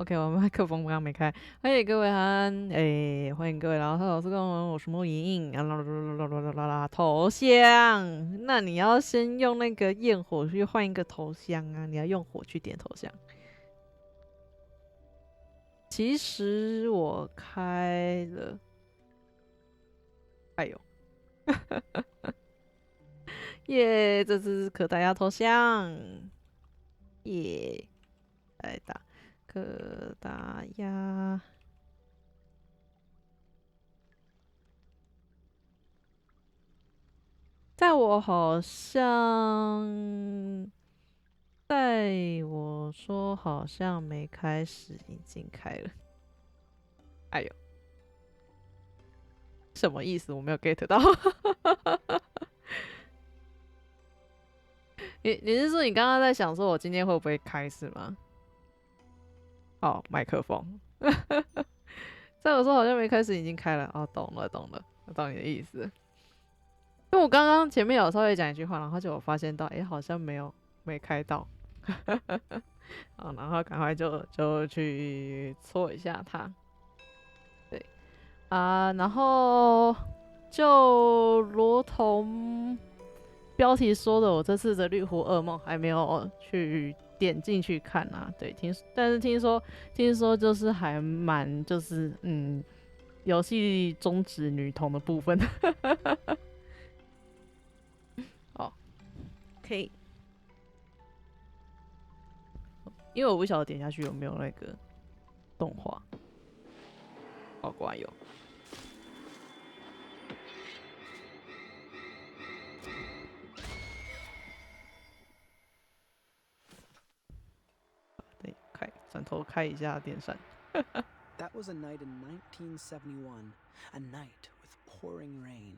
OK， 我麦克风刚刚没开。欢迎各位安，欢迎各位来到我是我是莫莹莹，头像。那你要先用那个焰火去换一个头像啊，你要用火去点头像。其实我开了，哎呦，耶！这次是可达鸭头像，耶！来打可达鸭。在我好像，在我说好像没开始，已经开了。哎呦，什么意思？我没有 get 到。你是说你刚刚在想说我今天会不会开是吗？哦，麦克风。在我说好像没开始，已经开了。哦，懂了，我懂你的意思。因为我刚刚前面有稍微讲一句话，然后就我发现到，好像没开到。好，然后赶快就去搓一下它。对啊，然后就如同标题说的，我这次的绿湖噩梦还没有去点进去看啊。对，但是听说就是还蛮就是游戏终止女童的部分。哦，可以，因为我不晓得点下去有没有那个动画。哦，果然有。对，转头开一下电扇。That was a night in 1971, a night with pouring rain.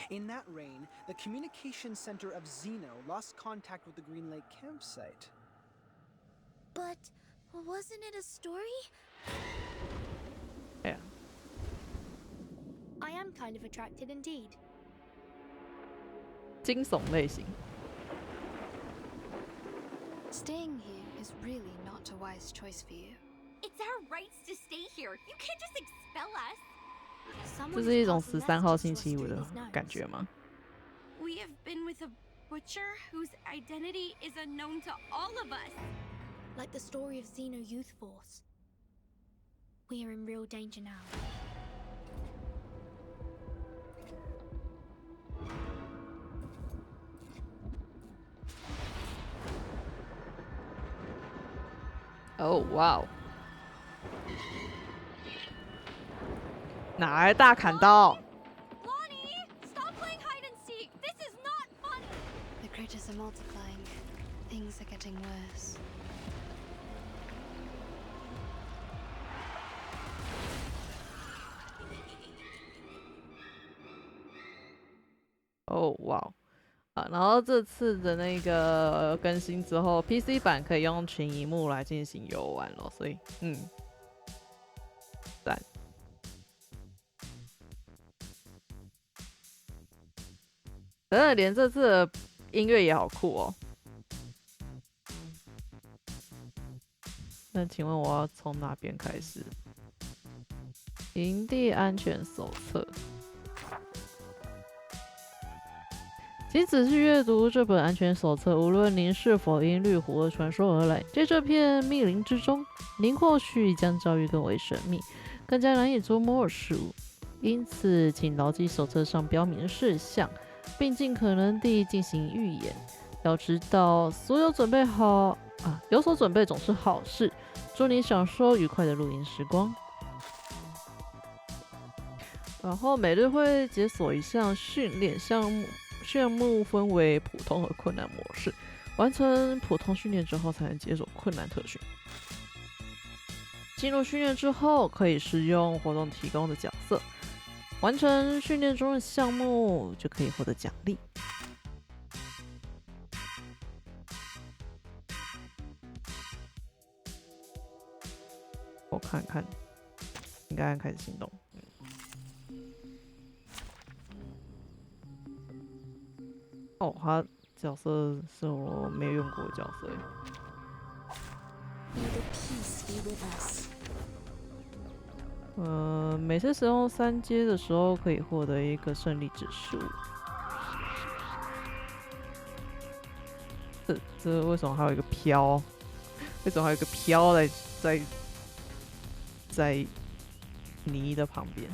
In that rain, the communication center of Xeno lost contact with the Green Lake campsite. But wasn't it a story? Yeah. I am kind of attracted indeed. 惊悚类型。Staying here is really not a wise choice for you. It's our rights to stay here. You can't just expel us. 这是一种13号星期五的感觉吗？ We have been with a butcher whose identity is unknown to all of us. Like the story of Xeno Youth Force. We are in real danger now. Oh wow！ 哪来大砍刀 Lonnie, stop playing hide and seek. This is not fun. The critters are multiplying. Things are getting worse.？Oh wow！ 啊，然后这次的那个更新之后 ，PC 版可以用全萤幕来进行游玩了，所以赞。等等，连这次的音乐也好酷哦。那请问我要从哪边开始？营地安全手册。请仔细阅读这本安全手册，无论您是否因绿湖的传说而来，在这片密林之中，您或许将遭遇更为神秘、更加难以捉摸的事物。因此，请牢记手册上标明的事项，并尽可能地进行预演。要知道，有所准备总是好事。祝你享受愉快的露营时光。然后每日会解锁一项训练项目分为普通和困难模式，完成普通训练之后才能解锁困难特训。进入训练之后，可以使用活动提供的角色，完成训练中的项目就可以获得奖励。我看看，应该开始行动。哦，他角色是我没有用过的角色。May the peace be with us. 每次使用3阶的时候，可以获得一个胜利指数。这为什么还有一个飘？为什么还有一个飘在泥的旁边？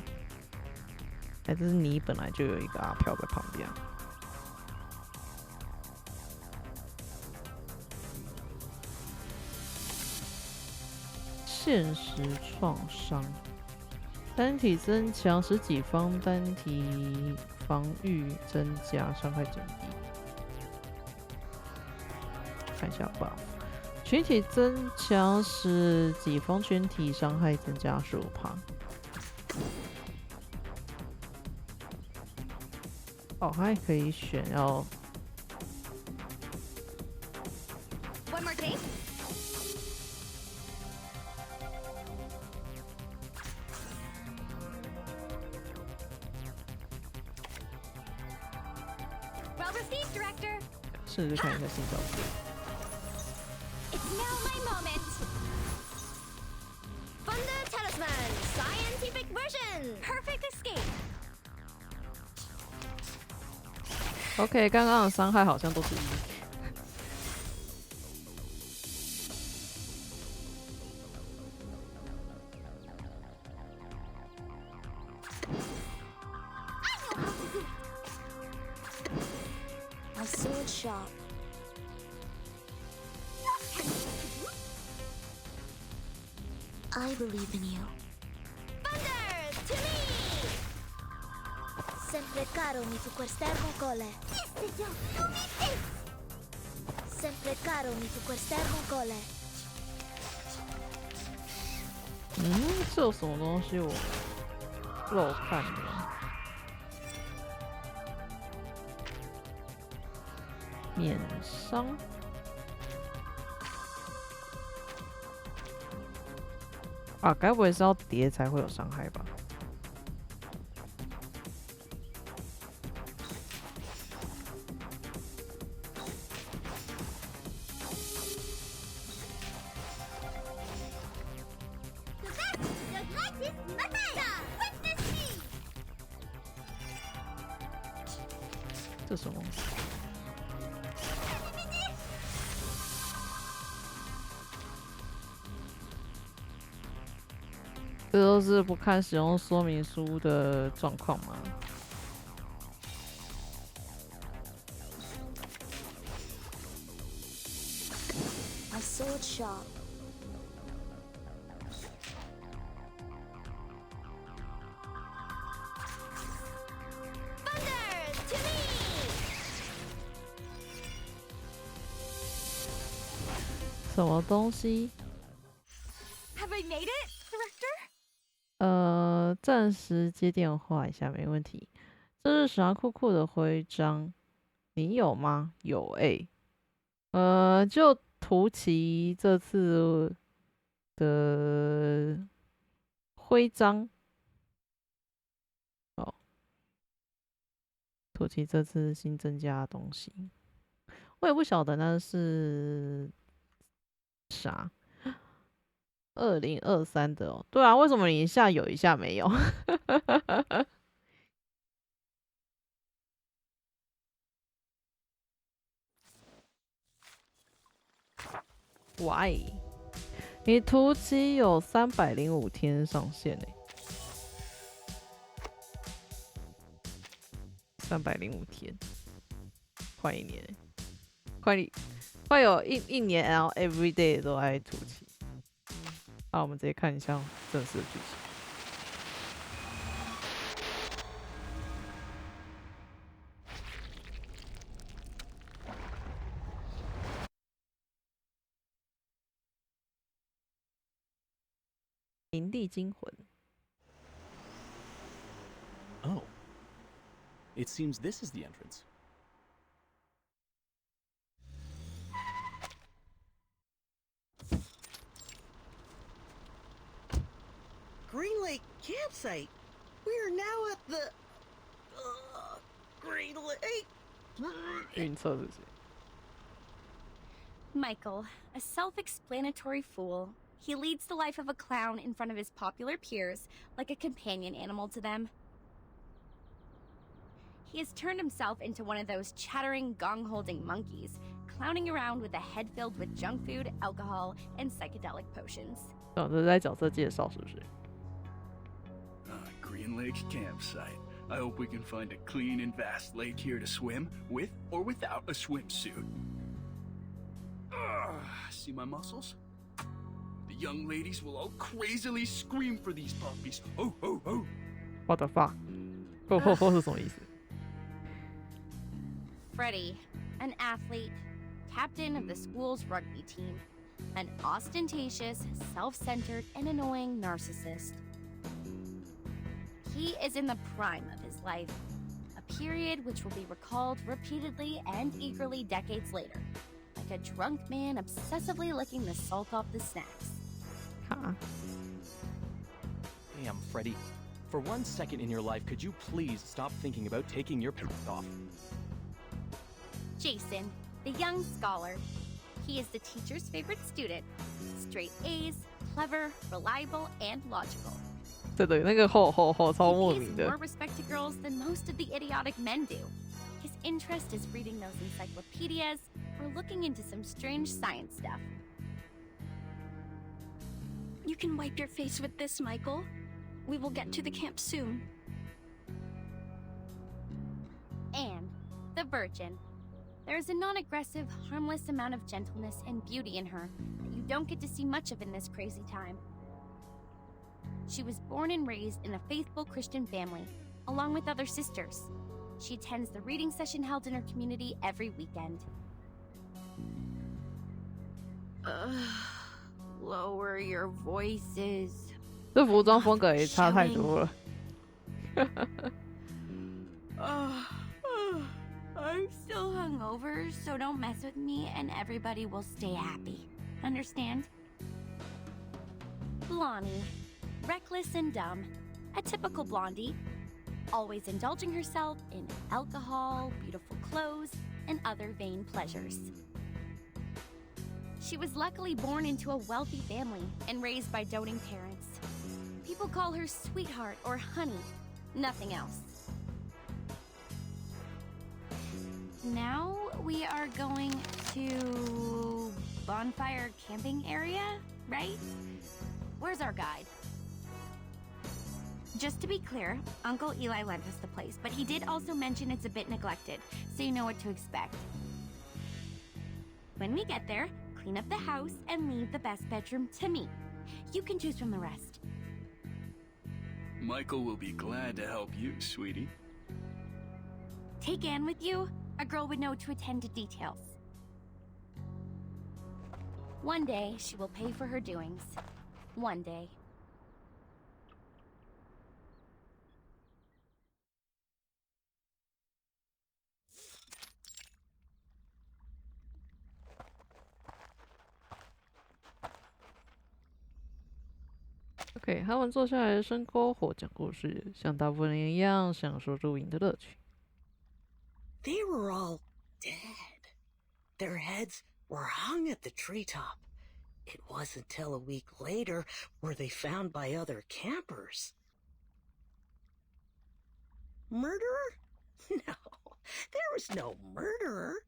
哎，这是泥本来就有一个阿飘在旁边。现实创伤，单体增强，使己方单体防御增加，伤害减低。看一下 buff， 群体增强，使己方群体伤害增加15%。哦，还可以选要。One more take. Well received, Director. 试试看一下新照片。It's now my moment. Thunder Talisman Scientific Version. Perfect escape. OK， 刚刚的伤害好像都是1。My sword sharp. I believe in you. Thunder to me. Sempre caro mi tu quest'ermo cole. Sempre caro mi tu quest'ermo cole. 这有什么东西我漏看的？免伤。啊，该不会是要叠才会有伤害吧？这什么？这都是不看使用说明书的状况吗？My sword sharp. Thunder to me. 什么东西？ Have I made it, Director? 暂时接电话一下，没问题。这是啥酷酷的徽章？你有吗？有欸。就图奇这次的徽章。哦，图奇这次新增加的东西，我也不晓得那是啥。2023的哦，对啊，为什么你一下有一下没有？Why？ 你图奇有305天上线欸，305天，快1年欸，快有一年，然后 every day 都爱图奇。好，我们直接看一下正式的剧情。营地惊魂。 Oh. It seems this is the entrance. Green Lake campsite. We are now at the Green Lake. 晕车是不是？ Michael, a self-explanatory fool. He leads the life of a clown in front of his popular peers, like a companion animal to them. He has turned himself into one of those chattering, gong-holding monkeys, clowning around with a head filled with junk food, alcohol, and psychedelic potions. 这是在角色介绍是不是？ Green Lake campsite. I hope we can find a clean and vast lake here to swim, with or without a swimsuit. See my muscles? The young ladies will all crazily scream for these puppies. Oh, oh, oh. What the fuck? 吼是什么意思？ Freddie, an athlete, captain of the school's rugby team, an ostentatious, self-centered, and annoying narcissist. He is in the prime of his life, a period which will be recalled repeatedly and eagerly decades later, like a drunk man obsessively licking the salt off the snacks. Huh. Damn, Freddie. For 1 second in your life, could you please stop thinking about taking your pants off? Jason, the young scholar. He is the teacher's favorite student. Straight A's, clever, reliable, and logical. 对对，那个吼超莫 He 名 pays 的 more。respect to girls than most of the idiotic men do. His interest is reading those encyclopedias or looking into some strange science stuff. You can wipe your face with this, Michael. We will get to the camp soon. And the virgin. There is a non-aggressive, harmless amount of gentleness and beauty in her that you don't get to see much of in this crazy time. She was born and raised in a faithful Christian family, along with other sisters. She attends the reading session held in her community every weekend. Lower your voices. 这服装风格也差太多了。 I'm still hungover, so don't mess with me and everybody will stay happy. Understand? Blondie. Reckless and dumb. A typical blondie. Always indulging herself in alcohol, beautiful clothes, and other vain pleasures. She was luckily born into a wealthy family and raised by doting parents. People call her sweetheart or honey. Nothing else. Now we are going to bonfire camping area, right? Where's our guide? Just to be clear, Uncle Eli lent us the place, but he did also mention it's a bit neglected, so you know what to expect. When we get there, clean up the house and leave the best bedroom to me. You can choose from the rest. Michael will be glad to help you, sweetie. Take Anne with you. A girl would know to attend to details. One day, she will pay for her doings. One day. OK， 他们坐下来生篝火讲故事，像大部分人一样享受露营的乐趣。 They were all dead. Their heads were hung at the treetop. It wasn't till a week later were they found by other campers. Murderer? No, there was no murderer.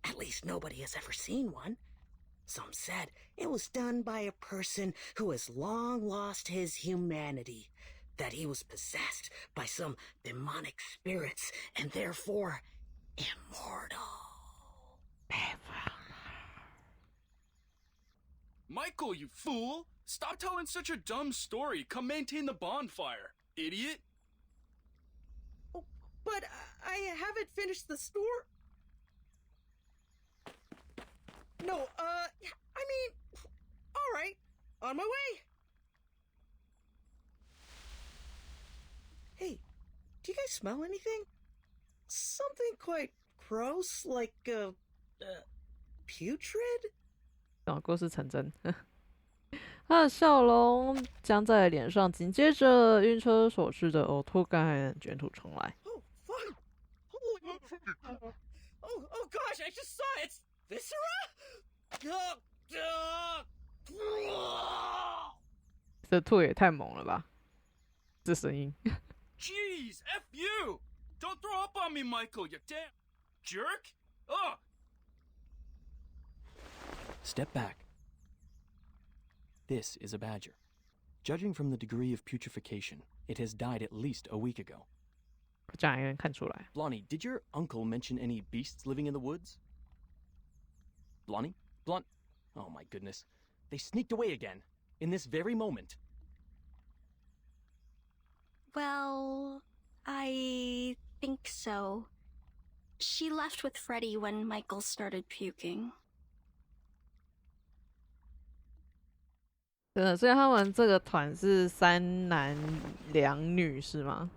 At least nobody has ever seen one. Some said it was done by a person who has long lost his humanity, that he was possessed by some demonic spirits and therefore immortal. Michael, you fool! Stop telling such a dumb story. Come maintain the bonfire, idiot. Oh, but I haven't finished the story. No, I mean, all right, on my way. Hey, do you guys smell anything? Something quite gross, like, putrid? 故事成真。他的笑容僵在脸上，紧接着晕车所致的呕吐感卷土重来。Oh, fuck! Holy... Oh, gosh, I just saw it! Viscera? 这吐也太猛了吧！这声音。Jeez, F you! Don't throw up on me, Michael, you damn jerk! Ugh! Step back. This is a badger. Judging from the degree of putrefaction, it has died at least a week ago. 这样也能看出来。Blondie, did your uncle mention any beasts living in the woods? Blondie? Oh my goodness. They sneaked away again. In this very moment. Well, I think so. She left with Freddie when Michael started puking. 真的，所以他们这个团是3男2女是吗？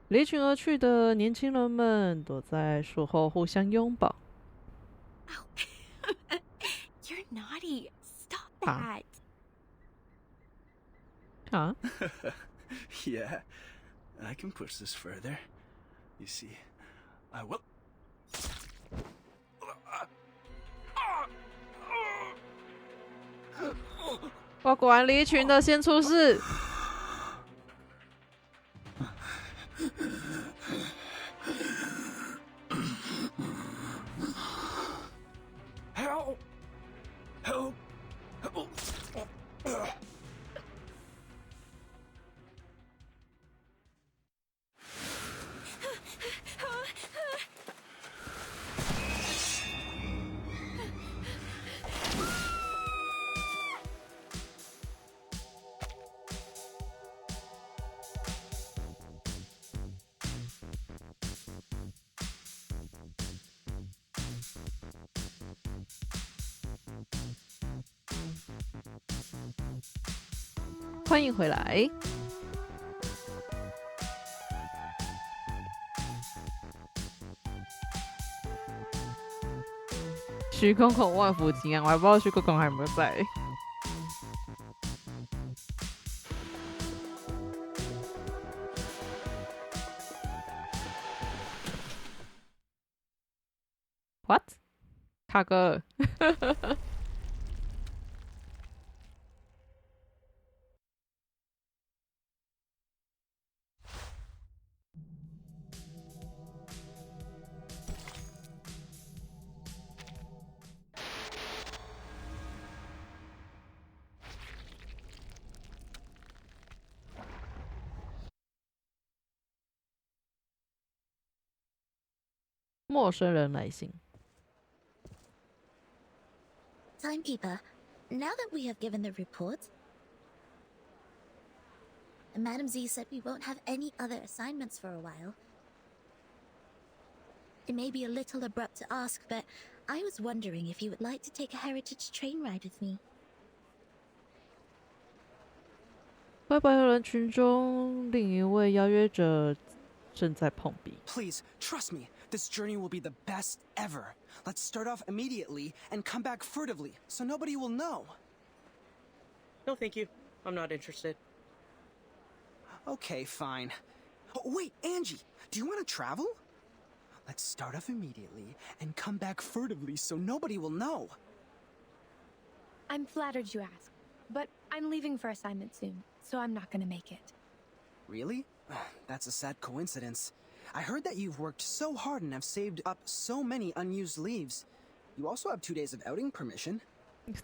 离群而去的年轻人们躲在树后互相拥抱。You're naughty. Stop that. Huh? Yeah, I can push this further. You see, I will. 哇，果然离群的先出事。Help! Help! Help! 欢迎回来。徐公公万福金安，我还不知道徐公公还有没有在。What？ 卡哥。陌生人来信。 Timekeeper, now that we have given the report, Madam Z said we won't have any other assignments for a while. It may be a little abrupt to ask, but I was wondering if you would like to take a heritage train ride with me. 拜拜的人群中，另一位邀约者正在碰壁。 Please, trust me. This journey will be the best ever. Let's start off immediately and come back furtively, so nobody will know. No, thank you. I'm not interested. Okay, fine. Oh, wait, Angie, do you want to travel? Let's start off immediately and come back furtively so nobody will know. I'm flattered you asked, but I'm leaving for assignment soon, so I'm not gonna make it. Really? That's a sad coincidence. I heard that you've worked so hard and have saved up so many unused leaves. You also have 2 days of outing permission.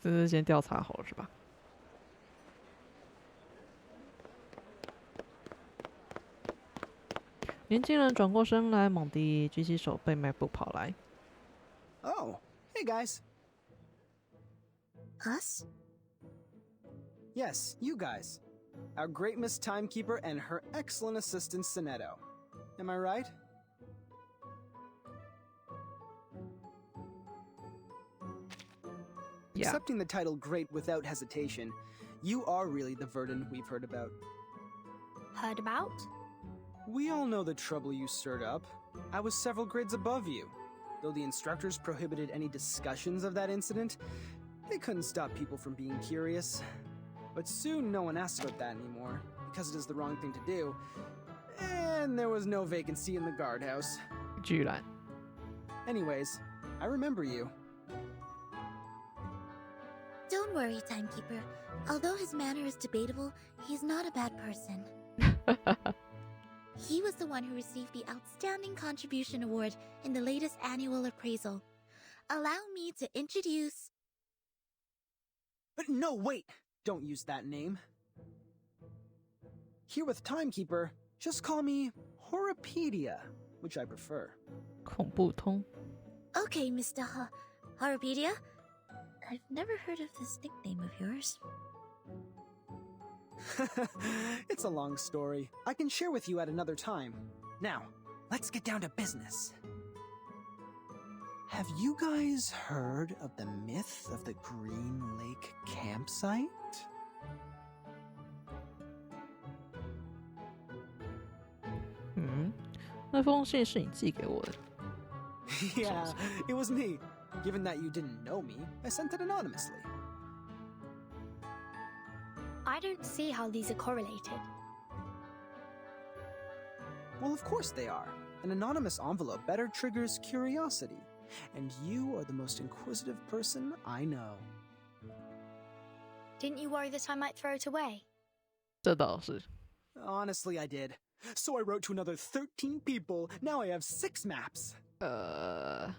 这是先调查好了是吧？年轻人转过身来，猛地举起手背，迈步跑来。Oh, hey guys. Us? Yes, you guys. Our great Miss Timekeeper and her excellent assistant, Sonetto. Am I right? Yeah. Accepting the title Great without hesitation, you are really the Verdun we've heard about. Heard about? We all know the trouble you stirred up. I was several grades above you. Though the instructors prohibited any discussions of that incident, they couldn't stop people from being curious. But soon no one asked about that anymore, because it is the wrong thing to do. And there was no vacancy in the guardhouse. 居然。 Anyways, I remember you. Don't worry, Timekeeper. Although his manner is debatable, he's not a bad person. He was the one who received the Outstanding Contribution Award in the latest annual appraisal. Allow me to introduce... No, wait! Don't use that name. Here with Timekeeper, just call me Horopedia, which I prefer. 恐怖通 Okay, Mr. Horopedia. I've never heard of this nickname of yours. It's a long story. I can share with you at another time. Now, let's get down to business. Have you guys heard of the myth of the Green Lake campsite? Hmm? 那封信是你寄给我的 Yeah, it was me. Given that you didn't know me, I sent it anonymously. I don't see how these are correlated. Well, of course they are. An anonymous envelope better triggers curiosity. And you are the most inquisitive person I know. Didn't you worry that I might throw it away? 这倒是 Honestly, I did. So I wrote to another 13 people. Now I have 6 maps. Don't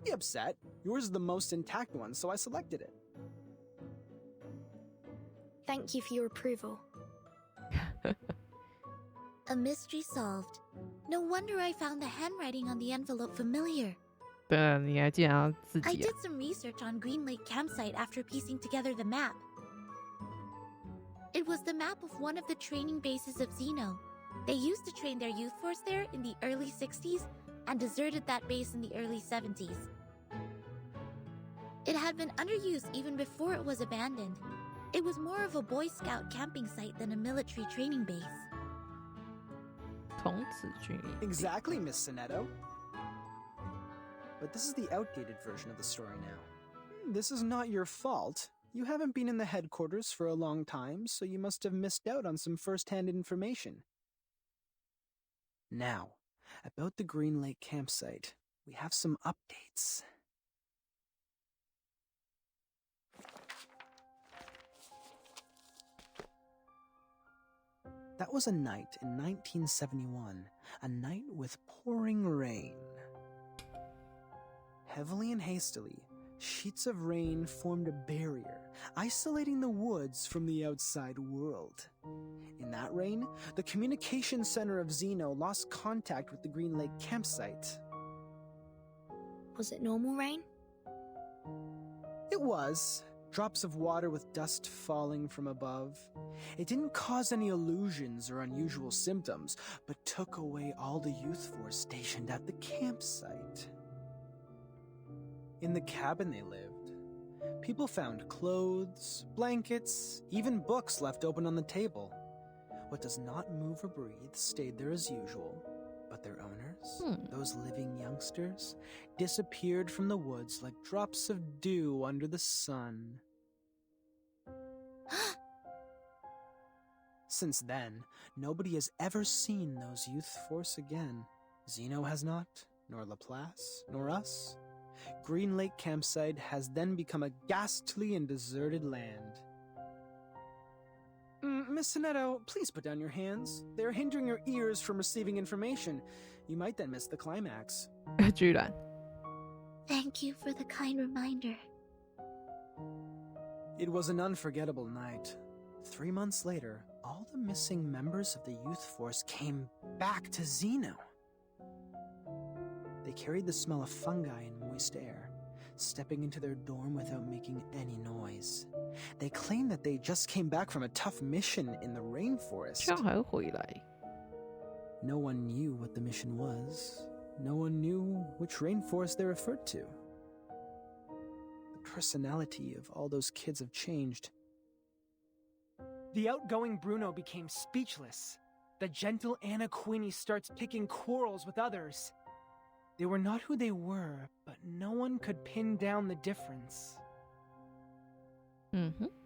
be upset. Yours is the most intact one, so I selected it. Thank you for your approval. A mystery solved. No wonder I found the handwriting on the envelope familiar. 对啊，你还竟然要自 I 己啊 did some research on Green Lake Campsite after piecing together the map. It was the map of one of the training bases of Xeno. They used to train their youth force there in the early 60s and deserted that base in the early 70s. It had been underused even before it was abandoned. It was more of a Boy Scout camping site than a military training base. 童子军营 Exactly, Miss Sonetto. But this is the outdated version of the story now. This is not your fault. You haven't been in the headquarters for a long time, so you must have missed out on some first-hand information. Now, about the Green Lake campsite, we have some updates. That was a night in 1971, a night with pouring rain. Heavily and hastily, sheets of rain formed a barrier, isolating the woods from the outside world. In that rain, the communication center of Xeno lost contact with the Green Lake campsite. Was it normal rain? It was. Drops of water with dust falling from above. It didn't cause any illusions or unusual symptoms, but took away all the youth force stationed at the campsite. In the cabin they lived, people found clothes, blankets, even books left open on the table. What does not move or breathe stayed there as usual, but their owners, those living youngsters, disappeared from the woods like drops of dew under the sun. Since then, nobody has ever seen those youth force again. Xeno has not, nor Laplace, nor us. Green Lake Campsite has then become a ghastly and deserted land. Miss Sonetto, please put down your hands. They are hindering your ears from receiving information. You might then miss the climax. 居然 Thank you for the kind reminder. It was an unforgettable night. 3 months later, all the missing members of the youth force came back to Xeno. They carried the smell of fungi and moist air, stepping into their dorm without making any noise. They claimed that they just came back from a tough mission in the rainforest. 这样还回来 No one knew what the mission was. No one knew which rainforest they referred to. The personality of all those kids have changed. The outgoing Bruno became speechless. The gentle Anna Queenie starts picking quarrels with others. They were not who they were, but no one could pin down the difference.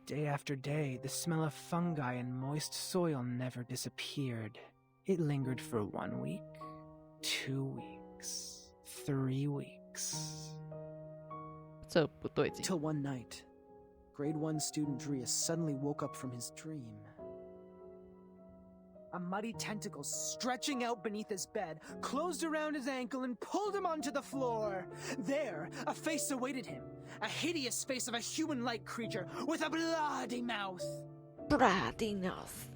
Day after day, the smell of fungi and moist soil never disappeared. It lingered for 1 week, 2 weeks, 3 weeks. weeks. 这不对劲。 Till one night, grade 1 student Drea suddenly woke up from his dream. A muddy tentacle stretching out beneath his bed, closed around his ankle and pulled him onto the floor. There, a face awaited him. A hideous face of a human-like creature with a bloody mouth. Bloody mouth.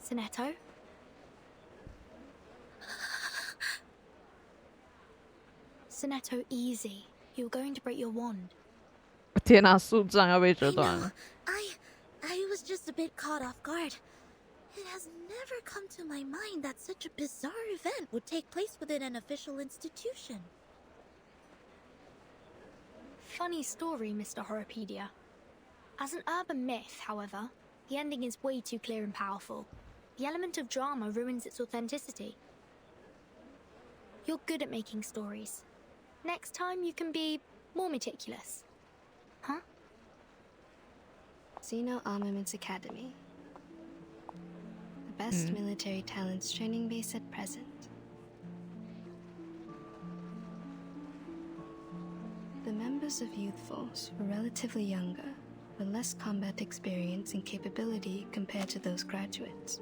Sonetto? Sonetto, easy. You're going to break your wand. 天哪，树杖要被折断 I know. 了。I was just a bit caught off guard. It has never come to my mind that such a bizarre event would take place within an official institution. Funny story, Mr. Horrorpedia. As an urban myth, however, the ending is way too clear and powerful. The element of drama ruins its authenticity. You're good at making stories. Next time you can be more meticulous. Huh? Xeno Armaments Academy. The best military talents training base at present. The members of Youth Force were relatively younger, with less combat experience and capability compared to those graduates.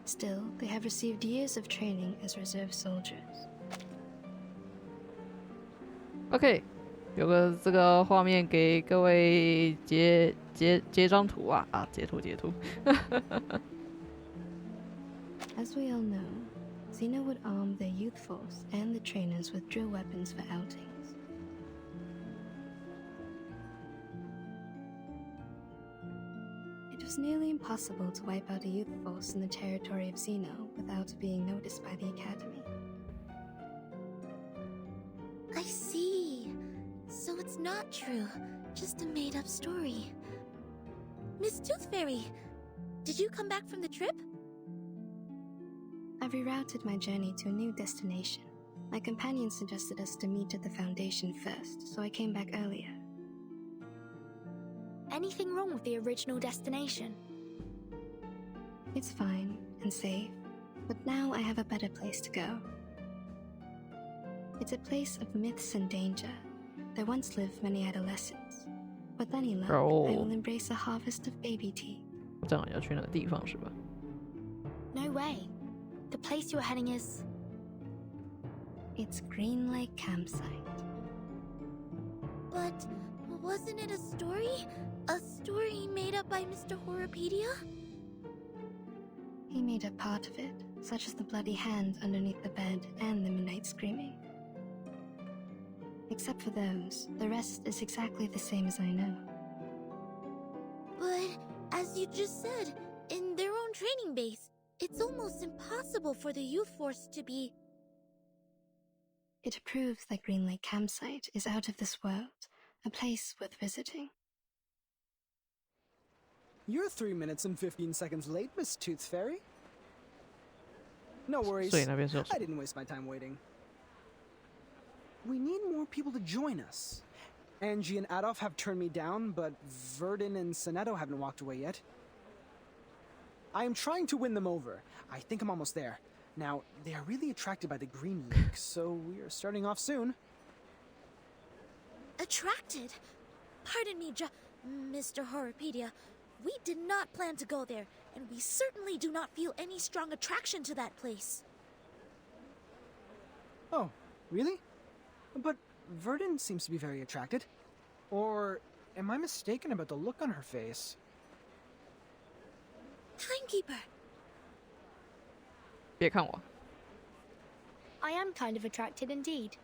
Still, they have received years of training as reserve soldiers. OK， 有个这个画面给各位截张图啊截图。As we all know, Xeno would arm their youth force and the trainers with drill weapons for outings. It was nearly impossible to wipe out a youth force in the territory of Xeno without being noticed by the Academy. I see. So it's not true. Just a made-up story. Miss Tooth Fairy, did you come back from the trip? I've rerouted my journey to a new destination. My companion suggested us to meet at the Foundation first, so I came back earlier. Anything wrong with the original destination? It's fine and safe, but now I have a better place to go. It's a place of myths and danger. There once lived many adolescents. With any luck, I will embrace a harvest of baby tea. 这样要去那个地方是吧？ No way. The place you're heading is... It's Green Lake Campsite. But wasn't it a story? A story made up by Mr. Horrorpedia? He made up part of it, such as the bloody hand underneath the bed and the midnight screaming. Except for those, the rest is exactly the same as I know. But, as you just said, in their own training base, it's almost impossible for the youth force to be... It proves that Green Lake Campsite is out of this world, a place worth visiting. You're 3 minutes and 15 seconds late, Miss Tooth Fairy. No worries. 所以那边是有 I didn't waste my time waiting. We need more people to join us. Angie and Adolf have turned me down, but Verdun and Sonetto haven't walked away yet. I am trying to win them over. I think I'm almost there. Now, they are really attracted by the Green Lake, so we are starting off soon. Attracted? Pardon me, Mr. Horrorpedia. We did not plan to go there, and we certainly do not feel any strong attraction to that place. Oh, really? But Verdun seems to be very attracted. Or am I mistaken about the look on her face? Timekeeper! 别看我。 I am kind of attracted indeed.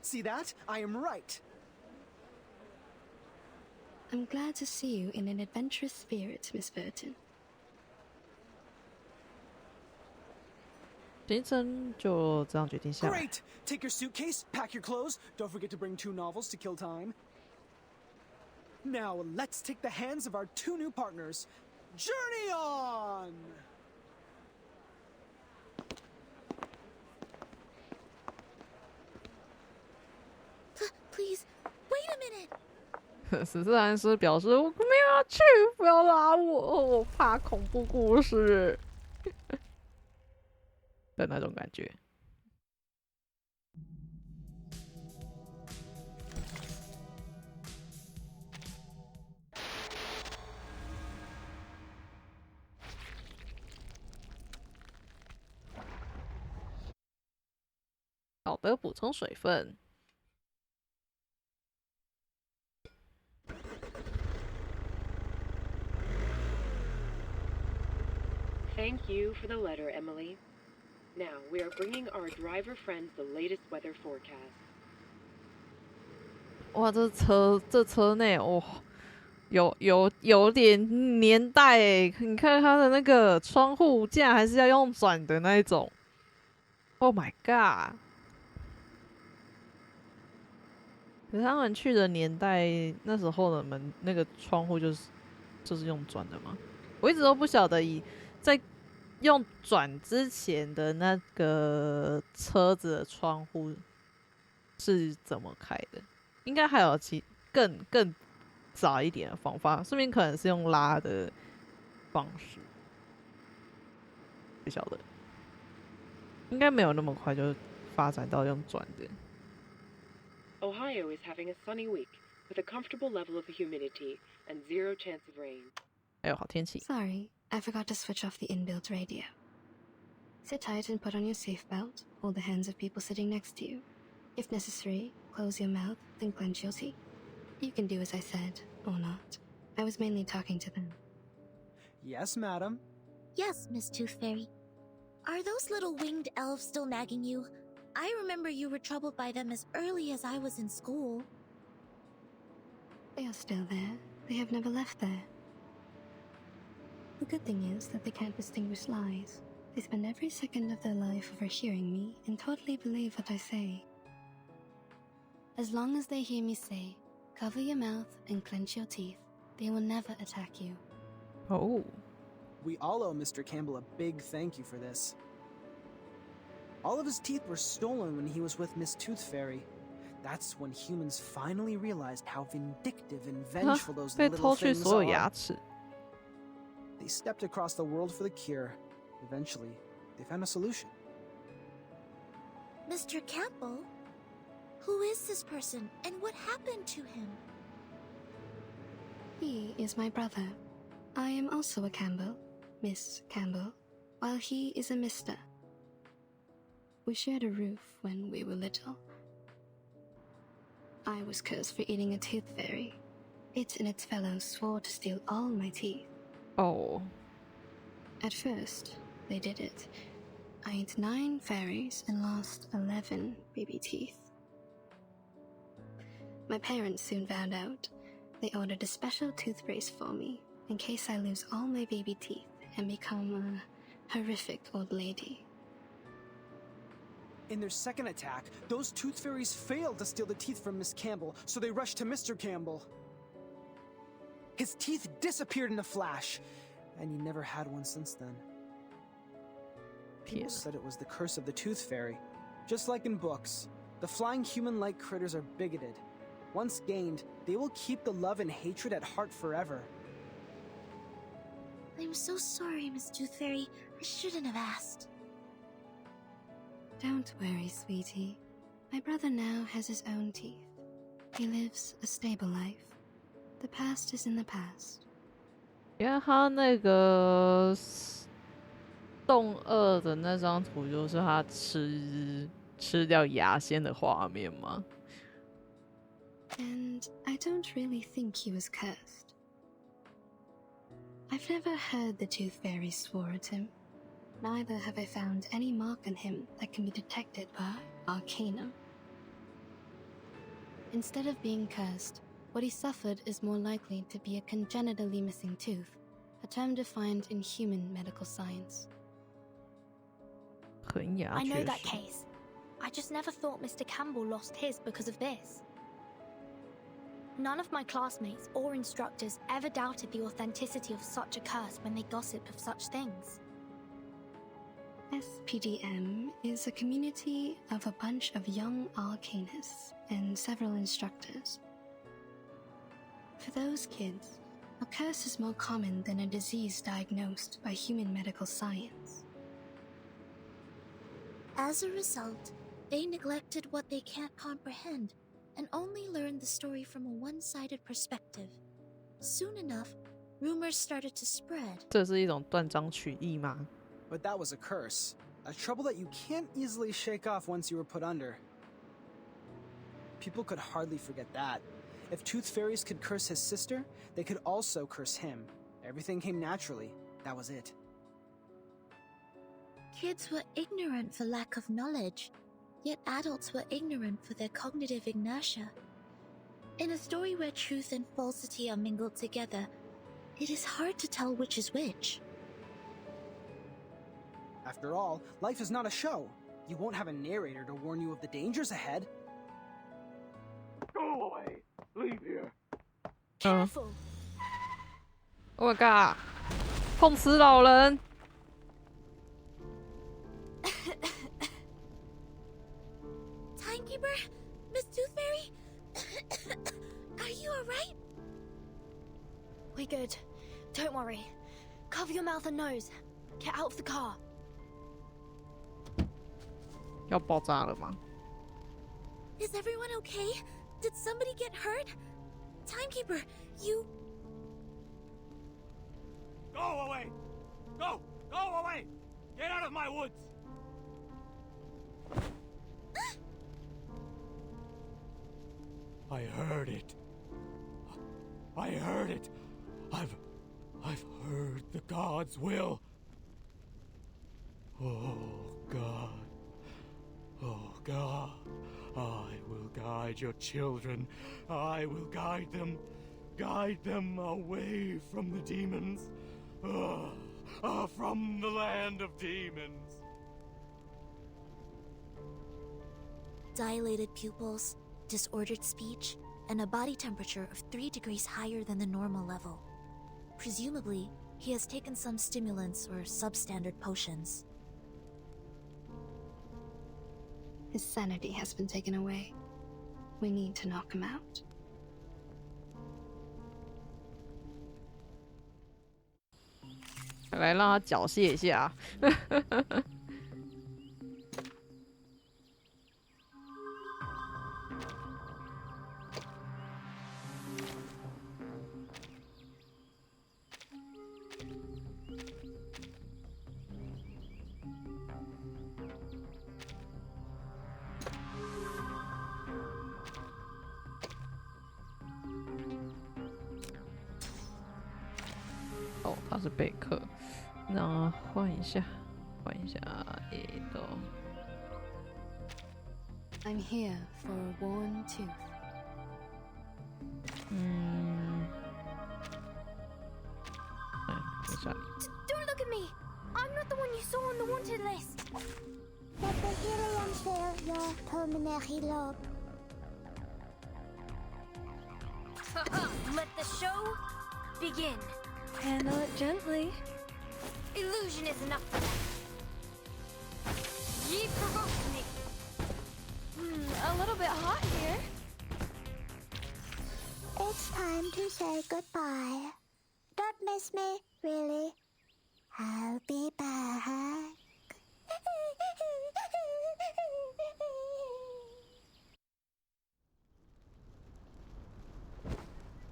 See that? I am right. I'm glad to see you in an adventurous spirit, Miss Burton. 行程就这样决定下来。 Great! Take your suitcase, pack your clothes. Don't forget to bring 2 novels to kill time. Now, let's take the hands of our 2 new partners. Journey on! Please, wait a minute! 史斯兰斯表示：“我没有要去，不要拉我，我怕恐怖故事的那种感觉。好的，补充水分。Thank you for the letter, Emily. Now, we are bringing our driver friends the latest weather forecast. 哇，这车内哦，有点年代诶，你看它的那个窗户架还是要用转的那一种。Oh my god！ 可是他们去的年代，那时候的门那个窗户就是用转的吗？我一直都不晓得在用转之前的那个车子的窗户是怎么开的，应该还有更早一点的方法，说明可能是用拉的方式，不晓得，应该没有那么快就发展到用转的。Ohio is having a sunny week with a comfortable level of humidity and 0 chance of rain. 哎呦，好天气。 Sorry, I forgot to switch off the inbuilt radio. Sit tight and put on your seatbelt, hold the hands of people sitting next to you. If necessary, close your mouth, then clench your teeth. You can do as I said, or not. I was mainly talking to them. Yes, madam. Yes, Miss Tooth Fairy. Are those little winged elves still nagging you? I remember you were troubled by them as early as I was in school. They are still there. They have never left there. The good thing is that they can't distinguish lies. They spend every second of their life overhearing me and totally believe what I say. As long as they hear me say, cover your mouth and clench your teeth, they will never attack you. Oh. We all owe Mr. Campbell a big thank you for this. All of his teeth were stolen when he was with Miss Tooth Fairy. That's when humans finally realized how vindictive and vengeful those little things are. They stepped across the world for the cure. Eventually, they found a solution. Mr. Campbell? Who is this person, and what happened to him? He is my brother. I am also a Campbell, Miss Campbell, while he is a Mr. We shared a roof when we were little. I was cursed for eating a tooth fairy. It and its fellows swore to steal all my teeth. Oh. At first, they did it. I ate 9 fairies and lost 11 baby teeth. My parents soon found out. They ordered a special tooth brace for me, in case I lose all my baby teeth and become a horrific old lady. In their second attack, those tooth fairies failed to steal the teeth from Miss Campbell, so they rushed to Mr. Campbell. His teeth disappeared in a flash, and he never had one since then. People said it was the curse of the tooth fairy. Just like in books, the flying human-like critters are bigoted. Once gained, they will keep the love and hatred at heart forever. I'm so sorry, Miss Tooth Fairy. I shouldn't have asked. Don't worry, sweetie. My brother now has his own teeth. He lives a stable life. The past is in the past. 因为他那个动2的那张图就是他吃掉牙仙的画面吗？ And I don't really think he was cursed. I've never heard the Tooth Fairy swore at him. Neither have I found any mark on him that can be detected by Arcanum. Instead of being cursed, what he suffered is more likely to be a congenitally missing tooth, a term defined in human medical science. I know that case. I just never thought Mr. Campbell lost his because of this. None of my classmates or instructors ever doubted the authenticity of such a curse when they gossip of such things. SPDM is a community of a bunch of young arcanists and several instructors. For those kids, a curse is more common than a disease diagnosed by human medical science. As a result, they neglected what they can't comprehend and only learned the story from a one-sided perspective. Soon enough, rumors started to spread. 这是一种断章取义吗？ But that was a curse. A trouble that you can't easily shake off once you were put under. People could hardly forget that. If Tooth Fairies could curse his sister, they could also curse him. Everything came naturally. That was it. Kids were ignorant for lack of knowledge, yet adults were ignorant for their cognitive inertia. In a story where truth and falsity are mingled together, it is hard to tell which is which. After all, life is not a show. You won't have a narrator to warn you of the dangers ahead. Go away! Leave here! Careful! Oh my god！ 碰瓷老人。Timekeeper? Miss Tooth Fairy? Are you alright? We're good. Don't worry. Cover your mouth and nose. Get out of the car. 要爆炸了吗？ Is everyone okay? Did somebody get hurt? Timekeeper, you... Go away! Go! Go away! Get out of my woods! I heard it. I heard it. I've heard the gods' will. Oh, God. Oh, God. I will guide your children. I will guide them. Guide them away from the demons. From the land of demons. Dilated pupils, disordered speech, and a body temperature of 3 degrees higher than the normal level. Presumably, he has taken some stimulants or substandard potions. His sanity has been taken away. We need to knock him out. 来让他缴械一下。哦，他是备课。那换一下I'm here for a worn tooth. Don't look at me! I'm not the one you saw on the wanted list! Let the show begin. Handle it gently. Illusion is enough for them. Ye provoked me. A little bit hot here. It's time to say goodbye. Don't miss me, really. I'll be back.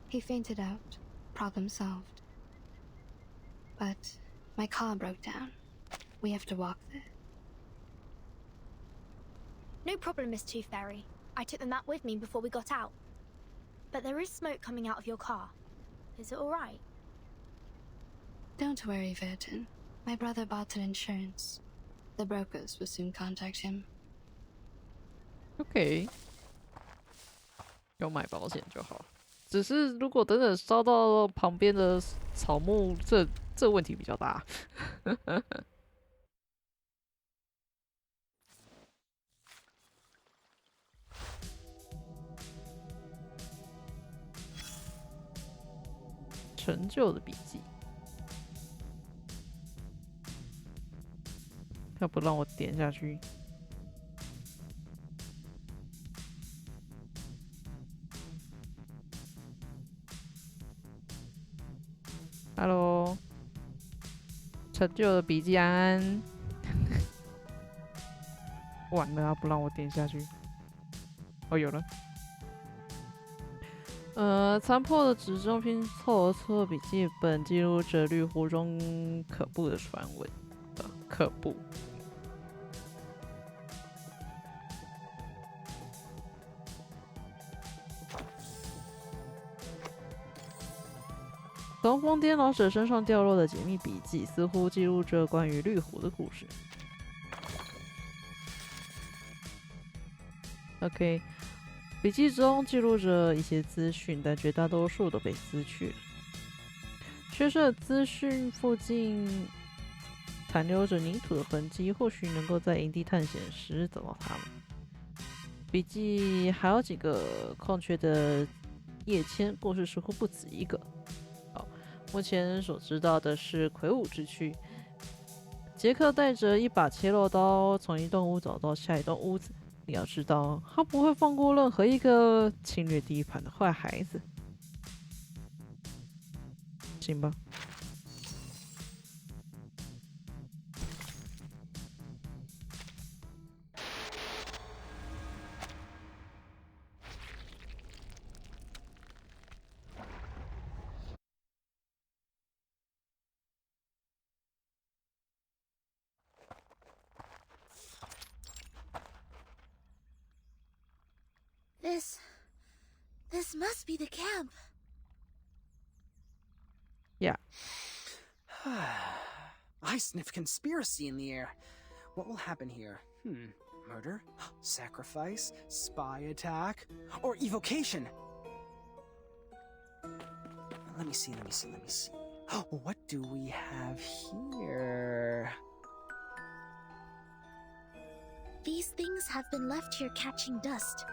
He fainted out. Problem solved. But my car broke down. We have to walk there. No problem, Miss Tooth Fairy. I took the map with me before we got out. But there is smoke coming out of your car. Is it alright? Don't worry, Virgin. My brother bought an insurance. The brokers will soon contact him. OK， 有买保险就好。只是如果等等烧到旁边的草木，这问题比较大。陈旧的笔记，要不让我点下去？ Hello， 陈旧的笔记安，完了，他不让我点下去。哦，有了。残破的纸张拼凑而出的笔记本，记录着绿湖中可怖的传闻。可怖。从疯癫老者身上掉落的解密笔记，似乎记录着关于绿湖的故事。OK， 笔记中记录着一些资讯，但绝大多数都被撕去了。缺失的资讯附近残留着泥土的痕迹，或许能够在营地探险时找到它们。笔记还有几个空缺的页签，故事似乎不止一个。目前所知道的是魁梧之躯。杰克带着一把切肉刀从一栋屋走到下一栋屋子。你要知道，他不会放过任何一个侵略地盘的坏孩子。行吧。This must be the camp. Yeah. I sniff conspiracy in the air. What will happen here? Murder? Sacrifice? Spy attack? Or evocation? Let me see. What do we have here? These things have been left here catching dust,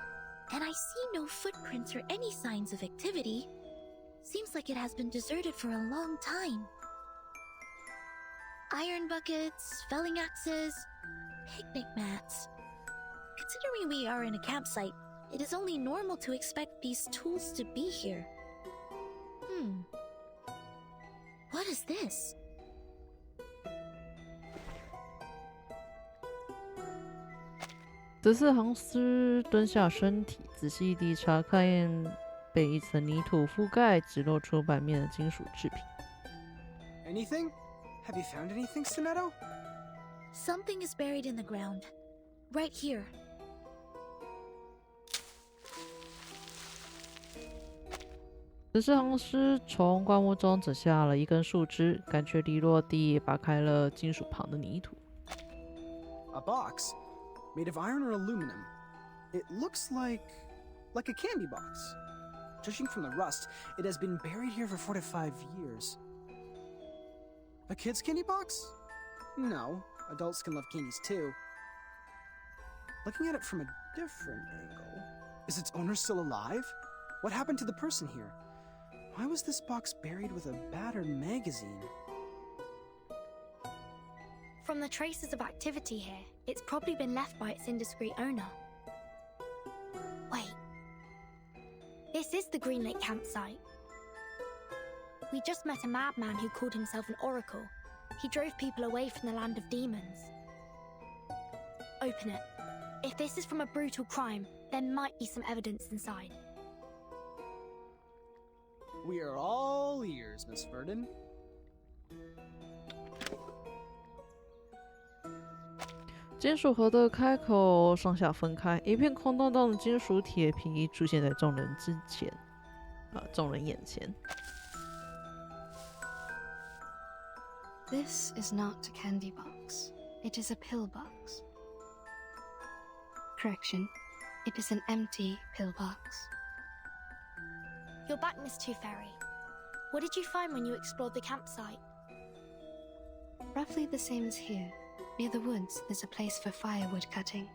and I see no footprints or any signs of activity. Seems like it has been deserted for a long time. Iron buckets, felling axes, picnic mats. Considering we are in a campsite, it is only normal to expect these tools to be here. What is this? 14行尸蹲下身体，仔细地查看被一层泥土覆盖、只露出版面的金属制品。Anything? Have you found anything, Sonetto? Something is buried in the ground. Right here. 14行尸从灌木中折下了一根树枝，干脆利落地拔开了金属旁的泥土。A box? Made of iron or aluminum. It looks like a candy box. Judging from the rust, it has been buried here for 4 to 5 years. A kid's candy box? No, adults can love candies too. Looking at it from a different angle, is its owner still alive? What happened to the person here? Why was this box buried with a battered magazine? From the traces of activity here, it's probably been left by its indiscreet owner. Wait. This is the Green Lake campsite. We just met a madman who called himself an oracle. He drove people away from the land of demons. Open it. If this is from a brutal crime, there might be some evidence inside. We are all ears, Miss Verdon. 金属盒的开口上下分开，一片空荡荡的金属铁皮出现在众人眼前。This is not a candy box. It is a pill box. Correction. It is an empty pill box. You're back, Miss Two Fairy. What did you find when you explored the campsite? Roughly the same as here. Near the woods, there's a place for firewood cutting.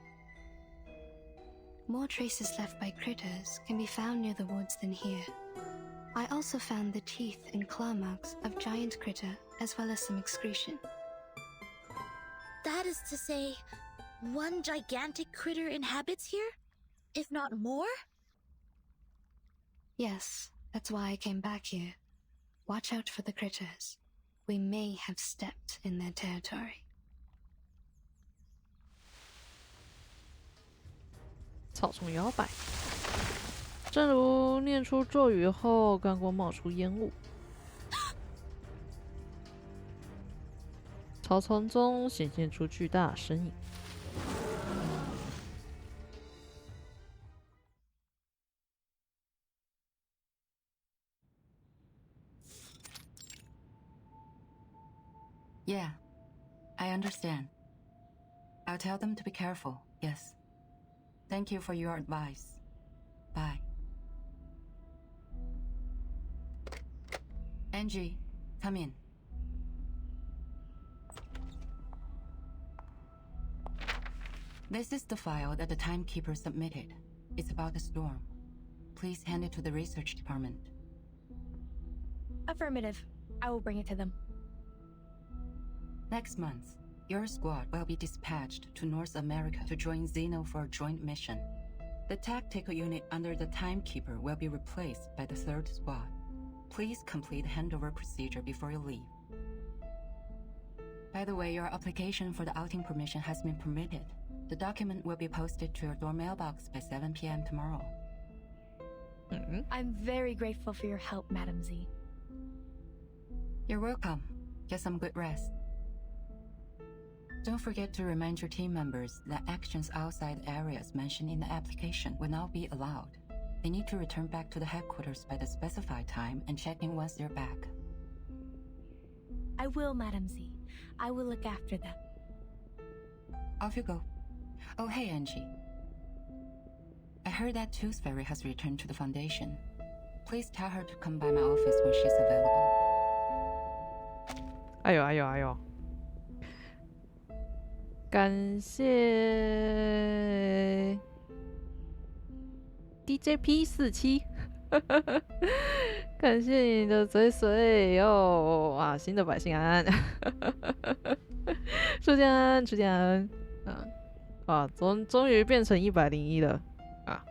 More traces left by critters can be found near the woods than here. I also found the teeth and claw marks of giant critter, as well as some excretion. That is to say, one gigantic critter inhabits here? If not more? Yes, that's why I came back here. Watch out for the critters. We may have stepped in their territory. 草丛摇摆，正如念出咒语后，刚刚冒出烟雾。草丛中显现出巨大的身影。Yeah, I understand. I'll tell them to be careful, yes. Thank you for your advice. Bye. Angie, come in. This is the file that the timekeeper submitted. It's about the storm. Please hand it to the research department. Affirmative. I will bring it to them. Next month, your squad will be dispatched to North America to join Xeno for a joint mission. The tactical unit under the timekeeper will be replaced by the third squad. Please complete handover procedure before you leave. By the way, your application for the outing permission has been permitted. The document will be posted to your door mailbox by 7 p.m. tomorrow. I'm very grateful for your help, Madam Z. You're welcome. Get some good rest. Don't forget to remind your team members that actions outside areas mentioned in the application will not be allowed. They need to return back to the headquarters by the specified time and check in once they're back. I will, Madam Z. I will look after them. Off you go. Oh, hey, Angie. I heard that Tooth Fairy has returned to the Foundation. Please tell her to come by my office when she's available. 哎呦哎呦哎呦！感谢 DJP47， 感谢你的追随哟！啊，新的百姓安，出家安，出家安啊！终于变成101了啊！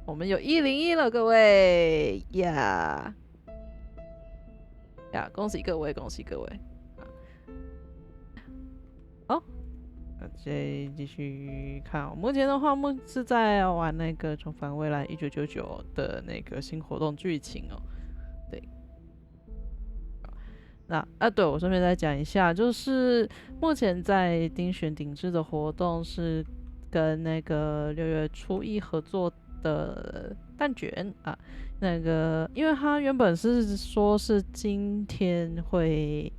我们有101了，各位呀呀！恭喜各位，恭喜各位！好，那继续看。目前的话，是在玩那个《重返未来1999》的那个新活动剧情哦。对，对，我顺便再讲一下，就是目前在丁选鼎制的活动是跟那个6月初1合作的蛋卷啊，那个因为他原本是说是今天会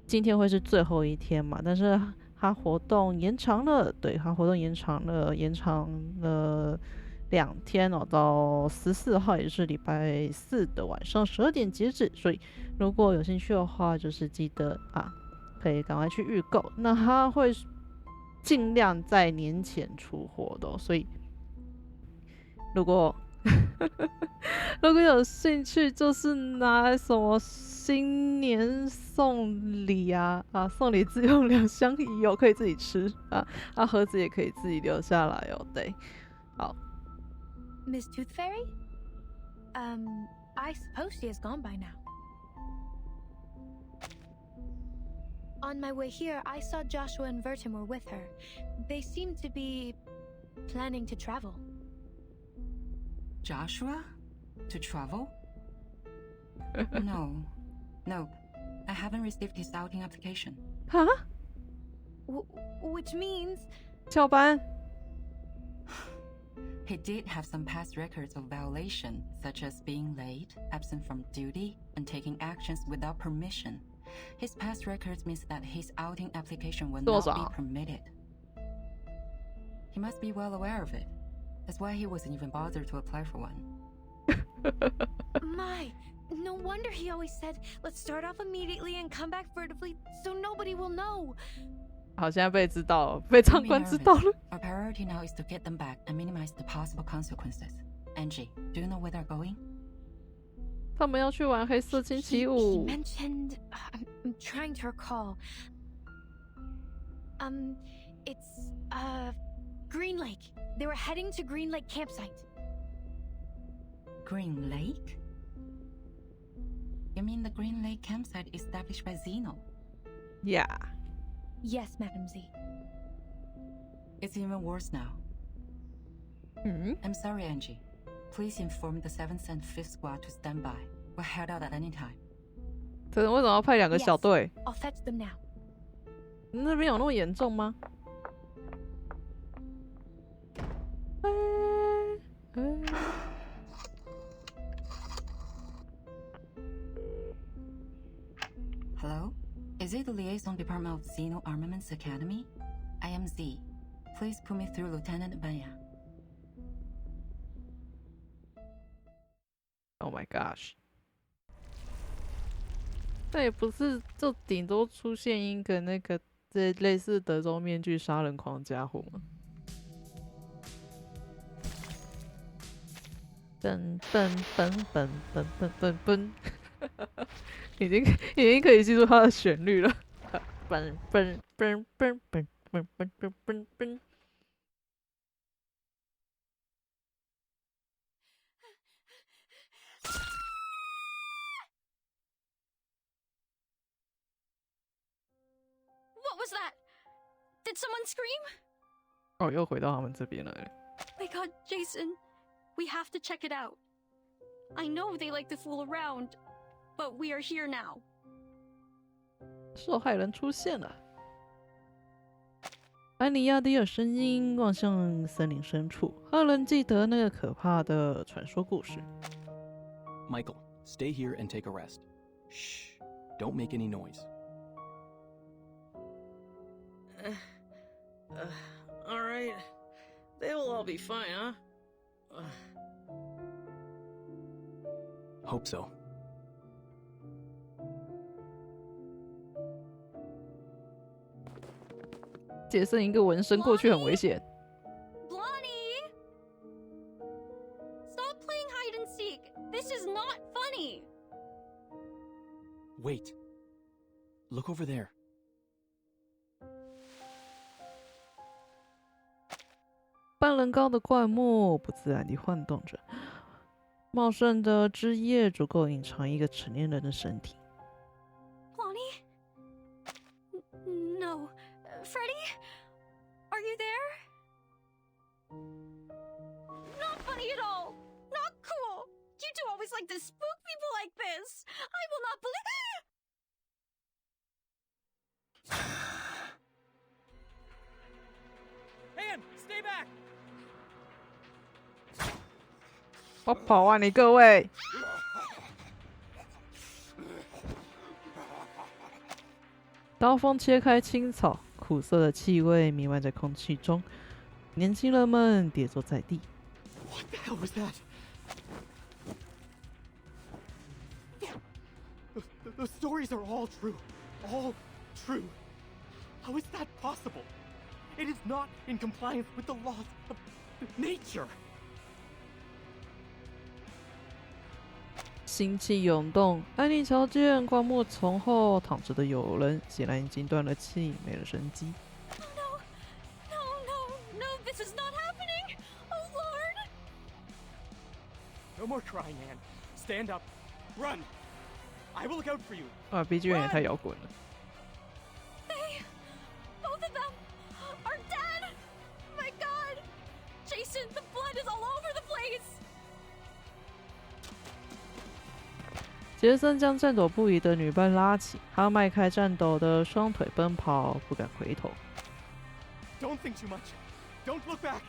是最后一天嘛，但是他活动延长了，对，他活动延长了2天哦，到14号，也就是礼拜4的晚上12点截止。所以如果有兴趣的话，就是记得可以赶快去预购。那他会尽量在年前出货的所以如果有兴趣，就是拿什么新年送礼送礼自用2箱仪可以自己吃盒子也可以自己留下来哦。对，好。Miss Tooth Fairy? I suppose she is gone by now. On my way here, I saw Joshua and Vertimer with her. They seem to be planning to travel. Joshua? To travel? No. I haven't received his outing application. Huh? Which means... 翘班 He did have some past records of violation, such as being late, absent from duty, and taking actions without permission. His past records means that his outing application will not be permitted. He must be well aware of it. That's why he wasn't even bothered to apply for one. My, no wonder he always said, let's start off immediately and come back furtively so nobody will know. 好，现在被知道了，被长官知道了。Our priority now is to get them back and minimize the possible consequences. Angie, do you know where they're going? 他们要去玩黑色星期五。He mentioned, I'm trying to recall. It's Green Lake. They were heading to Green Lake campsite. Green Lake? You mean the Green Lake campsite established by Xeno? Yeah. Yes, Madam Z. It's even worse now. I'm sorry, Angie. Please inform the 7th and 5th squad to stand by. We'll head out at any time. 为什么要派2个小队 I'll fetch them now. 那边有那么严重吗？ Hello? Is it the Liaison Department of Xeno Armaments Academy? I am Z. Please put me through Lieutenant Baya. Oh my gosh！ 那也不是，就顶多出现一个那个这类似德州面具杀人狂的家伙吗？噔噔噔噔噔噔噔噔，已经可以记住它的旋律了。嘣嘣嘣嘣嘣嘣嘣嘣嘣嘣。What was that? Did someone scream? 哦，又回到他们这边来了。My God, Jason, we have to check it out. I know they like to fool around, but we are here now. 受害人出现了。安妮压低了声音，望向森林深处，让人记得那个可怕的传说故事。Michael, stay here and take a rest. Shh, don't make any noise. All right. They will all be fine, huh? Hope so. 杰森一个纹身过去很危险。Blondie! Stop playing hide and seek. This is not funny. Wait. Look over there. 半人高的灌木不自然地晃动着，茂盛的枝叶足够隐藏一个成年人的身体。Lonnie? No. Freddy? Are you there? Not funny at all. Not cool. You two always like to spook people like this. I will not believe. Anne, stay back! 我跑啊你各位！刀锋切开青草，苦涩的气味弥漫在空气中，年轻人们跌坐在地。What the hell was that? The stories are all true. All true. How is that possible? It is not in compliance with the laws of nature. 心气涌动，安妮瞧见灌木丛后躺着的友人，显然已经断了气，没了生机。No, this is not happening. Oh Lord! No more crying, Anne. Stand up. Run. I will look out for you. 啊 ，B 剧也太摇滚了。Both of them are dead. My God, Jason, the blood is all over the place. 杰森将颤抖不已的女伴拉起，他迈开颤抖的双腿奔跑，不敢回头。Don't think too much. Don't look back.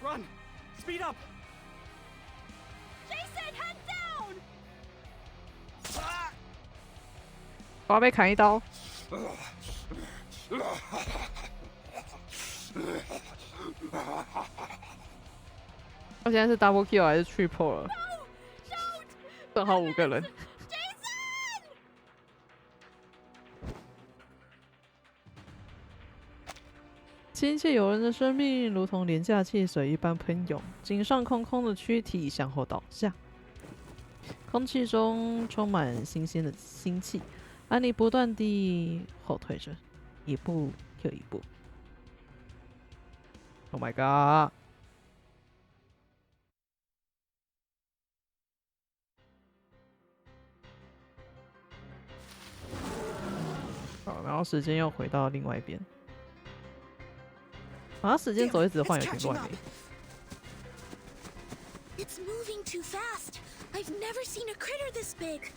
Run. Speed up. Jason, head down. 我要被砍一刀。我现在是 double kill 还是 triple 了？正好5个人。亲切友人的生命如同廉价汽水一般喷涌，井上空空的躯体向后倒下，空气中充满新鲜的腥气。安妮不断地后退着，一步又一步。Oh my god！ 好，然后时间又回到另外一边。好像时间轴一直换有点乱。It's moving too fast. I've never seen a critter this big.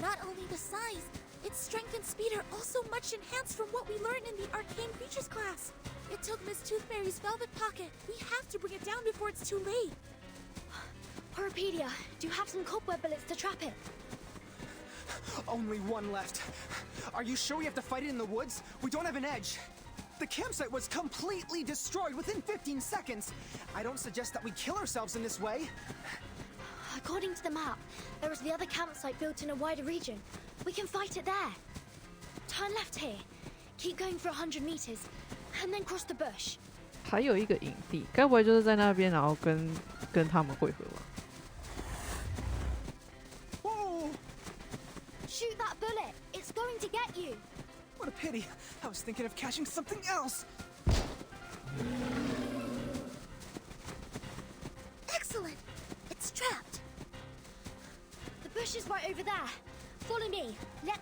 Not only the size, its strength and speed are also much enhanced from what we learned in the Arcane Creatures class. It took Miss Toothberry's velvet pocket. We have to bring it down before it's too late. Poropedia, do you have some cobweb bullets to trap it? Only one left. Are you sure we have to fight it in the woods? We don't have an edge. The campsite was completely destroyed within 15 seconds. I don't suggest that we kill ourselves in this way. According to the map, there is the other campsite built in a wider region. We can fight it there. Turn left here. Keep going for 100 meters, and then cross the bush. 还有一个营地，该不会就是在那边，然后跟他们会合吧？ Whoa! Shoot that bullet. It's going to get you. What a pity. I was thinking of catching something else. Excellent. It's trapped. The bush is right over there. Follow me. Let.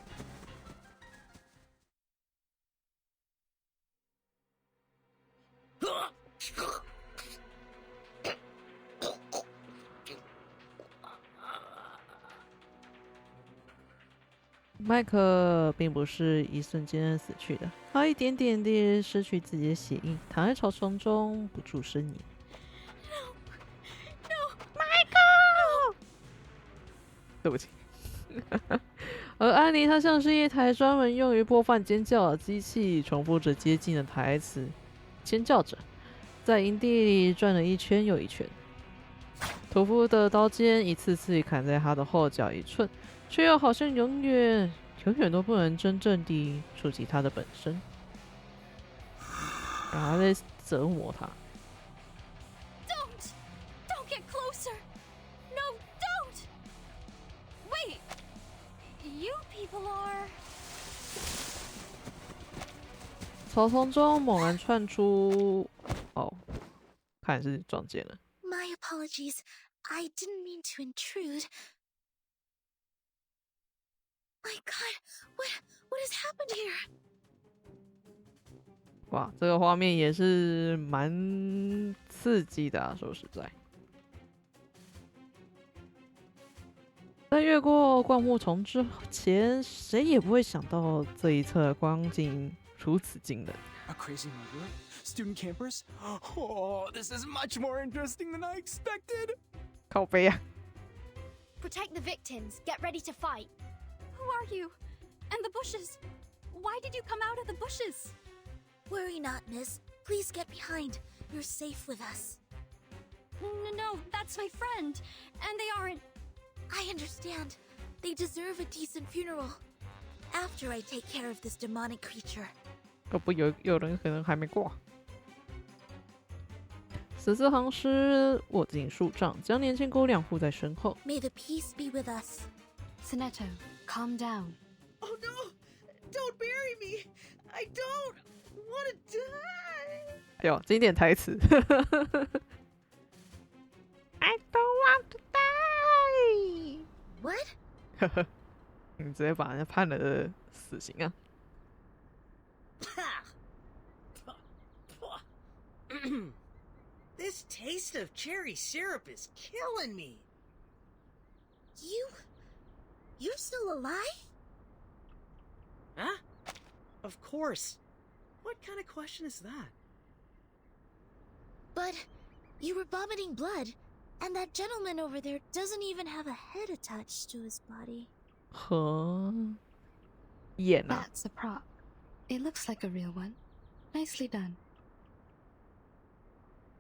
麦克并不是一瞬间死去的，他一点点地失去自己的血液，躺在草丛中不住呻吟。麦克，对不起。而安妮，她像是一台专门用于播放尖叫的机器，重复着接近的台词，尖叫着，在营地里转了一圈又一圈。屠夫的刀尖一次次砍在他的后脚一寸。 却又好像永远都不能真正地触及它的本身，然后在折磨它。Don't get closer. No, don't. Wait, you people are. 草丛中猛然窜出，哦，看是撞见了。My apologies. I didn't mean to intrude. My God, what has happened here? 哇，这个画面也是蛮刺激的啊，说实在。在越过灌木丛之前，谁也不会想到这一侧光景如此惊人。A crazy murderer? Student campers? Oh, this is much more interesting than I expected. 靠背啊！ Protect the victims. Get ready to fight. Who are you? And the bushes? Why did you come out of the bushes? Worry not, miss. Please get behind. You're safe with us. No, that's my friend. And they aren't... I understand. They deserve a decent funeral. After I take care of this demonic creature. 可不有人可能还没挂。十字行师握紧树杖，将年轻姑娘护在身后。 May the peace be with us. Sonetto, calm down. Oh no! Don't bury me! I don't want to die! 哎呦，经典台词。I don't want to die. What? 你直接把人家判了死刑啊！ This taste of cherry syrup is killing me. You're still alive? Huh? Of course. What kind of question is that? But you were vomiting blood, and that gentleman over there doesn't even have a head attached to his body. 呵，演啊！ That's a prop. It looks like a real one. Nicely done.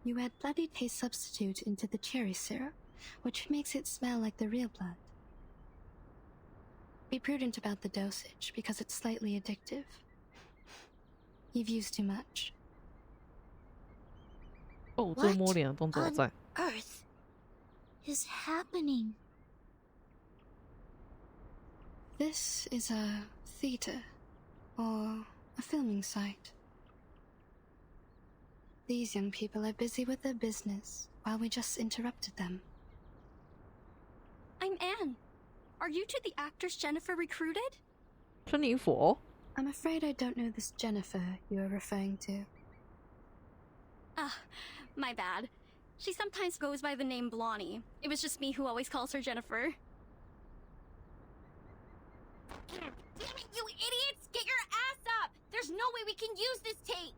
You add bloody taste substitute into the cherry syrup, which makes it smell like the real blood. Be prudent about the dosage, because it's slightly addictive. You've used too much. 哦，这摸脸的动作好赞。 Earth is happening? This is a theater, or a filming site. These young people are busy with their business, while we just interrupted them. I'm Anne. Are you two the actors Jennifer recruited? 珍妮佛 I'm afraid I don't know this Jennifer you are referring to. My bad. She sometimes goes by the name Blondie. It was just me who always calls her Jennifer. Damn it, you idiots! Get your ass up! There's no way we can use this take!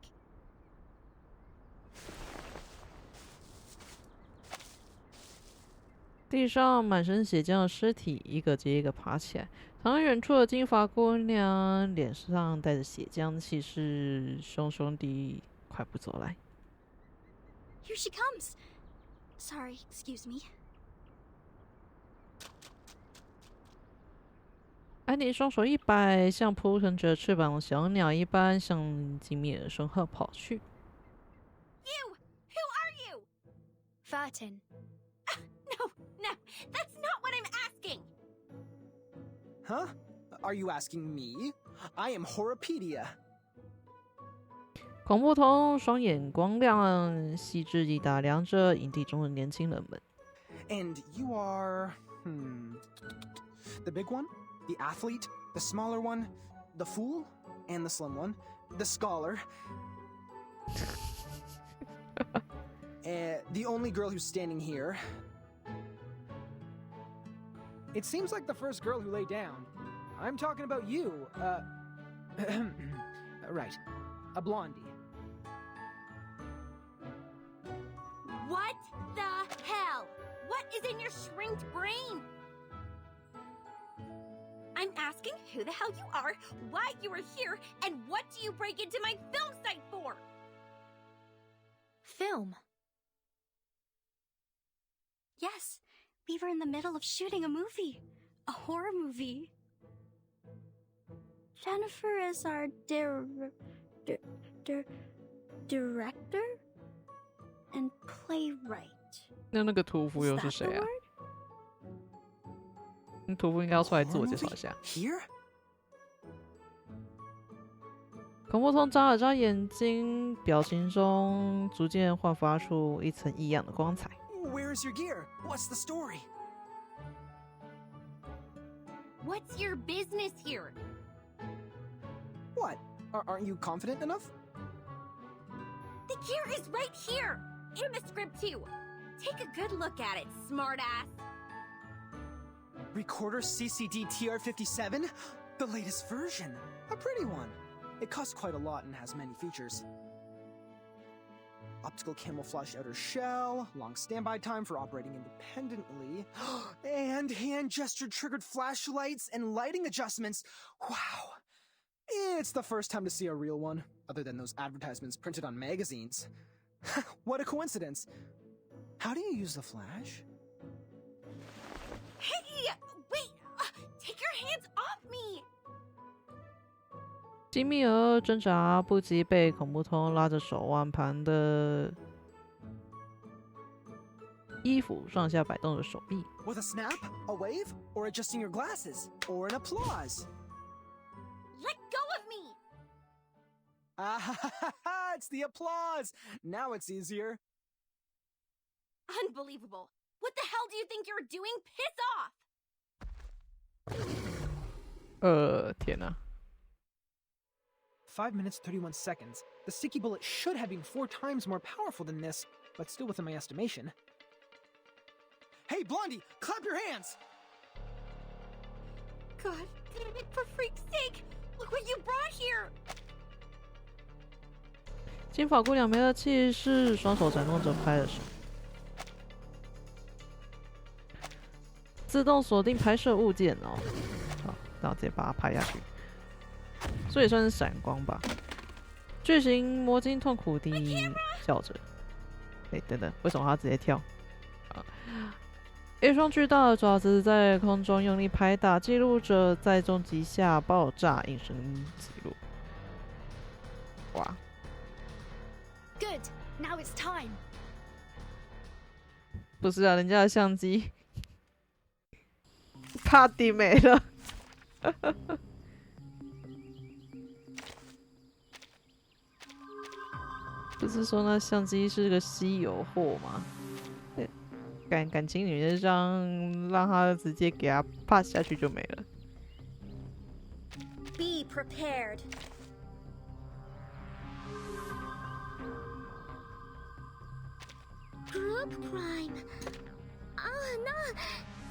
地上满身血浆的尸体一个接一个爬起来。躺在远处的金发姑娘脸上带着血浆的气势，凶凶地快步走来。Here she comes. Sorry, excuse me. 安妮双手一摆，像扑腾着翅膀的小鸟一般，向吉米的身后跑去。You! Who are you? Furtin. No, that's not what I'm asking. Huh? Are you asking me? I am Horopedia. 恐怖童双眼光亮，细致地打量着营地中的年轻人们。And you are... the big one? The athlete? The smaller one? The fool? And the slim one? The scholar? The only girl who's standing here. It seems like the first girl who lay down. I'm talking about you. Right. A blondie. What the hell? What is in your shrinked brain? I'm asking who the hell you are, why you are here, and what do you break into my film site for? Film? Yes, we were in the middle of shooting a movie. A horror movie. Jennifer is our director and playwright. 那个屠夫又是谁啊？屠夫应该要出来自我介绍一下。恐怖童眨了眨眼睛，表情中逐渐焕发出一层异样的光彩。Where's your gear? What's the story? What's your business here? What? Aren't you confident enough? The gear is right here! In the script too! Take a good look at it, smartass! Recorder CCD TR57? The latest version. A pretty one. It costs quite a lot and has many features. Optical camouflage outer shell, long standby time for operating independently, and hand gesture triggered flashlights and lighting adjustments. Wow. It's the first time to see a real one, other than those advertisements printed on magazines. What a coincidence. How do you use the flash? Hey! Wait! Take your hands off me! 吉米尔挣扎不及被恐怖童拉着手腕旁的衣服上下摆动着手臂。With a snap, a wave, or adjusting your glasses, or an applause? Let go of me! It's the applause! Now it's easier. Unbelievable. What the hell do you think you're doing? Piss off! 天哪。5 minutes 31 seconds. The sticky bullet should have been 4 times more powerful than this, but still within my estimation. Hey, Blondie, clap your hands! God damn it, for freak's sake! Look what you brought here! 金发姑娘没了气势，双手转动着拍了手，自动锁定拍摄物件哦。好，然后直接把它拍下去。所以算是闪光吧。巨型魔晶痛苦地叫着：“等等，为什么它直接跳？”一双巨大的爪子在空中用力拍打，记录着在重击下爆炸应声记录。哇 Good, now it's time. 不是啊，人家的相机啪地没了。不是说那相机是个稀有货吗？感情女那张让他直接给他啪下去就没了。Be prepared. Group crime. Oh no,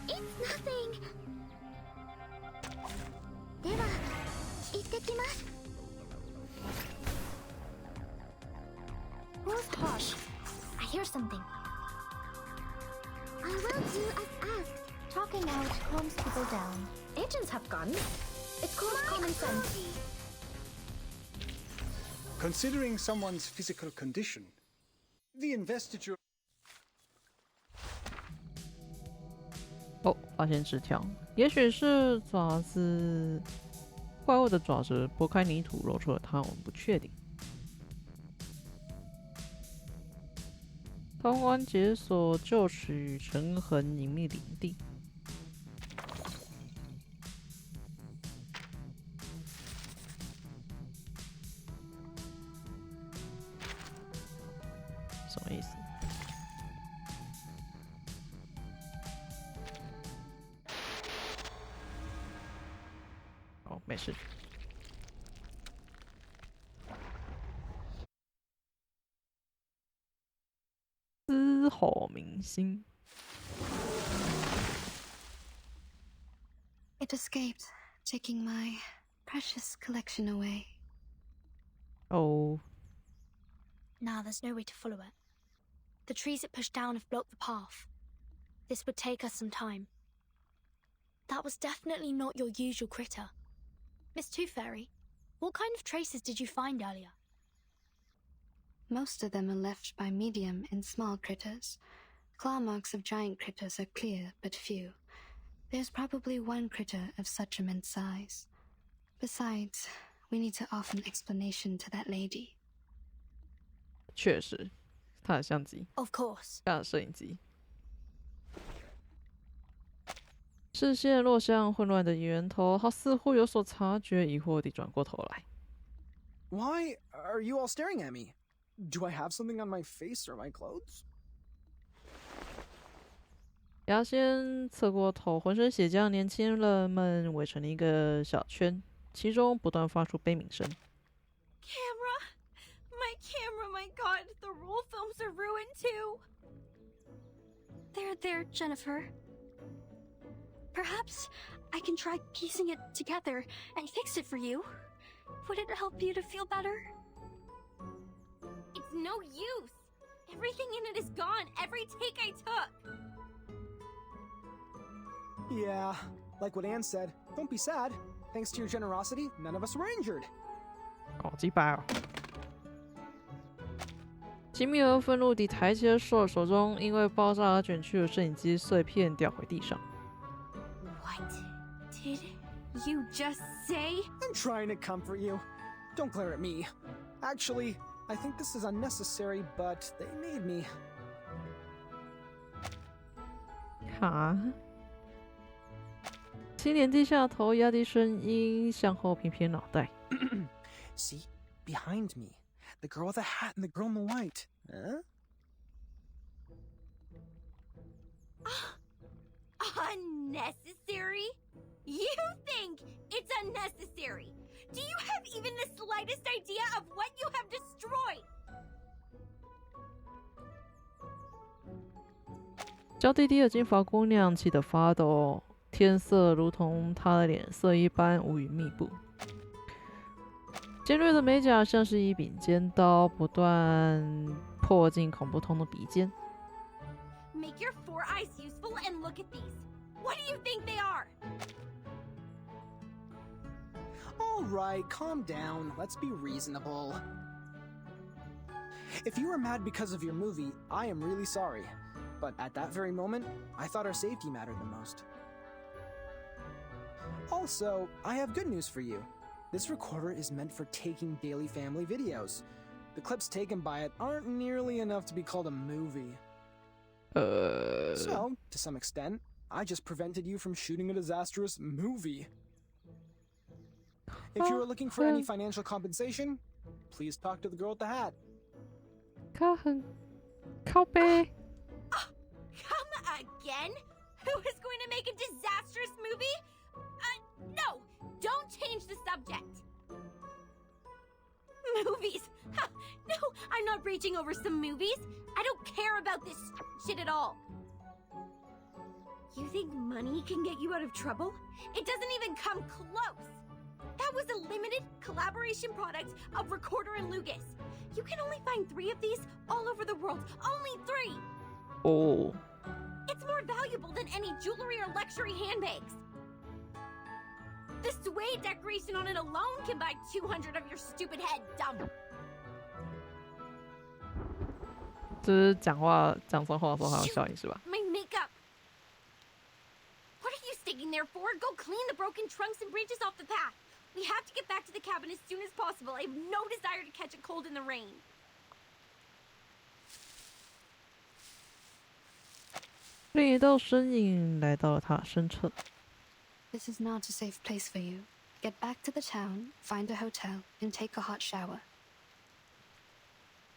it's nothing. では、行ってきます。Who's hush? I hear something. I will do as asked. Talking out calms people down. Agents have guns. It's called common sense. Considering someone's physical condition, the investiture. 哦，发现纸条，也许是爪子，怪物的爪子拨开泥土，露出了它，我们不确定。通关解锁就此与陈恒隐秘领地。什么意思？哦，没事。嘶吼明星。It escaped, taking my precious collection away. Oh. Now there's no way to follow it. The trees it pushed down have blocked the path. This would take us some time. That was definitely not your usual critter. Miss Tooth Fairy, what kind of traces did you find earlier? Most of them are left by medium and small critters. Claw marks of giant critters are clear, but few. There's probably one critter of such immense size. Besides, we need to offer an explanation to that lady. 确实，他的相机 Of course. 他的摄影机。视线落向混乱的源头，他似乎有所察觉，疑惑地转过头来。Why are you all staring at me? Do I have something on my face or my clothes? 牙仙侧过头，浑身血浆，年轻人们围成了一个小圈，其中不断发出悲鸣声。Camera! My camera, my god! The roll films are ruined too! There, Jennifer. Perhaps I can try piecing it together and fix it for you. Would it help you to feel better? It's no use! Everything in it is gone, every take I took! Yeah, like what Anne said, don't be sad. Thanks to your generosity, none of us were injured. 哦，击败哦！吉米尔愤怒地抬起了手中因为爆炸而卷曲的摄影机碎片掉回地上。What did you just say? I'm trying to comfort you. Don't glare at me. Actually, I think this is unnecessary, but they made me. 哈？青年低下头，压低声音，向后偏偏脑袋。See? Behind me. The girl with the hat and the girl in the white. Huh? Unnecessary? You think it's unnecessary? Do you have even the slightest idea of what you have destroyed? 娇滴滴的金发姑娘气得发抖，天色如同她的脸色一般乌云密布。尖锐的美甲像是一柄尖刀，不断破进恐怖痛的鼻尖。Make your four eyes useful and look at these. What do you think they are? All right, calm down. Let's be reasonable. If you were mad because of your movie, I am really sorry. But at that very moment, I thought our safety mattered the most. Also, I have good news for you. This recorder is meant for taking daily family videos. The clips taken by it aren't nearly enough to be called a movie. So, to some extent, I just prevented you from shooting a disastrous movie. If you are looking for any financial compensation, please talk to the girl with the hat. 他很靠背。Come again? Who is going to make a disastrous movie? No! Don't change the subject! Movies! Ha, no, I'm not raging over some movies. I don't care about this shit at all. You think money can get you out of trouble? It doesn't even come close. That was a limited collaboration product of Recorder and Lucas. You can only find 3 of these all over the world. Only 3! Oh. It's more valuable than any jewelry or luxury handbags. The suede decoration on it alone can buy 200 of your stupid head, dumb. 就是讲脏话的时候还有效应是吧？ My makeup. What are you sticking there for? Go clean the broken trunks and branches off the path. We have to get back to the cabin as soon as possible. I have no desire to catch a cold in the rain. 另一道身影来到了他身侧。This is not a safe place for you. Get back to the town, find a hotel, and take a hot shower.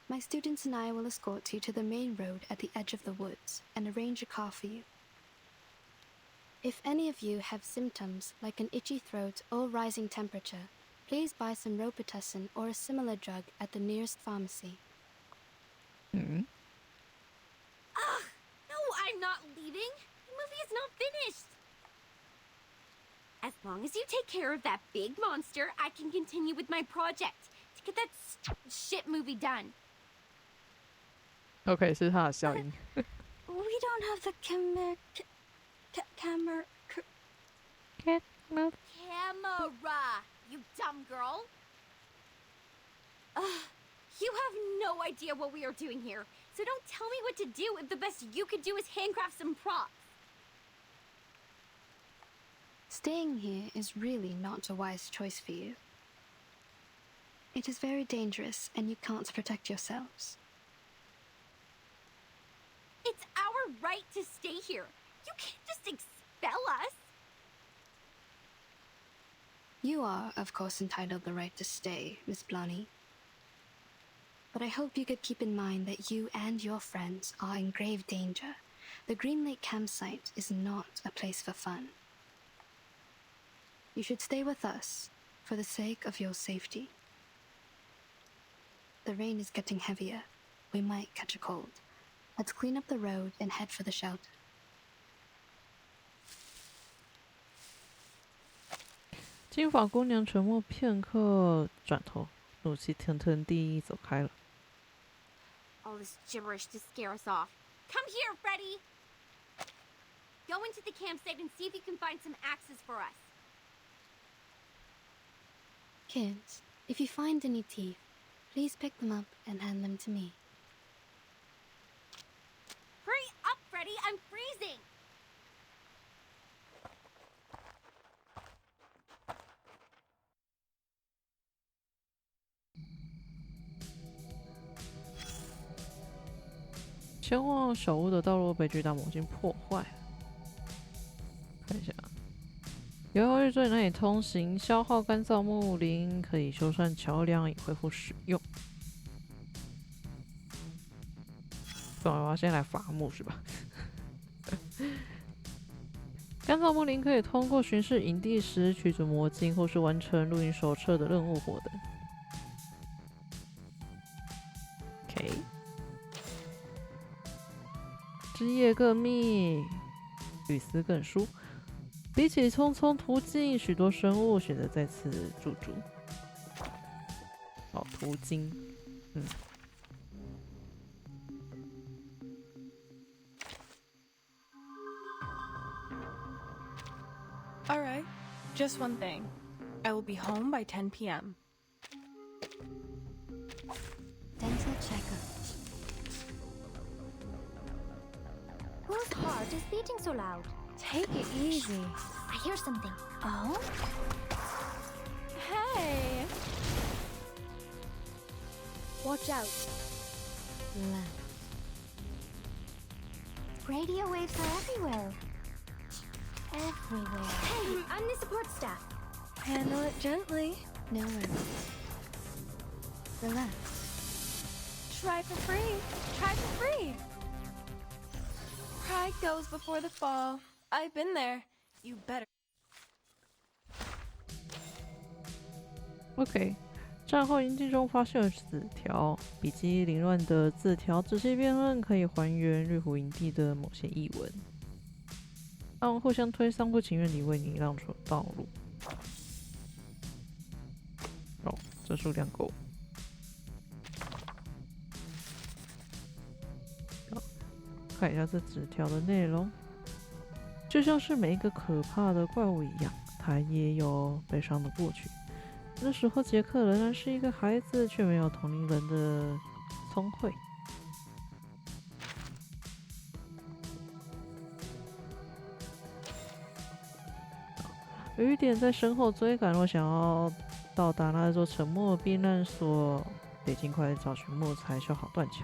My students and I will escort you to the main road at the edge of the woods and arrange a car for you. If any of you have symptoms like an itchy throat or rising temperature, please buy some Robitussin or a similar drug at the nearest pharmacy. Mm-hmm. Ugh! No, I'm not leaving. The movie is not finished. As long as you take care of that big monster, I can continue with my project to get that shit movie done. OK， 是他的效应。We don't have the camera. Camera, you dumb girl. You have no idea what we are doing here, so don't tell me what to do if the best you could do is handcraft some props. Staying here is really not a wise choice for you. It is very dangerous and you can't protect yourselves. It's our right to stay here. You can't just expel us. You are, of course, entitled the right to stay, Miss Blonny. But I hope you could keep in mind that you and your friends are in grave danger. The Green Lake campsite is not a place for fun. You should stay with us for the sake of your safety. The rain is getting heavier. We might catch a cold. Let's clean up the road and head for the shelter. 金发姑娘沉默片刻，转头，怒气腾腾地走开了。All this gibberish to scare us off. Come here, Freddy! Go into the campsite and see if you can find some axes for us. Kids, if you find any teeth, please pick them up and hand them to me. Hurry up, Freddy! I'm freezing! 前往小屋的道路被巨大猛禽破坏。看一下，有要日最难以通行，消耗干燥木林，可以修缮桥梁以恢复使用。我要先来伐木是吧？干燥木林可以通过巡视营地时取出魔镜，或是完成露营手册的任务获得。OK。 枝叶更密，雨丝更疏。比起匆匆途径，许多生物选择在此驻足。哦，途经，All right, just one thing. I will be home by 10 p.m. Dental checkup. Whose heart is beating so loud? Take it easy. I hear something. Oh? Hey! Watch out. Left. Radio waves are everywhere. Everywhere. Hey, I'm the support staff. Handle it gently. No worries. Relax. Try for free. Try for free. Pride goes before the fall. I've been there. You better. OK， 战后营地中发现了纸条，笔迹凌乱的字条，仔细辨认可以还原绿湖营地的某些译文。他们互相推搡，不情愿地为你让出道路。哦，这数量够。好，看一下这纸条的内容。就像是每一个可怕的怪物一样，它也有悲伤的过去。那时候杰克仍然是一个孩子，却没有同龄人的聪慧。有一点在身后追赶，我想要到达那座沉默避难所，得尽快找寻木材修好断桥。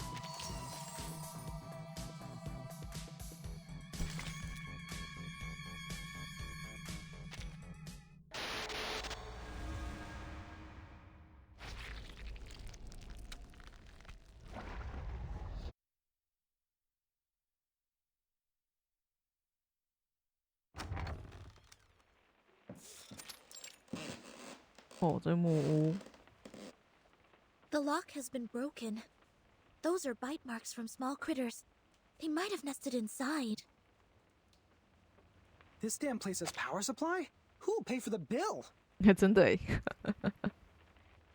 哦，这木屋。The lock has been broken. Those are bite marks from small critters. They might have nested inside. This damn place has power supply? Who'll pay for the bill? 真的耶。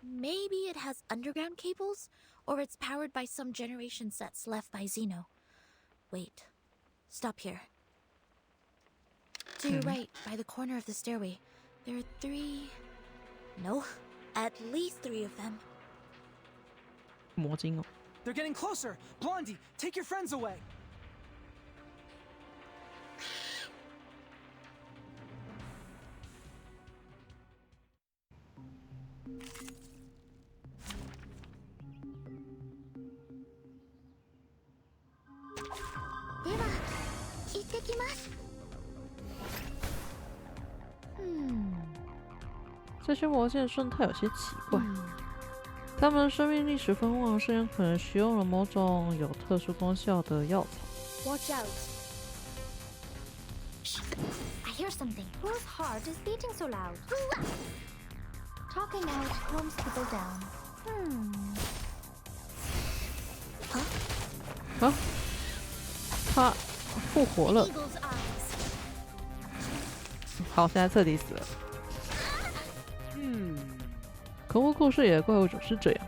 Maybe it has underground cables, or it's powered by some generation sets left by Xeno. Wait. Stop here. To your right, by the corner of the stairway, there are 3... No, at least 3 of them. 魔晶哦。They're getting closer. Blondie, take your friends away. Ittekimasu. 这些魔剑生态有些奇怪，它们的生命力十分旺盛，可能使用了某种有特殊功效的药草。Watch out. I hear something. Whose heart is beating so loud? Talking out calms people down. 啊！他复活了。好，现在彻底死了。可恶，故事里的怪物总是这样。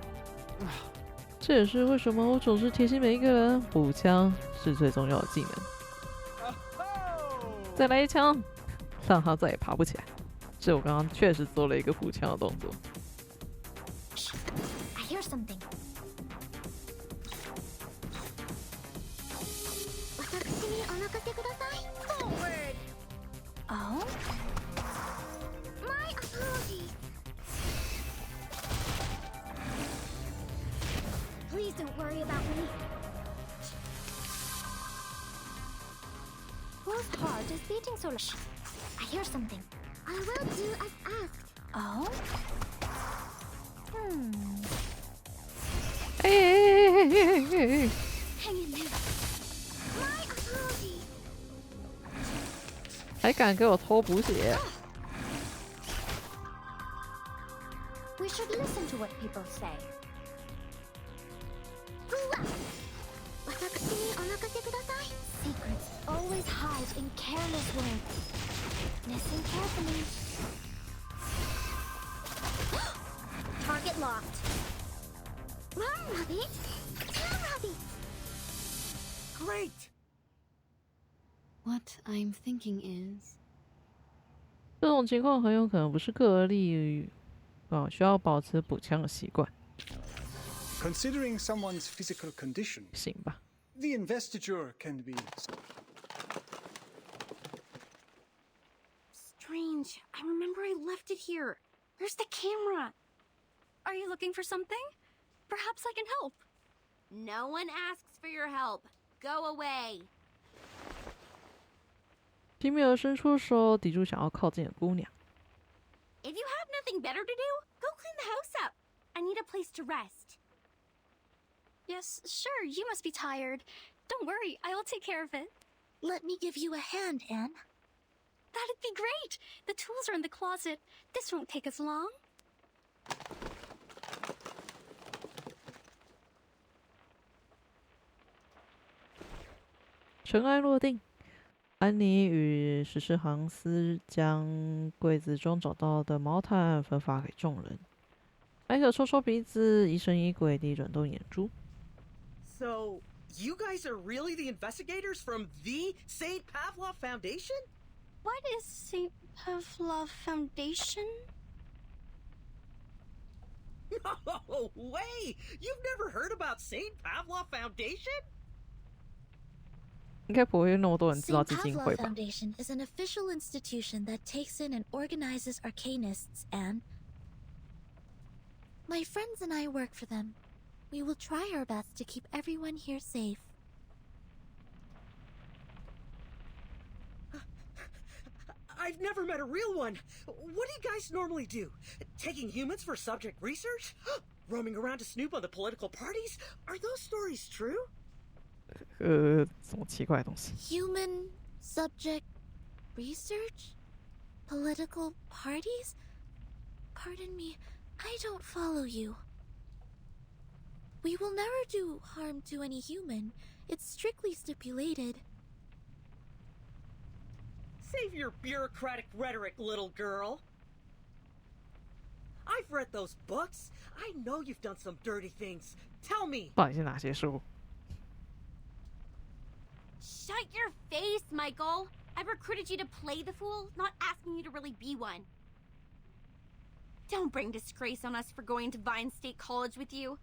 这也是为什么我总是提醒每一个人，补枪是最重要的技能。再来一枪，让他再也爬不起来。这我刚刚确实做了一个补枪的动作。I hear something. Forward. Oh? My apologies. Please don't worry about me. Whose heart is beating so loud? I hear something. I will do as asked. Oh? Hey. Hang in there. My apologies. 还敢给我偷补血？ We should listen to what people say. Secrets always hide in careless words. Listen carefully. Target locked. Run, Rabbit! Kill Rabbit! Great! What I'm thinking is... 这种情况很有可能不是个例，需要保持补枪的习惯。 Considering someone's physical condition, 行吧。 the investiture can be... Strange. I remember I left it here. Where's the camera? Are you looking for something? Perhaps I can help. No one asks for your help. Go away. 皮米尔伸出手抵住想要靠近的姑娘。 If you have nothing better to do, go clean the house up. I need a place to rest. Yes, sure, you must be tired. Don't worry, I will take care of it. Let me give you a hand, Anne. That'd be great. The tools are in the closet. This won't take us long. 尘埃落定，安妮与史诗航斯将柜子中找到的毛毯分发给众人。迈克抽抽鼻子，疑神疑鬼地转动眼珠。So, You guys are really the investigators from the St. Pavlov Foundation? What is St. Pavlov Foundation? No way! You've never heard about St. Pavlov Foundation? 应该不会有那么多人知道 St. 基金会 Pavlov 吧？ Foundation is an official institution that takes in and organizes arcanists and... My friends and I work for them. We will try our best to keep everyone here safe. I've never met a real one. What do you guys normally do? Taking humans for subject research? Roaming around to snoop on the political parties? Are those stories true? 什么奇怪的东西 Human subject research? Political parties? Pardon me, I don't follow you. We will never do harm to any human. It's strictly stipulated. Save your bureaucratic rhetoric, little girl. I've read those books. I know you've done some dirty things. Tell me. 到底是哪些书 Shut your face, Michael. I've recruited you to play the fool, not asking you to really be one. Don't bring disgrace on us for going to Vine State College with you.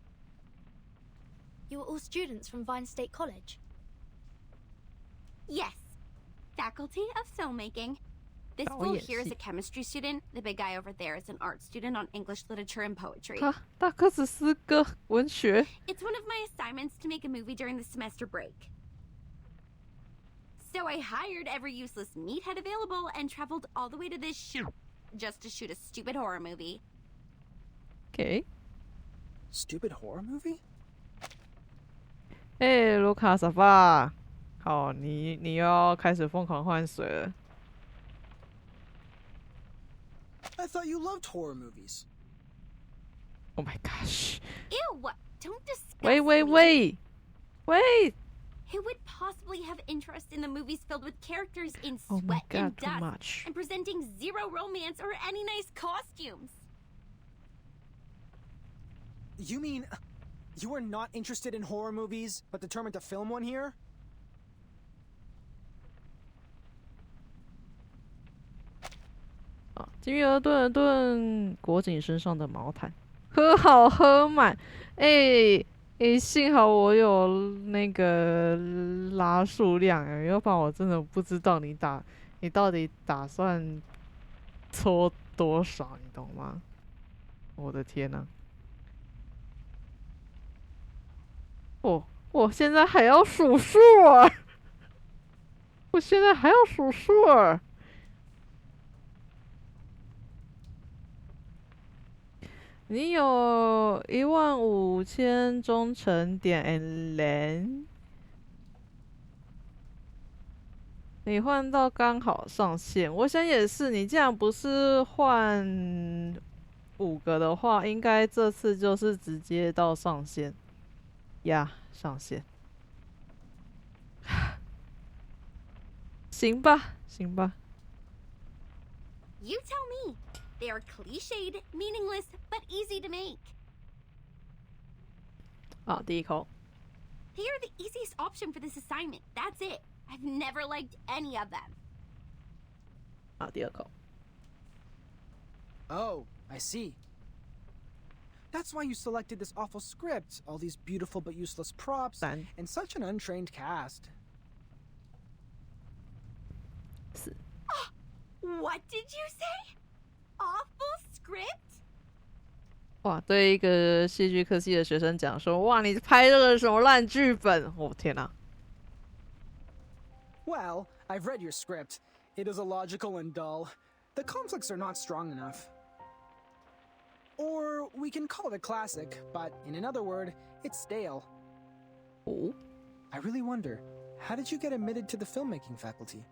You are all students from Vine State College? Yes. Faculty of Filmmaking. This fool here is a chemistry student. The big guy over there is an art student on English literature and poetry. 大哥只是个文学 It's one of my assignments to make a movie during the semester break. So I hired every useless meathead available and traveled all the way to this shoot just to shoot a stupid horror movie. Okay. Stupid horror movie? 卢卡萨巴，好，你又要开始疯狂换水了。I thought you loved horror movies. Oh my gosh. Ew! Don't discuss Wait. Who would possibly have interest in the movies filled with characters in Oh my sweat God, and too dust much. and presenting zero romance or any nice costumes? You mean you are not interested in horror movies, but determined to film one here? Oh, 金鱼儿顿了顿国景身上的毛毯，喝好喝满。幸好我有那个拉数量要不然我真的不知道你到底打算搓多少，你懂吗？我的天哪！我现在还要数数啊！我现在还要数数啊！你有15000忠诚点 LN， 你换到刚好上线。我想也是，你既然不是换5个的话，应该这次就是直接到上线呀，上线。行吧。 You tell me. They are cliched, meaningless, but easy to make. 好，第一口。 They are the easiest option for this assignment. That's it. I've never liked any of them. 好，第二口。 Oh, I see. That's why you selected this awful script, all these beautiful but useless props, and such an untrained cast. What did you say? Awful script? 哇，对一个戏剧科系的学生讲说，哇，你拍这个什么烂剧本？我天哪！ Well, I've read your script. It is illogical and dull. The conflicts are not strong enough. Or we can call it a classic, but in another word, it's stale. Oh? I really wonder, how did you get admitted to the filmmaking faculty?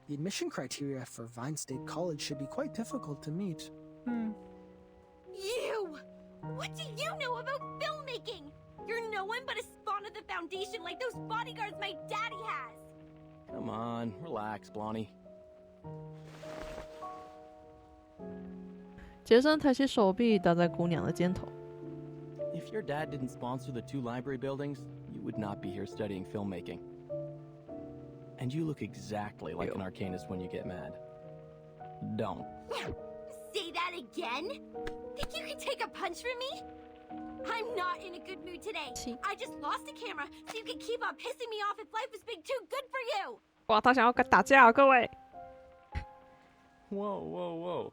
The admission criteria for Vine State College should be quite difficult to meet. You! What do you know about filmmaking? You're no one but a spawn of the Foundation like those bodyguards my daddy has! Come on, relax, Blondie. 杰森抬起手臂搭在姑娘的肩头。 If your dad didn't sponsor the 2 library buildings, you you would not be here studying filmmaking. And you look exactly like an arcanist when you get mad. Don't. Say that again? Think you can take a punch from me? I'm not in a good mood today. I just lost a camera, so you can keep on pissing me off if life is being too good for you. 哇，他想要打架，各位。Whoa, whoa, whoa.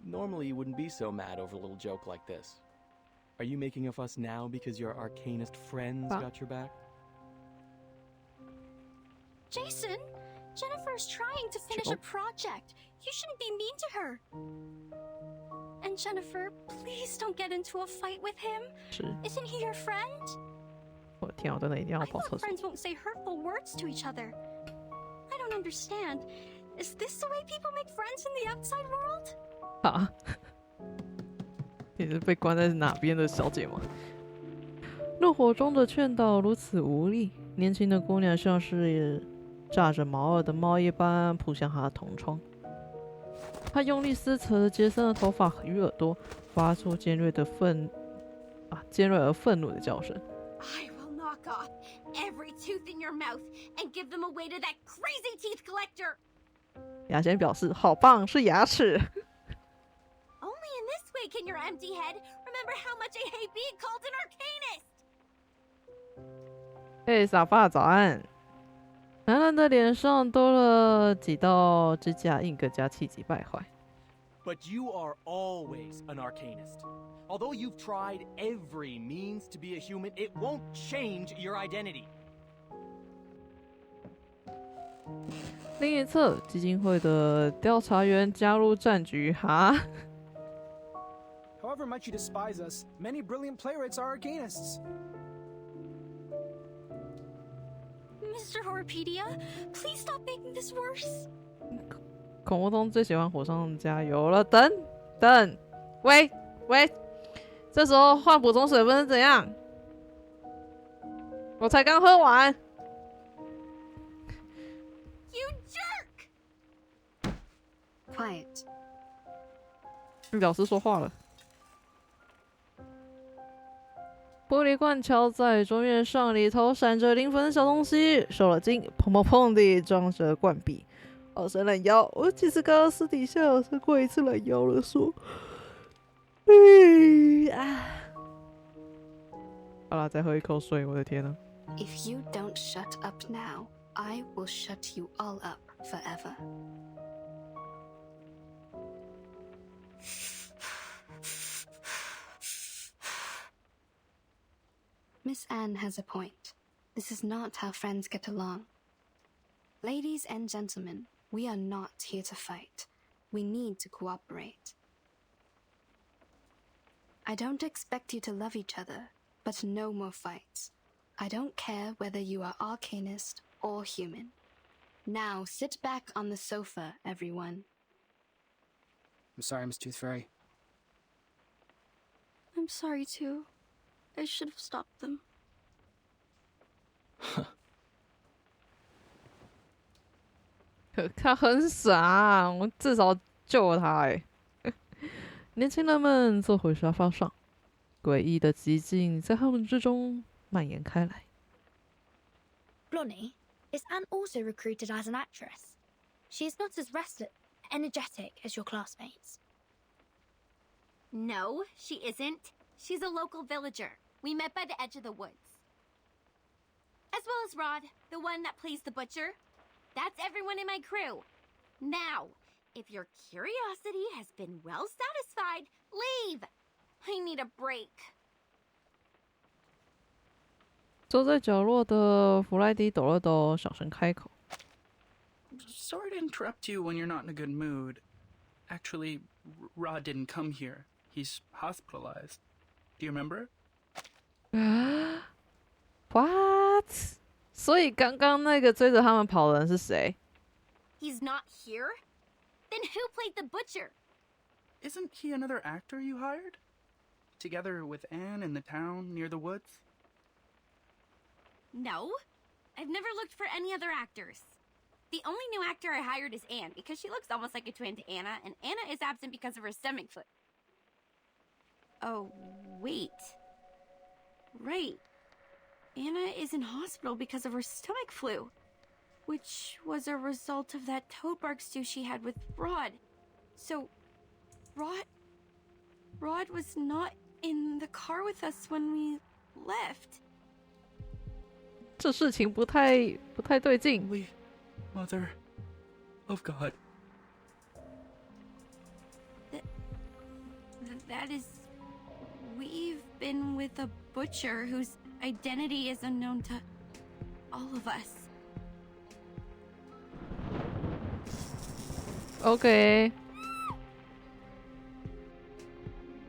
Normally you wouldn't be so mad over a little joke like this. Are you making a fuss now because your arcanist friends got your back? Jason, Jennifer's trying to finish a project. You shouldn't be mean to her. And Jennifer, please don't get into a fight with him. Isn't he your friend? 我的天，我真的一定要跑厕所。 Friends won't say hurtful words to each other. I don't understand. Is this the way people make friends in the outside world? 啊？你是被关在哪边的小姐吗？怒火中的劝导如此无力，年轻的姑娘像是炸着毛耳的猫一般扑向她的同窗。她用力撕扯着杰森的头发与耳朵，发出尖锐而愤怒的叫声。 I will knock off every tooth in your mouth and give them away to that crazy teeth collector. 雅贤表示：“好棒，是牙齿。” Only in this way can your empty head remember how much I hate being called an arcanist. 嘿，傻爸，早安。男人的脸上多了几道指甲印，更加气急败坏。 But you are always an arcanist. Although you've tried every means to be a human, it won't change your identity. 另一侧，基金会的调查员加入战局。哈 However much you despise us, many brilliant playwrights are arcanists. Mr. Horpedia, please stop making this worse. 恐怖通最喜欢火上加油了。等等，喂，这时候换补充水分是怎样？我才刚喝完。You jerk! Quiet. 老师说话了。玻璃罐敲在桌面上，里头闪着灵魂的小东西，受了惊，砰砰砰地装着罐壁。好生懒腰，我其实刚刚私底下有生过一次懒腰了，说，好啦，再喝一口水，我的天啊！ If you don't shut up now, I will shut you all up forever. Miss Anne has a point. This is not how friends get along. Ladies and gentlemen, we are not here to fight. We need to cooperate. I don't expect you to love each other, but no more fights. I don't care whether you are arcanist or human. Now sit back on the sofa, everyone. I'm sorry, Miss Tooth Fairy. I'm sorry too. I should have stopped them. 他很傻，我至少救了他哎。年轻人们坐回沙发上，诡异的寂静在他们之中蔓延开来。Blonnie, is Anne also recruited as an actress? She is not as energetic as your classmates. No, she isn't. She's a local villager. We met by the edge of the woods. As well as Rod, the one that plays the butcher. That's everyone in my crew. Now, if your curiosity has been well satisfied, leave. I need a break. 坐在角落的弗莱迪抖了抖，小声开口 Sorry to interrupt you when you're not in a good mood. Actually, Rod didn't come here. He's hospitalized. Do you remember? What? 所以刚刚那个追着他们跑的人是谁？ He's not here? Then who played the butcher? Isn't he another actor you hired? Together with Anne in the town near the woods? No. I've never looked for any other actors. The only new actor I hired is Anne because she looks almost like a twin to Anna, and Anna is absent because of her stomach foot. Oh, wait. Right. Anna is in hospital because of her stomach flu, which was a result of that toad bark stew she had with Rod. So, Rod was not in the car with us when we left. 这事情不太对劲。 Mother of God. That is... We've been with a butcher whose identity is unknown to all of us. Okay.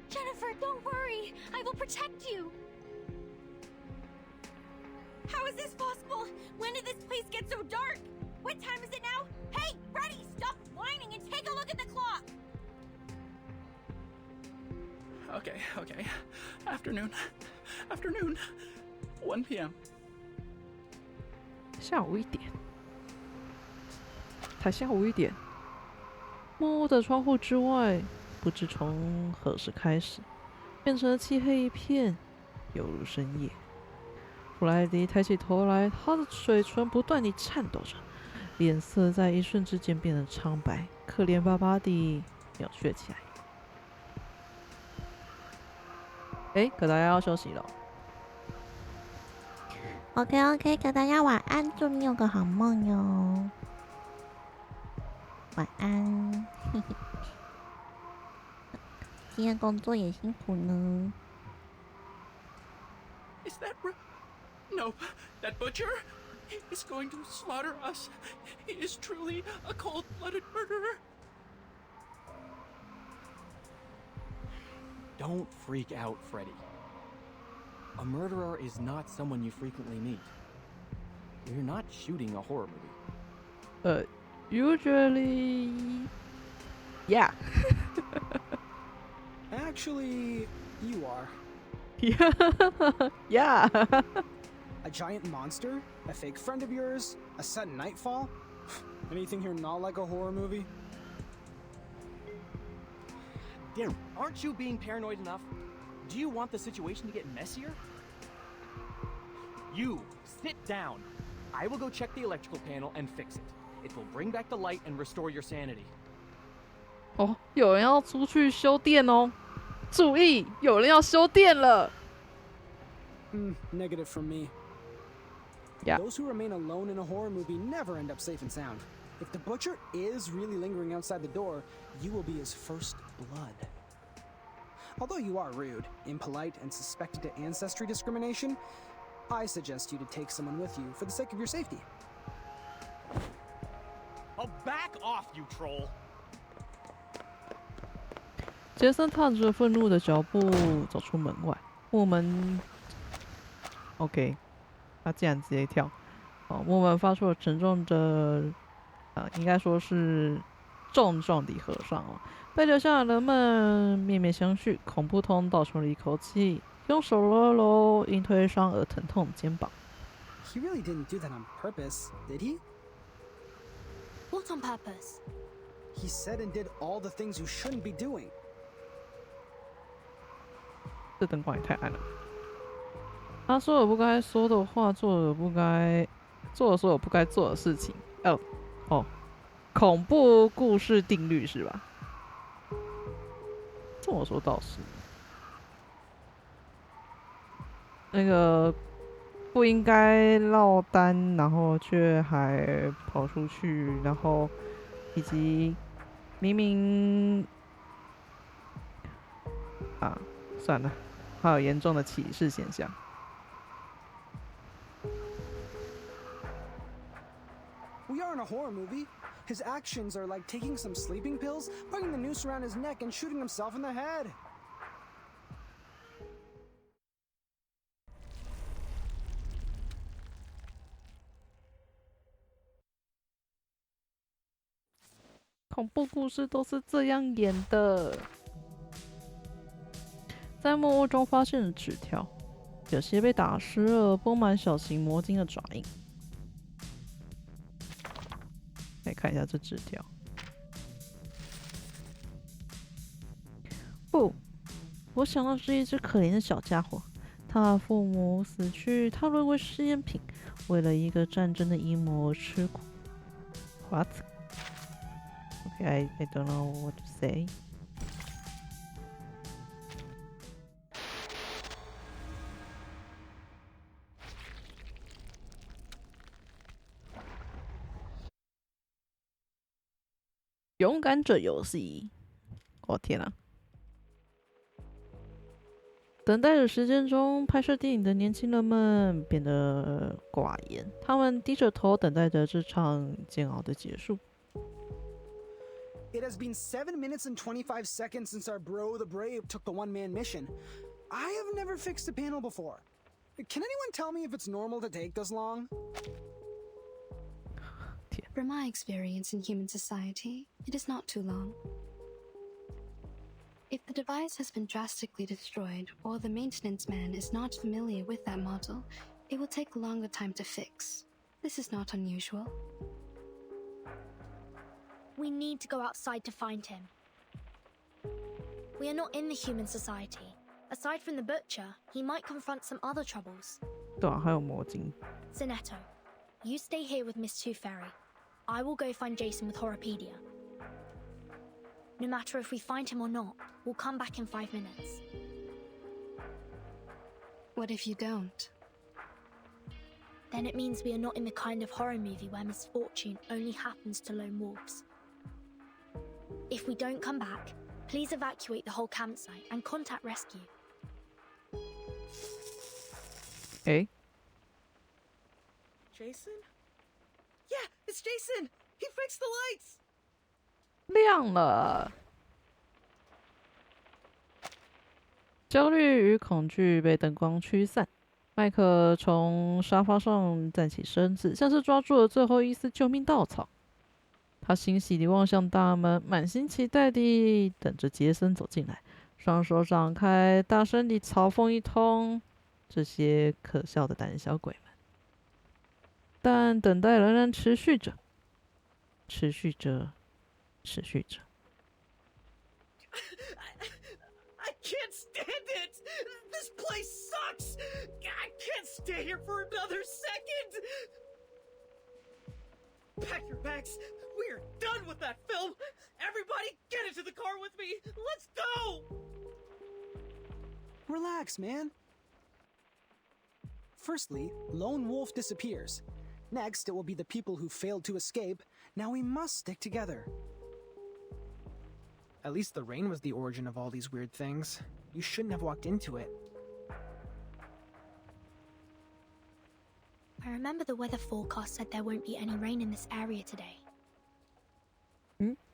Jennifer, don't worry. I will protect you. How is this possible? When did this place get so dark? What time is it now? Hey, Freddy, stop whining and take a look at the clock! Okay. Afternoon. 1 p.m. 下午1点，才下午1点。木屋的窗户之外，不知从何时开始，变成了漆黑一片，犹如深夜。弗莱迪抬起头来，他的嘴唇不断地颤抖着，脸色在一瞬之间变得苍白，可怜巴巴地扭曲起来。可大家要休息了。OK， 可大家晚安，祝你有个好梦哟。晚安。今天工作也辛苦呢。Is that Nope, that butcher? He is going to slaughter us. He is truly a cold-blooded murderer. Don't freak out, Freddy. A murderer is not someone you frequently meet. We're not shooting a horror movie. Usually... Yeah. Actually, you are. Yeah. A giant monster? A fake friend of yours? A sudden nightfall? Anything here not like a horror movie? Darren, aren't you being paranoid enough? Do you want the situation to get messier? You, sit down. I will go check the electrical panel and fix it. It will bring back the light and restore your sanity. 哦，有人要出去修电哦！注意，有人要修电了。Negative from me. Yeah. Those who remain alone in a horror movie never end up safe and sound. If the butcher is really lingering outside the door, you will be his first blood. Although you are rude, impolite, and suspected of ancestry discrimination, I suggest you to take someone with you for the sake of your safety. Oh, back off, you troll! 杰森踏着愤怒的脚步走出门外。木门 ，OK， 他竟然直接跳。木门发出了沉重的，应该说是重重地合上了。被留下的人们面面相觑，恐怖通倒抽了一口气，用手揉了揉因推伤而疼痛的肩膀。He really didn't do that on purpose, did he? What on purpose? He said and did all the things you shouldn't be doing. 这灯光也太暗了。他说了不该说的话，做了所有不该做的事情。恐怖故事定律是吧？这么说倒是。那个不应该落单，然后却还跑出去，然后以及明明算了。还有严重的歧视现象。We are in a horror movie. His actions are like taking some sleeping pills, putting the noose around his neck, and shooting himself in the head. 恐怖故事都是这样演的。在木屋中发现了纸条，有些被打湿了，布满小型魔晶的爪印。来看一下这纸条。不，我想到是一只可怜的小家伙，他父母死去，他沦为试验品，为了一个战争的阴谋而吃苦。What? Okay, I don't know what to say. 勇敢者游戏，我天啊！等待的时间中，拍摄电影的年轻人们变得寡言，他们低着头等待着这场煎熬的结束。It has been 7 minutes and 25 seconds since our bro the Brave took the one-man mission. I have never fixed a panel before. Can anyone tell me if it's normal to take this long? From my experience in human society, it is not too long. If the device has been drastically destroyed or the maintenance man is not familiar with that model, it will take a longer time to fix. This is not unusual. We need to go outside to find him. We are not in the human society. Aside from the butcher, he might confront some other troubles. 对啊，还有魔晶。Zinetto, you stay here with Miss Tooth Fairy. I will go find Jason with Horrorpedia. No matter if we find him or not, we'll come back in 5 minutes. What if you don't? Then it means we are not in the kind of horror movie where misfortune only happens to lone wolves. If we don't come back, please evacuate the whole campsite and contact rescue. Hey? Jason? Yeah, it's Jason! He fixed the lights! 亮了。焦虑与恐惧被灯光驱散。麦克从沙发上站起身子，像是抓住了最后一丝救命稻草。他欣喜地望向大门，满心期待地等着杰森走进来，双手张开，大声地嘲讽一通这些可笑的胆小鬼们。但等待仍然持续着，持续着。I can't stand it! This place sucks! I can't stay here for another second! Pack your bags! We're done with that film! Everybody get into the car with me! Let's go! Relax, man. Firstly, Lone Wolf disappears. Next, it will be the people who failed to escape. Now we must stick together. At least the rain was the origin of all these weird things. You shouldn't have walked into it. I remember the weather forecast said there won't be any rain in this area today.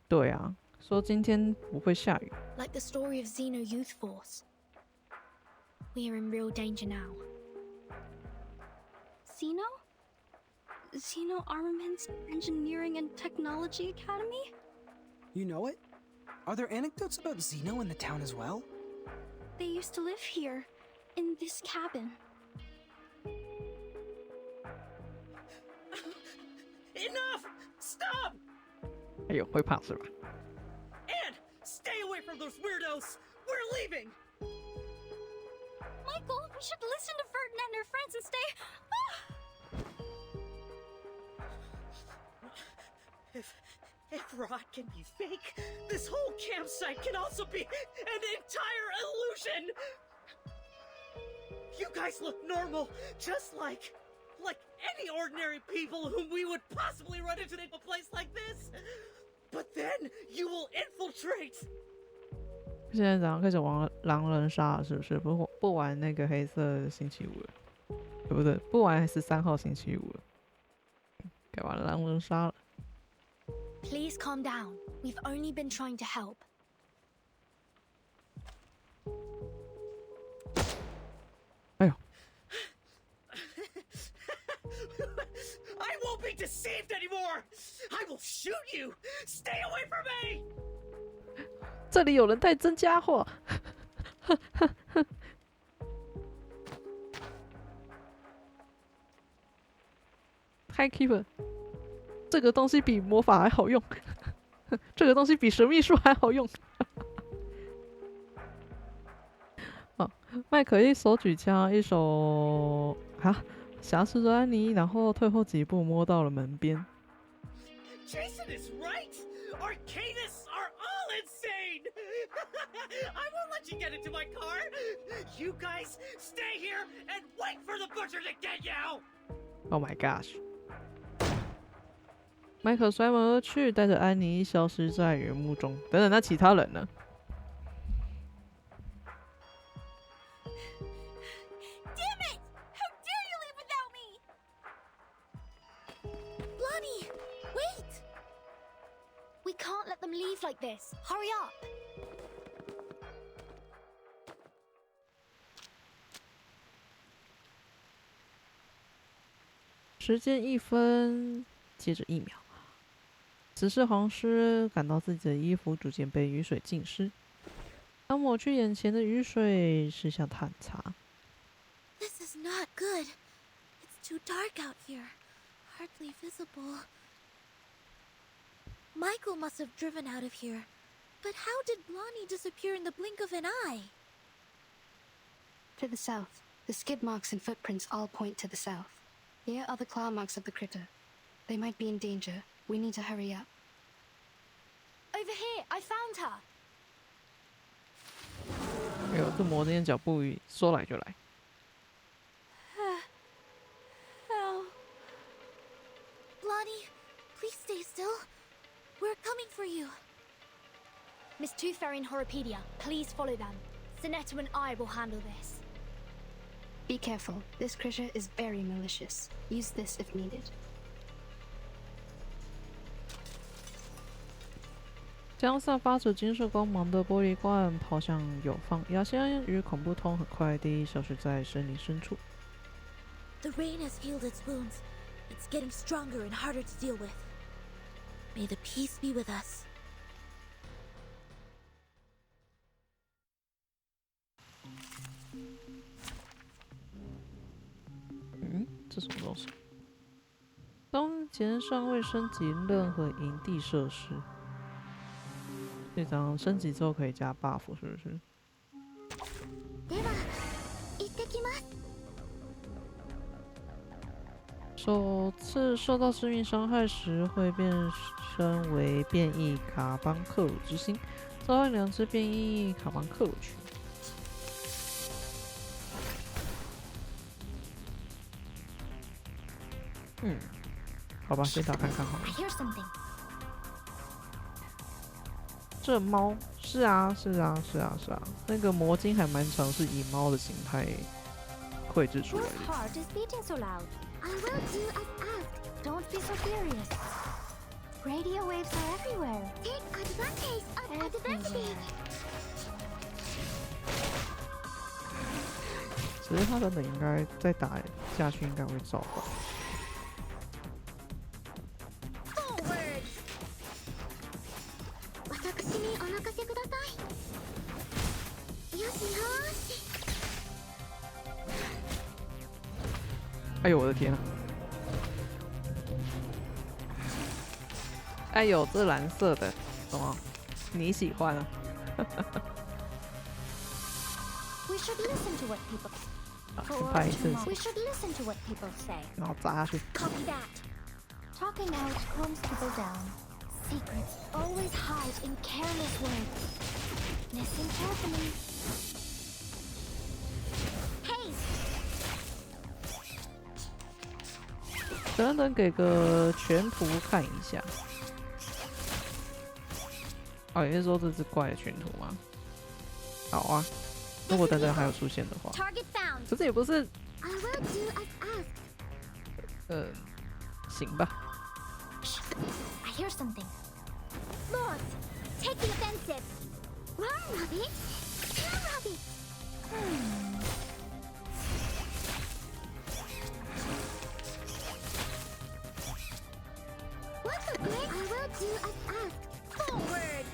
对啊，说今天不会下雨。Like the story of Xeno Youth Force. We are in real danger now. Xeno? Xeno Armaments Engineering and Technology Academy? You know it? Are there anecdotes about Xeno in the town as well? They used to live here, in this cabin. Enough! Stop! 哎呦，会怕是吧？ And stay away from those weirdos! We're leaving! Michael, we should listen to Ferdinand and her friends and stay... If Rod can be fake, this whole campsite can also be an entire illusion! You guys look normal, just like any ordinary people whom we would possibly run into in a place like this. But then you will infiltrate. 现在早上开始玩狼人杀了，是不是？不玩那个黑色星期五了，不对，不玩13号星期五了，该玩狼人杀了。Please calm down. We've only been trying to help. 哎呦 I won't be deceived anymore! I will shoot you! Stay away from me! 这里有人带真家伙！Highkeeper， 这个东西比魔法还好用，这个东西比神秘术还好用。哦，麦克一手举枪，一手挟持着安妮，然后退后几步，摸到了门边。Jason is right. Arcadists are all insane. I won't let you get into my car. You guys stay here and wait for the butcher to get you. Oh my gosh. 麦克摔门而去，带着安妮消失在原幕中。等等，那其他人呢？ Damn it! How dare you leave without me! Blondie, wait! We can't let them leave like this. Hurry up! 时间1分，接着1秒。此时黄狮感到自己的衣服逐渐被雨水浸湿，他抹去眼前的雨水，是想探查。This is not good. It's too dark out here, hardly visible. Michael must have driven out of here, but how did Blondie disappear in the blink of an eye? To the south, the skid marks and footprints all point to the south. Here are the claw marks of the critter. They might be in danger. We need to hurry up. Over here, I found her. 哎呦，这魔之间脚步说来就来。Help. Blondie, please stay still. We're coming for you. Miss Tooth Fairy and Horopedia, please follow them. Sonetta and I will handle this. Be careful. This critter is very malicious. Use this if needed. 将散发着金色光芒的玻璃罐抛向友方，牙仙与恐怖通很快地消失在森林深处。The rain has healed its wounds. It's getting stronger and harder to deal with. May the peace be with us. 这什么东西？当前尚未升级任何营地设施。这张升级之后可以加 buff， 是不是？首次受到致命伤害时，会变身为变异卡邦克鲁之心，召唤2只变异卡邦克鲁群。好吧，先打看看好了。这猫是啊，那个魔晶还蛮常是以猫的形态绘制出来的。Whose heart is beating so loud? I will do as asked. Don't be so furious. Radio waves are everywhere. Take advantage of advantage. 只是他真的应该再打下去，应该会糟糕。哎呦我的天啊！哎呦，这蓝色的什么？你喜欢啊？We should listen to what people. 拍一次。 We should listen to what people say. 然后砸下去。 Copy that. Talking out calms people down. Secrets always hide in careless words. Listen carefully. Hey. 等等，给个全图看一下。哦，也就是说这只怪的全图吗？好啊，如果等等还有出现的话。可是也不是。行吧。I hear something. Lord, take the offensive. Run, Rabbit. Come, Rabbit. What's the great? I will do as asked. Forward.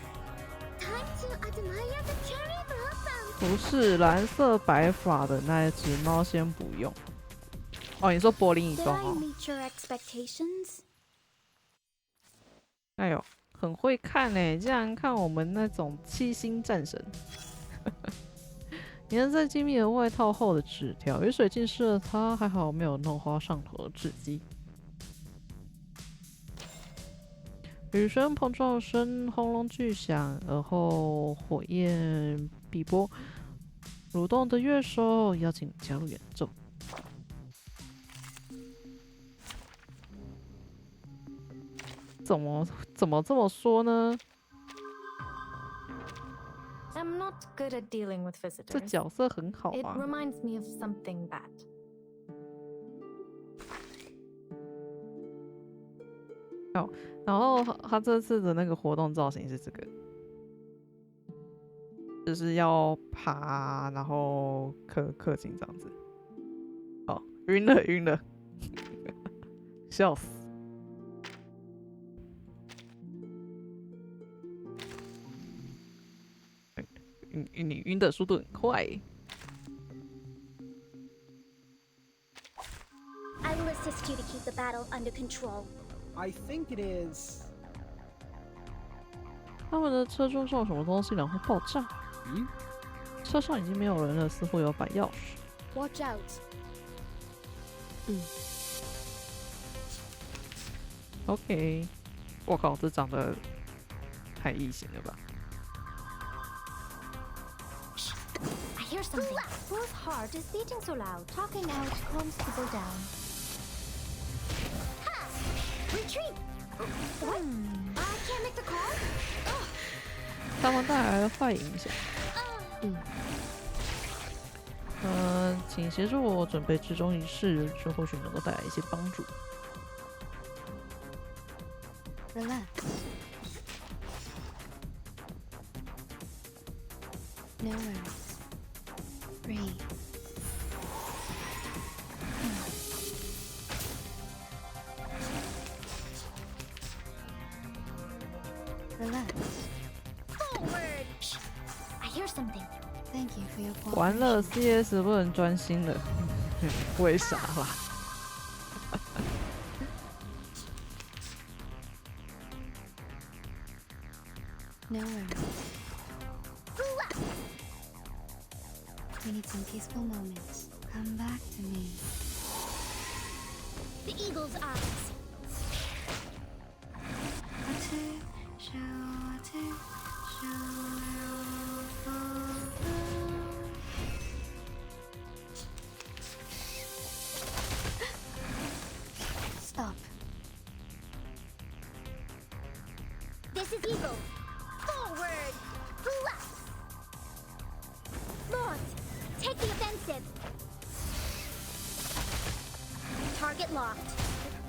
Time to admire the cherry blossom. 不是蓝色白发的那一只猫，先不用。哦，你说柏林以东哦。哎呦，很会看哎，竟然看我们那种7星战神，粘在精密的外套后的纸条，雨水浸湿了它，还好没有弄花上头的字迹。雨声碰撞声轰隆巨响，而后火焰碧波，蠕动的乐手邀请加入演奏。怎么这么说呢？ I'm not good at dealing with visitors. 这角色很好啊。 It reminds me of something bad. 好，然后他这次的那个活动造型是这个，就是要爬，然后氪金这样子。哦，晕了，笑死。 你晕的速度很快。 I will assist you to keep the battle under control. I think it is. 他们的车中撞什么东西，然后爆炸。车上已经没有人了，似乎有把钥匙。 Watch out. OK， 我靠，这长得太异形了吧！ I hear something. Whose heart is beating so loud? Talking out calms people down. Ha! Retreat! What? I can't make the call? 他们带来了坏影响。请协助我准备至中仪式，这或许能够带来一些帮助。 Relax. No worries. Breathe. Relax. Forward! I hear something. Thank you for your cooperation. 完了 ，CS 不能专心了，为啥啦？ No worries. We need some peaceful moments. Come back to me. The eagle's eyes. Stop. This is eagle. Forward! Left! Lawrence, take the offensive. Target locked.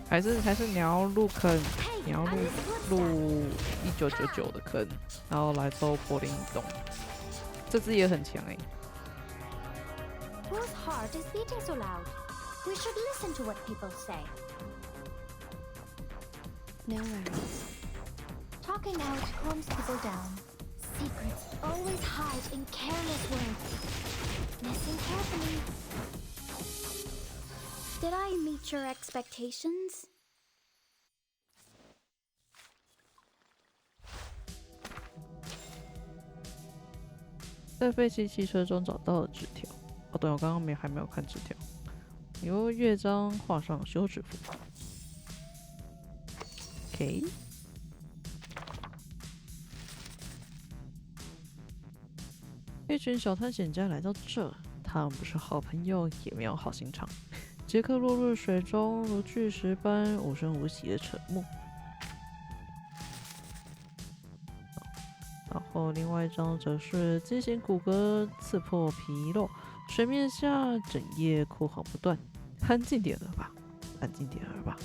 还是你要入坑，你要入1999的坑，然后来抽柏林移动。这只也很强欸。 Whose heart is beating so loud? We should listen to what people say. No worries. Talking out calms people down. Secrets always hide in careless words. Listen carefully. Did I meet your expectations? 在废弃汽车中找到了纸条。哦，对，我刚刚还没有看纸条。由乐章画上休止符。OK。 一群小探险家来到这，他们不是好朋友，也没有好心肠。杰克落入水中，如巨石般无声无息的沉默。然后另外一张则是畸形骨骼刺破皮肉，水面下整夜哭嚎不断。安静点了吧，安静点了吧！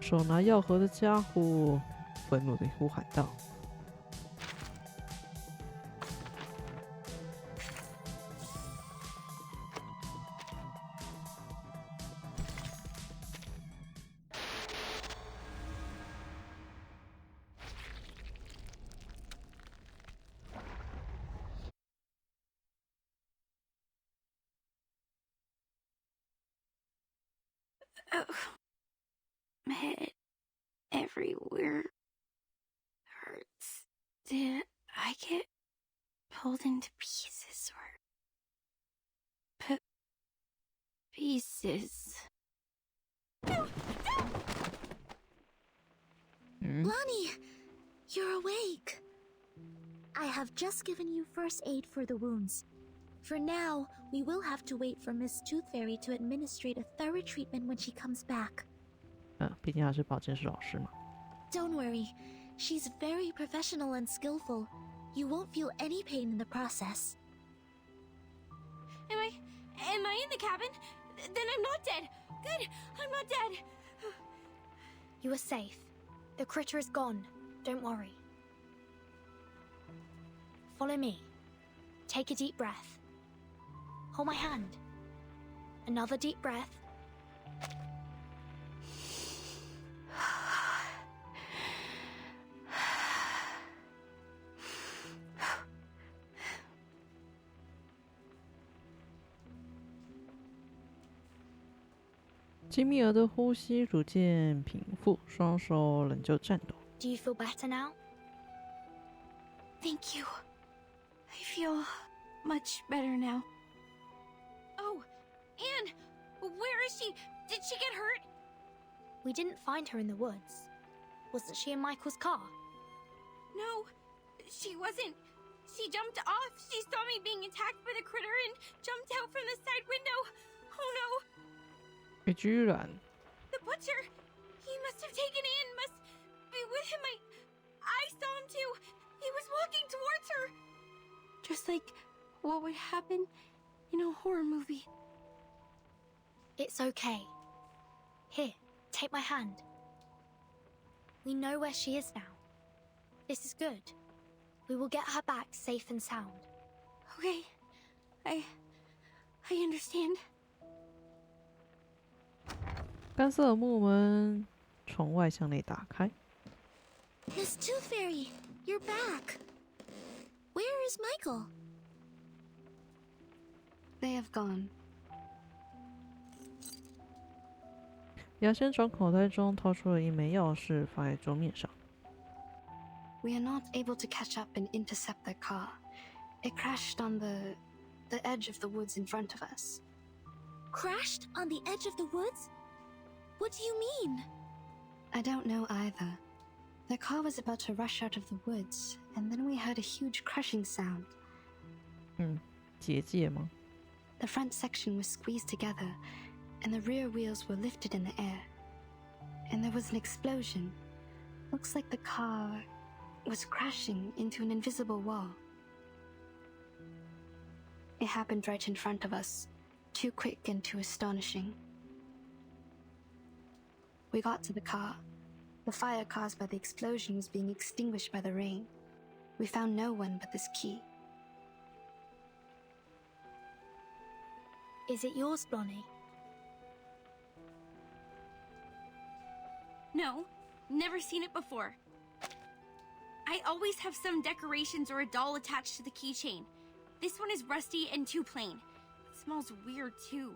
手拿药盒的家伙愤怒地呼喊道。 Oh, my head everywhere hurts. Did I get pulled into pieces or pieces. Lonnie, you're awake. I have just given you first aid for the wounds. For now, we will have to wait for Miss Tooth Fairy to administrate a thorough treatment when she comes back. 毕竟她是保健室老师嘛。Don't worry, she's very professional and skillful. You won't feel any pain in the process. Am I in the cabin? Then I'm not dead. Good, I'm not dead. You are safe. The critter is gone. Don't worry. Follow me. Take a deep breath. Hold my hand. Another deep breath.吉米尔的呼吸逐渐平复，双手仍旧颤抖。Do you feel better now? Thank you. I feel much better now. Oh, Anne! Where is she? Did she get hurt? We didn't find her in the woods. Wasn't she in Michael's car? No, she wasn't. She jumped off. She saw me being attacked by the critter and jumped out from the side window. Oh no! 居然 The butcher! He must have taken Anne, must be with him. I saw him too. He was walking towards her. Just like what would happen in a horror movie. It's okay. Here, take my hand. We know where she is now. This is good. We will get her back safe and sound. Okay. I understand. 干涩的木门从外向内打开。Miss Tooth Fairy, you're back. Where is Michael? They have gone. 牙仙从口袋中掏出了一枚钥匙，放在桌面上。We are not able to catch up and intercept their car. It crashed on the edge of the woods in front of us. Crashed on the edge of the woods? What do you mean? I don't know either. The car was about to rush out of the woods, and then we heard a huge crashing sound. 结界吗？ The front section was squeezed together, and the rear wheels were lifted in the air. And there was an explosion. Looks like the car was crashing into an invisible wall. It happened right in front of us, too quick and too astonishing. We got to the car. The fire caused by the explosion was being extinguished by the rain. We found no one but this key. Is it yours, Blonnie? No, never seen it before. I always have some decorations or a doll attached to the keychain. This one is rusty and too plain. It smells weird too,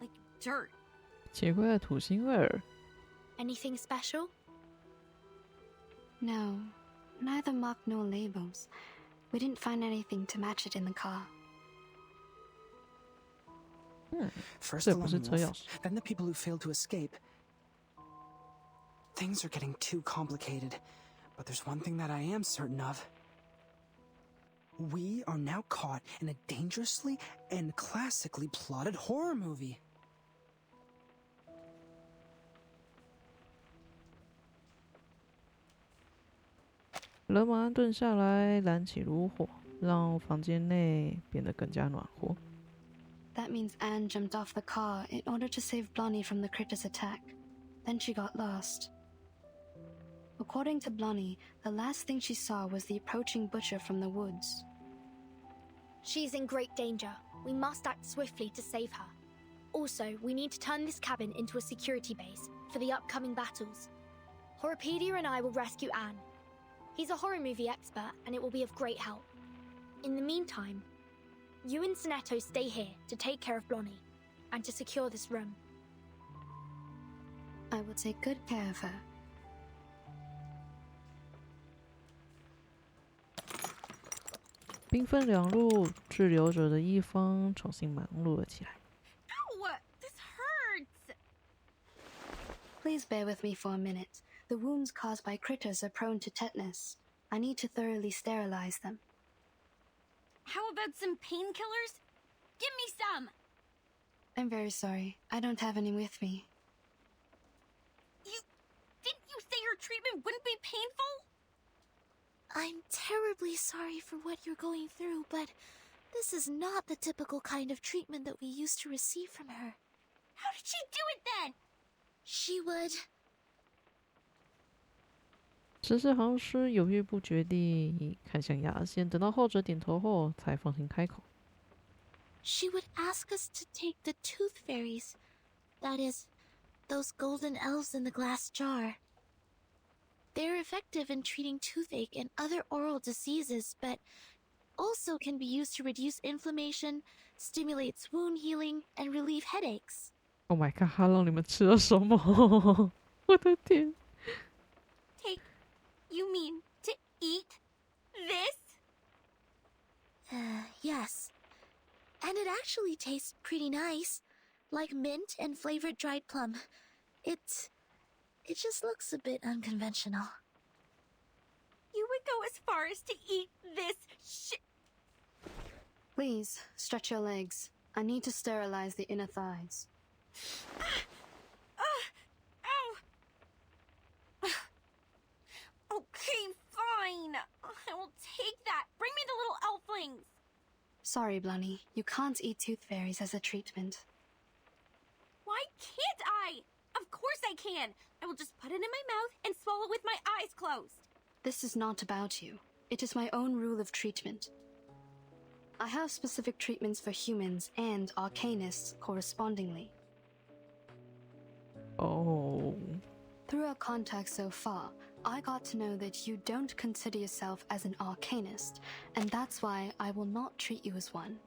like dirt. 奇怪的土腥味儿。Anything special? No, neither mark nor labels. We didn't find anything to match it in the car. First the lone wolf, then the people who failed to escape. Things are getting too complicated, but there's one thing that I am certain of. We are now caught in a dangerously and classically plotted horror movie. 人马安顿下来，燃起炉火，让房间内变得更加暖和。That means Anne jumped off the car in order to save Blonnie from the critter's attack. Then she got lost. According to Blonnie, the last thing she saw was the approaching butcher from the woods. She's in great danger. We must act swiftly to save her. Also, we need to turn this cabin into a security base for the upcoming battles. Horrorpedia and I will rescue Anne. He's a horror movie expert, and it will be of great help. In the meantime, you and Sonetto stay here to take care of Blonnie, and to secure this room. I will take good care of her. 兵分两路，滞留者的一方重新忙碌了起来。Ow! This Please bear with me for a minute. The wounds caused by critters are prone to tetanus. I need to thoroughly sterilize them. How about some painkillers? Give me some! I'm very sorry. I don't have any with me. Didn't you say your treatment wouldn't be painful? I'm terribly sorry for what you're going through, but this is not the typical kind of treatment that we used to receive from her. How did she do it then? She would... 只是好像是犹豫不决地看向牙仙，等到后者点头后，才放心开口。She would ask us to take the tooth fairies. That is, those golden elves in the glass jar. They're effective in treating toothache and other oral diseases, but also can be used to reduce inflammation, stimulates wound healing, and relieve headaches. Oh my god, 他让你们吃了什么？我的天！ You mean to eat this? Yes. And it actually tastes pretty nice. Like mint and flavored dried plum. It just looks a bit unconventional. You would go as far as to eat this shit? Please, stretch your legs. I need to sterilize the inner thighs. Okay, fine. I will take that. Bring me the little elflings. Sorry, Blunny. You can't eat tooth fairies as a treatment. Why can't I? Of course I can. I will just put it in my mouth and swallow with my eyes closed. This is not about you. It is my own rule of treatment. I have specific treatments for humans and arcanists correspondingly. Oh. Through our contact so far, I got to know that you don't consider yourself as an arcanist, and that's why I will not treat you as one.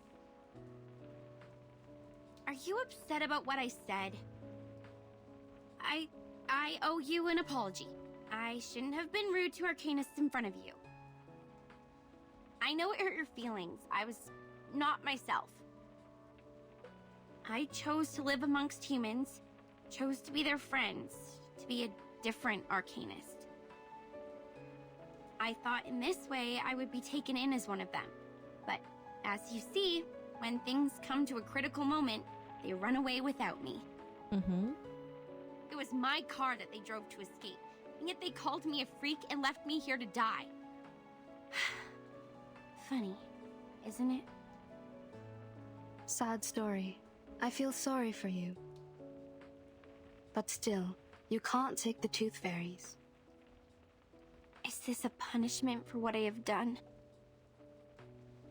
Are you upset about what I said? I owe you an apology. I shouldn't have been rude to arcanists in front of you. I know it hurt your feelings. I was not myself. I chose to live amongst humans, chose to be their friends, to be a different arcanist. I thought in this way I would be taken in as one of them. But as you see, when things come to a critical moment, they run away without me. Mm-hmm. It was my car that they drove to escape, and yet they called me a freak and left me here to die. Funny, isn't it? Sad story. I feel sorry for you. But still, you can't take the tooth fairies. Is this a punishment for what I have done?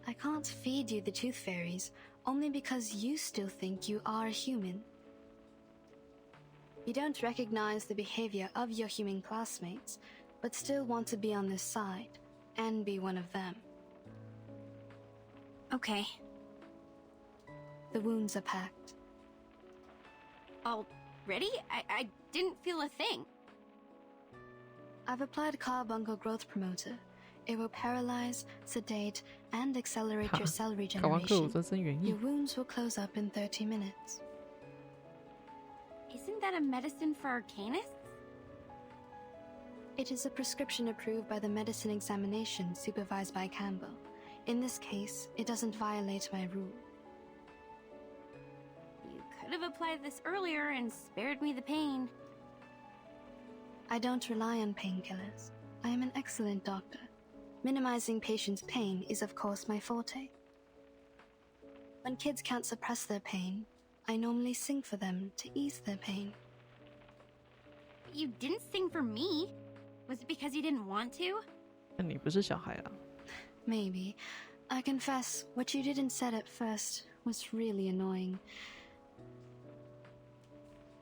I can't feed you the tooth fairies only because you still think you are a human. You don't recognize the behavior of your human classmates, but still want to be on their side and be one of them. Okay. The wounds are packed. Already? I didn't feel a thing. I've applied carbuncle growth promoter. It will paralyze, sedate, and accelerate your cell regeneration. Your wounds will close up in 30 minutes. Isn't that a medicine for arcanists? It is a prescription approved by the medicine examination supervised by Campbell. In this case, it doesn't violate my rule. You could have applied this earlier and spared me the pain. I don't rely on painkillers. I am an excellent doctor. Minimizing patients' pain is of course my forte. When kids can't suppress their pain, I normally sing for them to ease their pain. You didn't sing for me. Was it because you didn't want to? 你不是小孩啊。 Maybe. I confess, what you did and said at first was really annoying.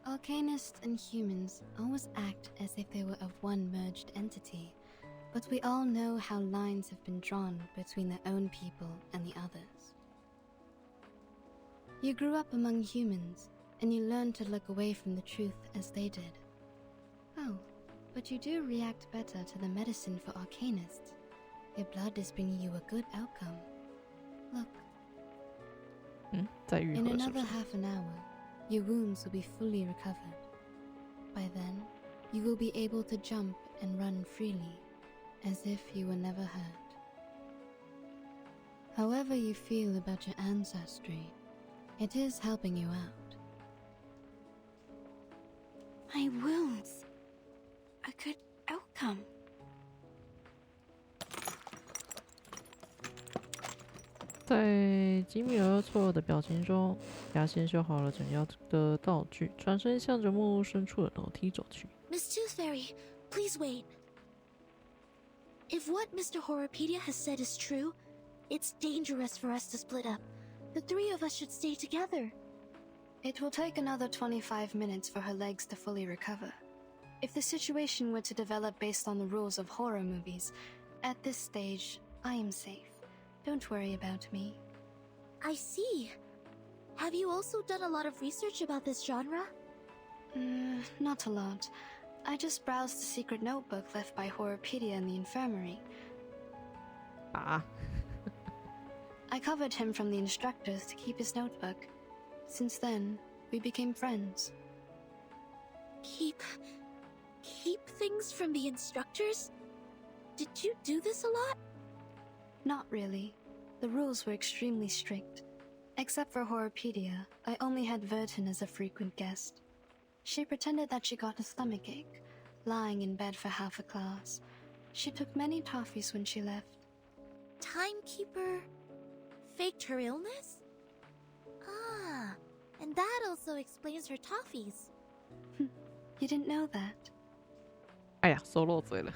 Arcanists and humans always act as if they were of one merged entity, but we all know how lines have been drawn between their own people and the others. You grew up among humans, and you learned to look away from the truth as they did. Oh, but you do react better to the medicine for arcanists. Your blood is bringing you a good outcome. Look. In another half an hour, your wounds will be fully recovered. By then, you will be able to jump and run freely, as if you were never hurt. However you feel about your ancestry, it is helping you out. My wounds. A good outcome. 在吉米尔错愕的表情中，牙仙修好了整腰的道具，转身向着木屋深处的楼梯走去。Miss Tooth Fairy, please wait. If what Mr. Horrorpedia has said is true, it's dangerous for us to split up. The three of us should stay together. It will take another 25 minutes for her legs to fully recover. If the situation were to develop based on the rules of horror movies, at this stage, I am safe. Don't worry about me. I see. Have you also done a lot of research about this genre? Not a lot. I just browsed the secret notebook left by Horrorpedia in the infirmary. I covered him from the instructors to keep his notebook. Since then, we became friends. Keep things from the instructors? Did you do this a lot? Not really. The rules were extremely strict. Except for Horrorpedia, I only had Vertin as a frequent guest. She pretended that she got a stomachache, lying in bed for half a class. She took many toffees when she left. Timekeeper faked her illness? Ah, and that also explains her toffees. You didn't know that? 哎呀，说漏嘴了。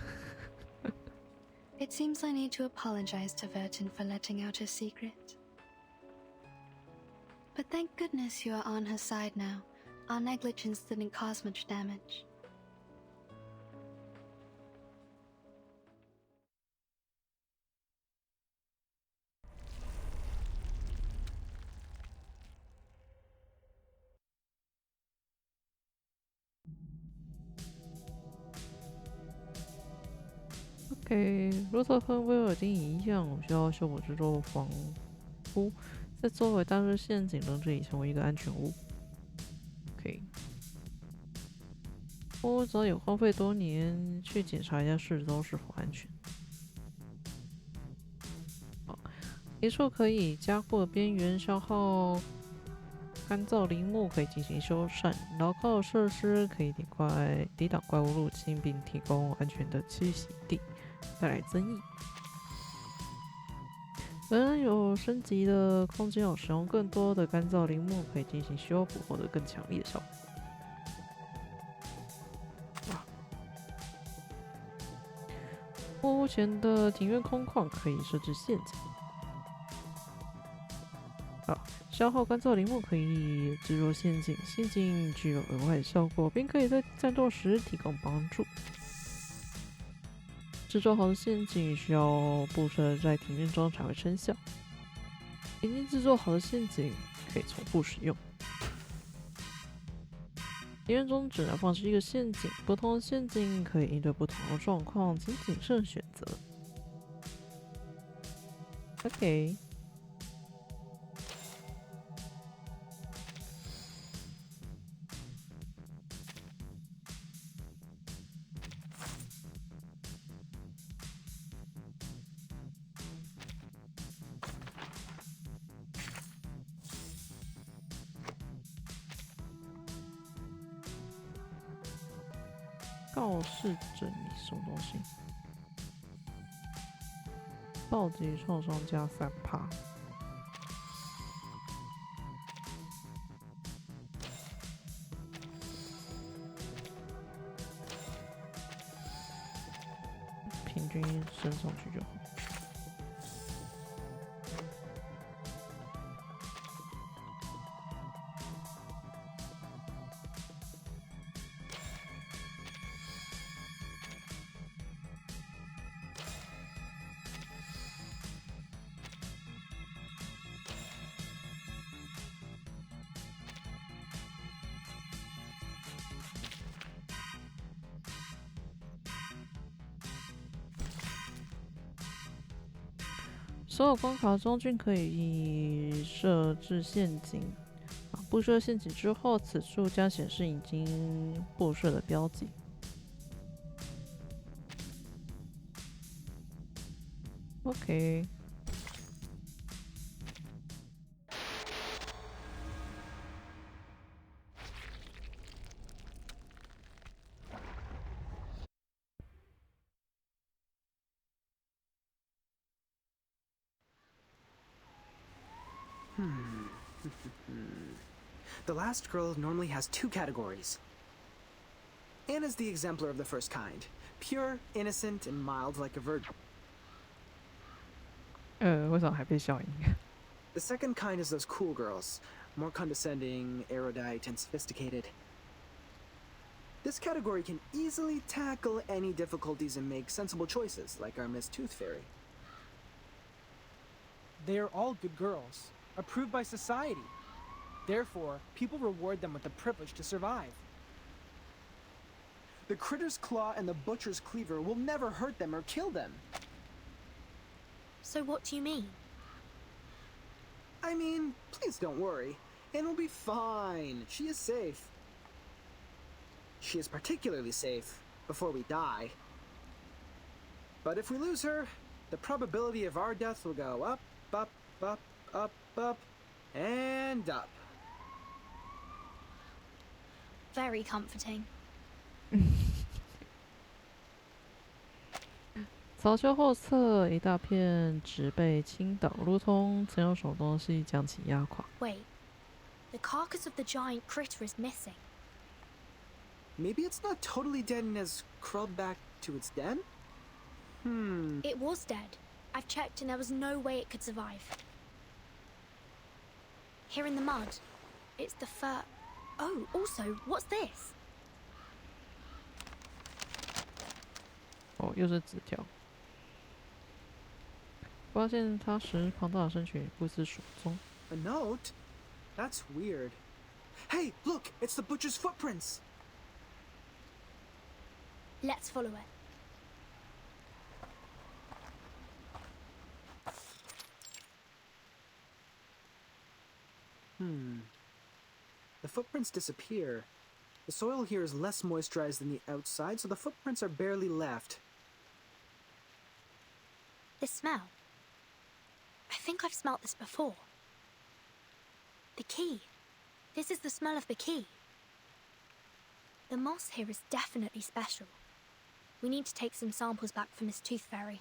It seems I need to apologize to Vertin for letting out her secret. But thank goodness you are on her side now. Our negligence didn't cause much damage. OK， 如同和威尔丁一样，我需要修补这座房屋，在周围当日陷阱，让这里成为一个安全屋。OK， 我早有荒废多年，去检查一下四周是否安全。好，一处可以加固的边缘消耗干燥林木可以进行修缮，牢靠的设施可以抵挡怪物入侵，并提供安全的栖息地。带来争议。仍有升级的空间，有使用更多的干燥林木可以进行修补，获得更强力的效果。木屋前的庭院空旷，可以设置陷阱。消耗干燥林木可以制作陷阱，陷阱具有额外的效果，并可以在战斗时提供帮助。制作好的陷阱需要布设在庭院中才会生效。已经制作好的陷阱可以重复使用。庭院中只能放置一个陷阱，不同的陷阱可以应对不同的状况，请谨慎选择。OK。告示整理什么东西？暴击创伤加3%。平均升上去就好。所有关卡中均可以设置陷阱，布设陷阱之后，此处将显示已经布设的标记。OK。The last girl normally has 2 categories. Anna's the exemplar of the first kind. Pure, innocent, and mild like a virgin. 为什么还被消音？ The second kind is those cool girls. More condescending, erudite, and sophisticated. This category can easily tackle any difficulties and make sensible choices, like our Miss Tooth Fairy. They are all good girls, approved by society. Therefore, people reward them with the privilege to survive. The Critter's Claw and the Butcher's Cleaver will never hurt them or kill them. So what do you mean? I mean, please don't worry. Anne will be fine. She is safe. She is particularly safe before we die. But if we lose her, the probability of our death will go up, up, up, up, up, and up. Very comforting. 曹丘后侧一大片植被倾倒，如同曾有什么东西将其压垮。Wait, the carcass of the giant critter is missing. Maybe it's not totally dead and has crawled back to its den? It was dead. I've checked and there was no way it could survive. Here in the mud, it's the fur. Oh, also, what's this? 哦，又是纸条。发现它时，庞大的身躯不知所踪。A note? That's weird. Hey, look! It's the butcher's footprints! Let's follow it. The footprints disappear. The soil here is less moisturized than the outside, so the footprints are barely left. The smell. I think I've smelt this before. The key. This is the smell of the key. The moss here is definitely special. We need to take some samples back for Miss Tooth Fairy.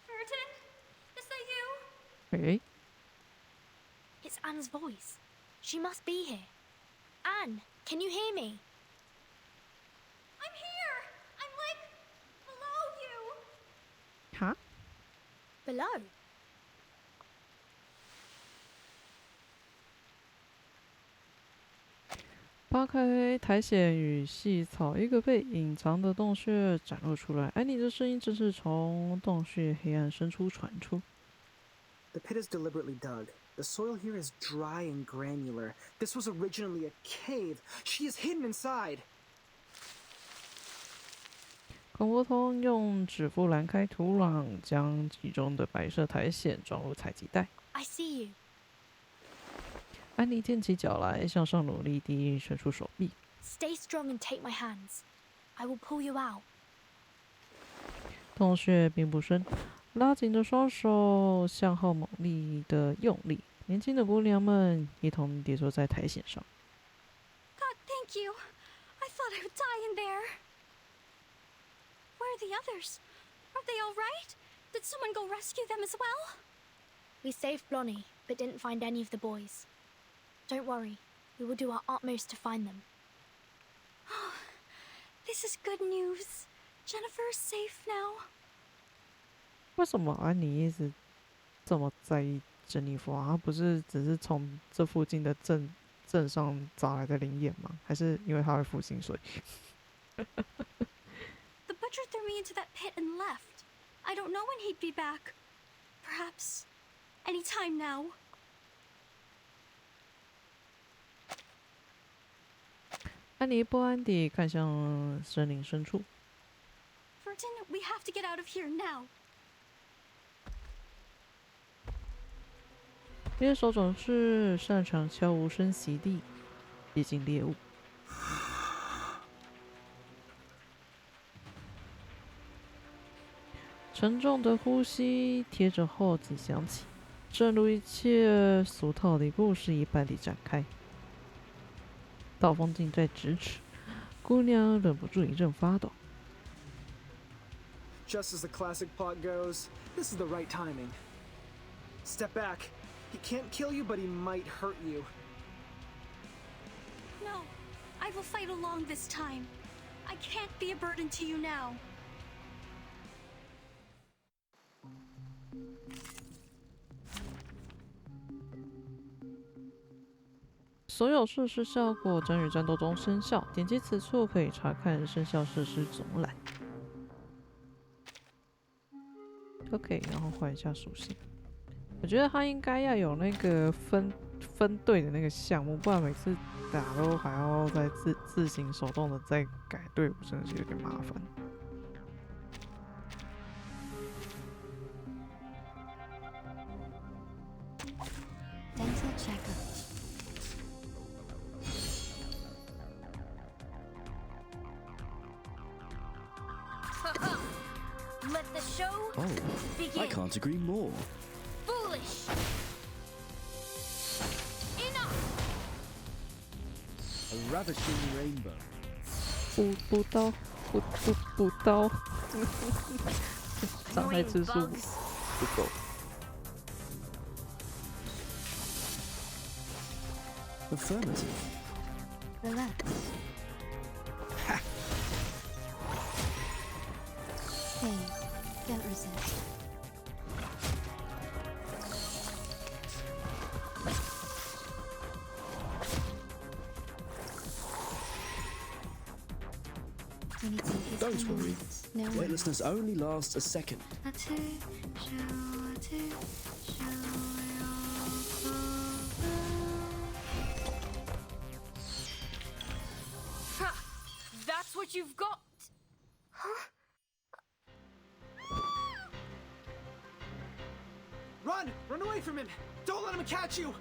Burton? Is that you? Hey. It's Anne's voice. She must be here. Anne, can you hear me? I'm here! I'm like below you! Huh? Below? 扒开苔藓与细草，一个被隐藏的洞穴展露出来。安妮的声音正是从洞穴黑暗深处传出。The pit is deliberately dug. The soil here is dry and granular. This was originally a cave. She is hidden inside. 孔伯通用指腹拦开土壤，将其中的白色苔藓装入采集袋。I see you. 安妮踮起脚来，向上努力地伸出手臂。Stay strong and take my hands. I will pull you out. 洞穴并不深，拉紧的双手向后猛力的用力，年轻的姑娘们一同跌坐在苔藓上。God, thank you. I thought I would die in there. Where are the others? Are they all right? Did someone go rescue them as well? We saved Blonnie, but didn't find any of the boys. Don't worry, we will do our utmost to find them. This is good news. Jennifer is safe now. 为什么安妮一直这么在意珍妮弗啊？她不是只是从这附近的镇上找来的灵眼吗？还是因为她会付薪水？ The butcher threw me into that pit and left. I don't know when he'd be back. Perhaps any time now. 安妮不安地看向森林深处。Burton, we have to get out of here now. 猎手总是擅长悄无声息地接近猎物。沉重的呼吸贴着后脊响起，正如一切俗套的故事一般地展开。刀锋近在咫尺，姑娘忍不住一阵发抖。Just as the classic plot goes, this is the right timing. Step back. He can't kill you, but he might hurt you. No, I will fight along this time. I can't be a burden to you now. 所有设施效果将于战斗中生效，点击此处可以查看生效设施总览。OK， 然后换一下属性。我觉得他应该要有那个分队的那个项目，不然每次打都还要再自行手动的再改队伍，真的是有点麻烦。Dental checker. Let the show begin. I can't agree more. Foolish. Enough. A ravishing rainbow. 补刀，补刀，伤害次数不够。Affirmative. Relax. Please, don't resist. Don't worry. Weightlessness only lasts a second. That's what you've got. Huh? Run! Run away from him! Don't let him catch you!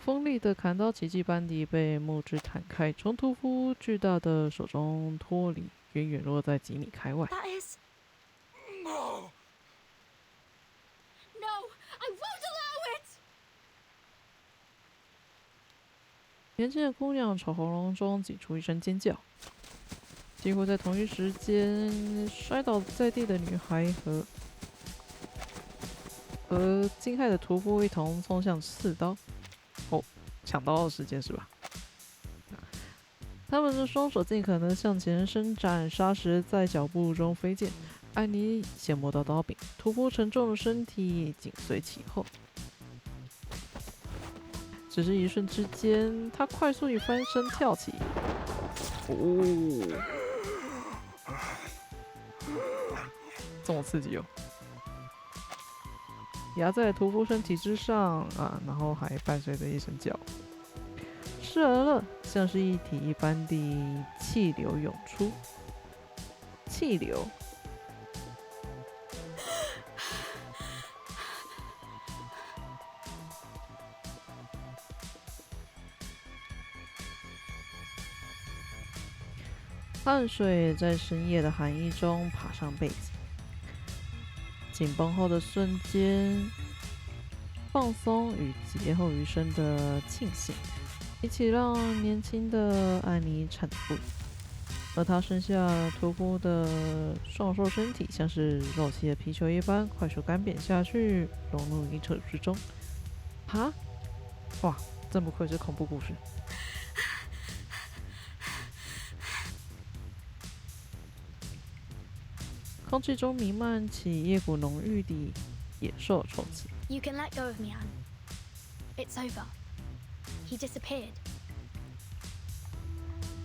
锋利的砍刀奇迹般地被木质弹开，从屠夫巨大的手中脱离，远远落在几米开外。That is... No! No! I won't allow it! 年轻的姑娘从喉咙中挤出一声尖叫，几乎在同一时间，摔倒在地的女孩和惊骇的屠夫一同冲向刺刀。哦，抢刀的时间是吧？他们的双手尽可能向前伸展，砂石在脚步中飞溅。安妮先摸到刀柄，屠夫沉重的身体紧随其后。只是一瞬之间，他快速地翻身跳起。哦，这么刺激哦！压在屠夫身体之上啊，然后还伴随着一声叫，湿而了，像是一体一般的气流涌出。气流，汗水在深夜的寒意中爬上背脊。紧绷后的瞬间，放松与劫后余生的庆幸，一起让年轻的安妮颤抖不已。而她身下屠夫的壮硕身体，像是肉漆的皮球一般，快速干瘪下去，融入泥土之中。哈，哇，真不愧是恐怖故事。空气中弥漫起一股浓郁的野兽臭气。You can let go of me, Anne. It's over. He disappeared.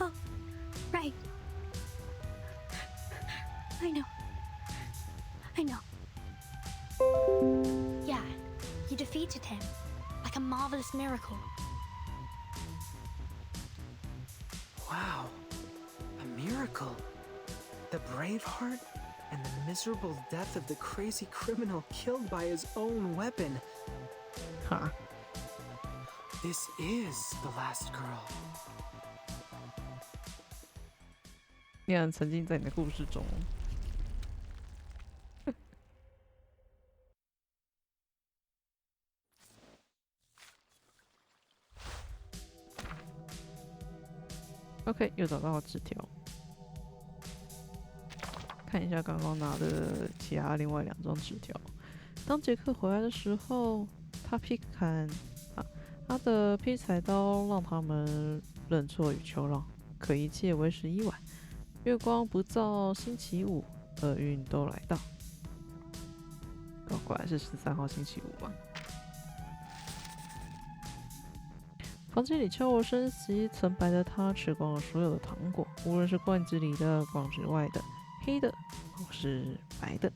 Oh, right. I know. Yeah, you defeated him. Like a marvelous miracle. miracle. The brave heart and the miserable death of the crazy criminal killed by his own weapon. Huh. This is the last girl. 你很沉浸在你的故事中。OK， 又找到纸条，看一下刚刚拿的其他另外2张纸条。当杰克回来的时候，他的劈柴刀让他们认错与求饶，可一切为时已晚。月光不照星期五，厄运都来到。哦，果然是13号星期五嘛。房间里悄无声息，曾白的他吃光了所有的糖果，无论是罐子里的、罐子外的、黑的或是白的。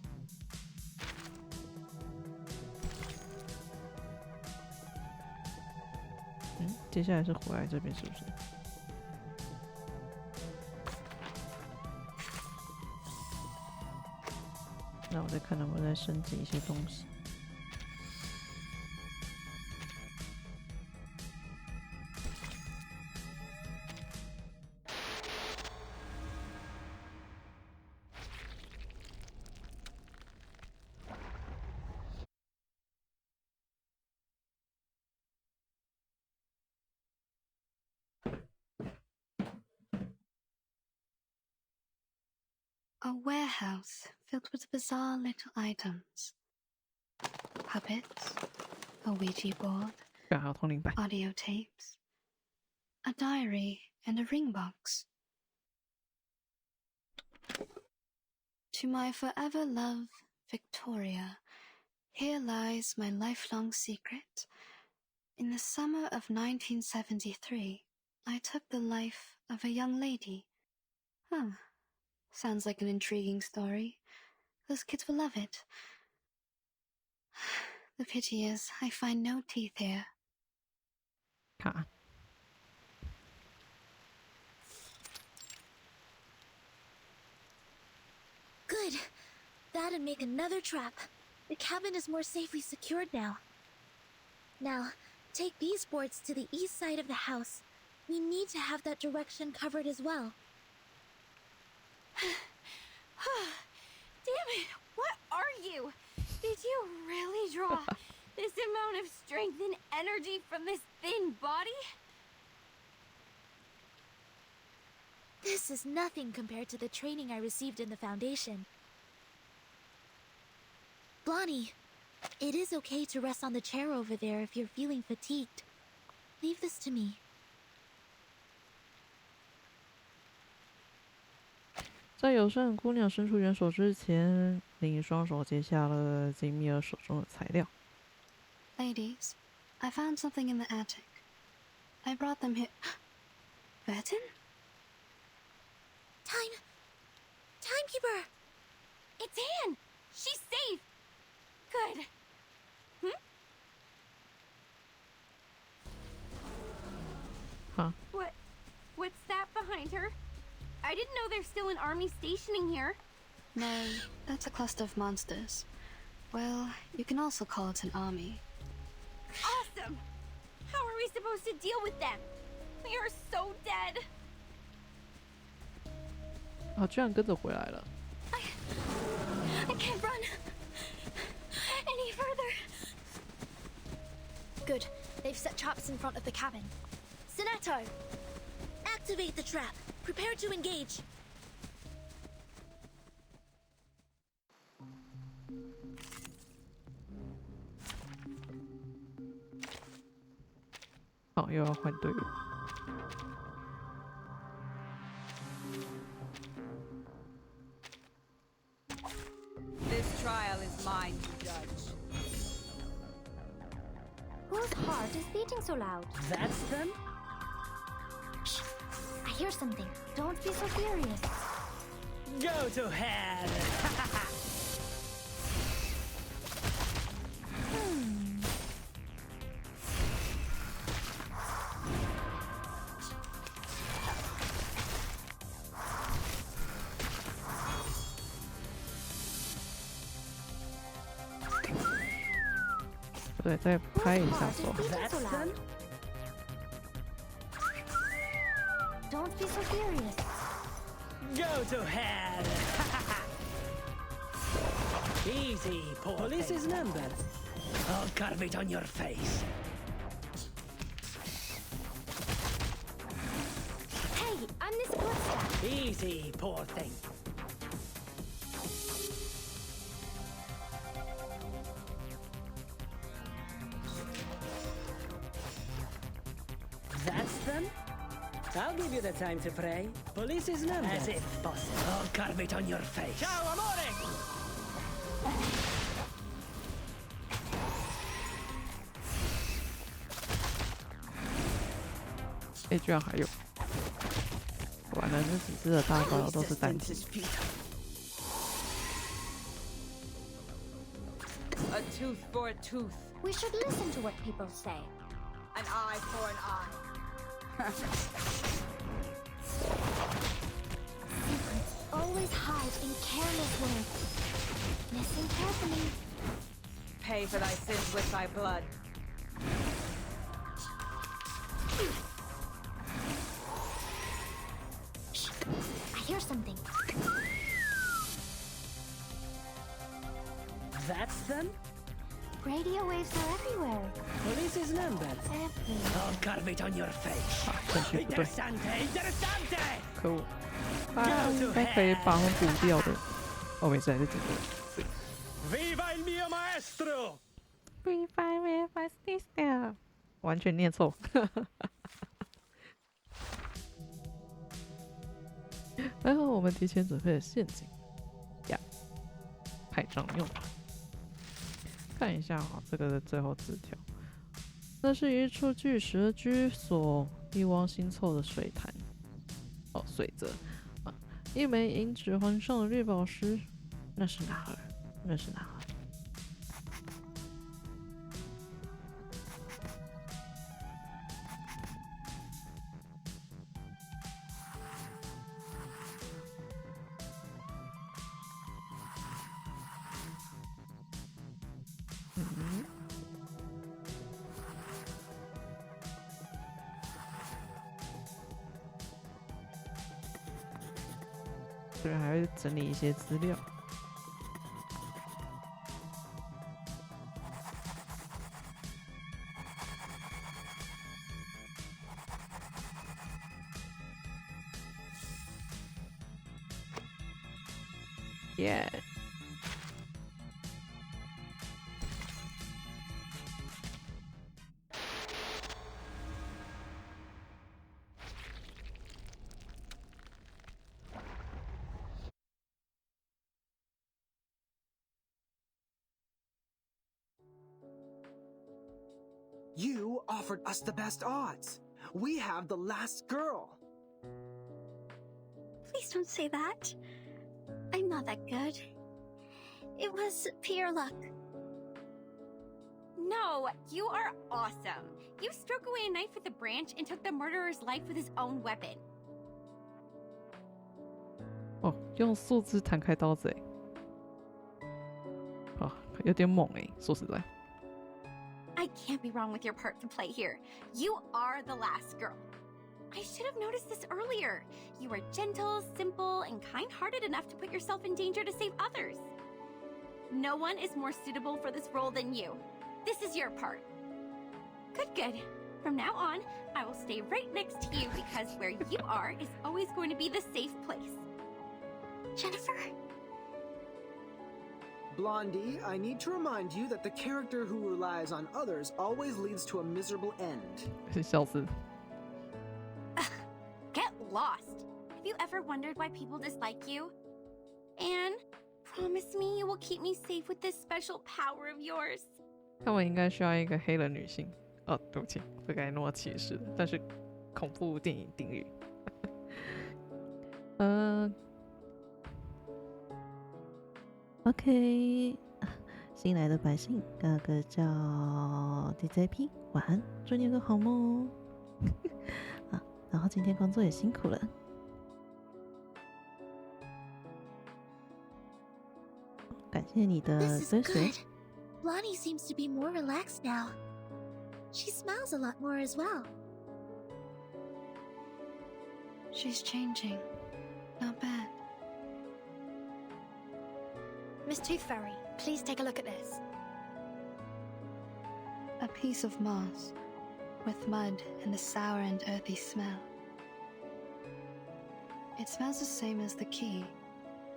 接下来是回来这边是不是？那我再看能不能再升级一些东西。A warehouse filled with bizarre little items. Puppets, a Ouija board, audio tapes, a diary, and a ring box. To my forever love, Victoria, here lies my lifelong secret. In the summer of 1973, I took the life of a young lady. Sounds like an intriguing story. Those kids will love it. The pity is, I find no teeth here. Huh. Good. That'd make another trap. The cabin is more safely secured now. Now, take these boards to the east side of the house. We need to have that direction covered as well. Damn it! What are you? Did you really draw this amount of strength and energy from this thin body? This is nothing compared to the training I received in the Foundation. Blondie, it is okay to rest on the chair over there if you're feeling fatigued. Leave this to me. 在友善姑娘伸出援手之前，另一双手接下了金米尔手中的材料。Ladies, I found something in the attic. I brought them here. Vertin? Timekeeper! It's Anne! She's safe! Good. Huh? What's that behind her? I didn't know there's still an army stationing here. No, that's a cluster of monsters. Well, you can also call it an army. Awesome! How are we supposed to deal with them? We are so dead. 哦，居然跟着回来了。I can't run any further. Good. They've set traps in front of the cabin. Sinato, activate the trap. Prepare to engage. Oh, 又要换队伍。This trial is mine to judge. Whose heart is beating so loud? That's them? Shh. I hear something. Don't be so furious. Go to hell! 对，再拍一下手。Don't be so furious. Go to hell! Easy, poor Police's number. I'll carve it on your face. Hey, I'm this bloodstaff. Easy, poor thing. That's them? I'll give you the time to pray. Police's number. As if possible. I'll carve it on your face. Ciao, amore! 居然还有！完了，这几只的大招都是单击。A tooth for a tooth. We should listen to what people say. An eye for an eye. Secrets always hide in careless words. Listen carefully. Pay for thy sins with thy blood. Shh. I hear something. That's them? Radio waves are everywhere. Police's number. Everywhere. I'll carve it on your face. 正确不对。 Interessante, interessante. 可恶，应该可以把它们补掉的。哦，没事，还是整个。Viva il mio maestro! Viva il maestro! 完全念错。然后我们提前准备了陷阱呀，派上用场。看一下哈，这个的最后字条，那是一处巨蛇居所，一汪腥臭的水潭。哦，水泽啊，一枚银指环上的绿宝石，那是哪儿？那是哪儿？对，还会整理一些资料。耶！You offered us the best odds. We have the last girl. Please don't say that. I'm not that good. It was pure luck. No, you are awesome. You struck away a knife with a branch and took the murderer's life with his own weapon. 哦，用树枝弹开刀子哎，啊，有点猛哎，说实在。I can't be wrong with your part to play here. You are the last girl. I should have noticed this earlier. You are gentle, simple, and kind-hearted enough to put yourself in danger to save others. No one is more suitable for this role than you. This is your part. Good, good. From now on, I will stay right next to you because where you are is always going to be the safe place. Jennifer? Blondie, I need to remind you that the character who relies on others always leads to a miserable end. 笑死。Get lost. Have you ever wondered why people dislike you? Anne, promise me you will keep me safe with this special power of yours. 他们应该需要一个黑人女性。哦，对不起，不该那么歧视的。但是恐怖电影定律。OK， 新来的百姓，哥哥叫 DJP， 晚安，祝你有个好梦哦。啊，然后今天工作也辛苦了。感谢你的追随。Blondie seems to be more relaxed now. She smiles a lot more as well. She's changing. Not bad. Miss Tooth Fairy, please take a look at this. A piece of moss, with mud and a sour and earthy smell. It smells the same as the key.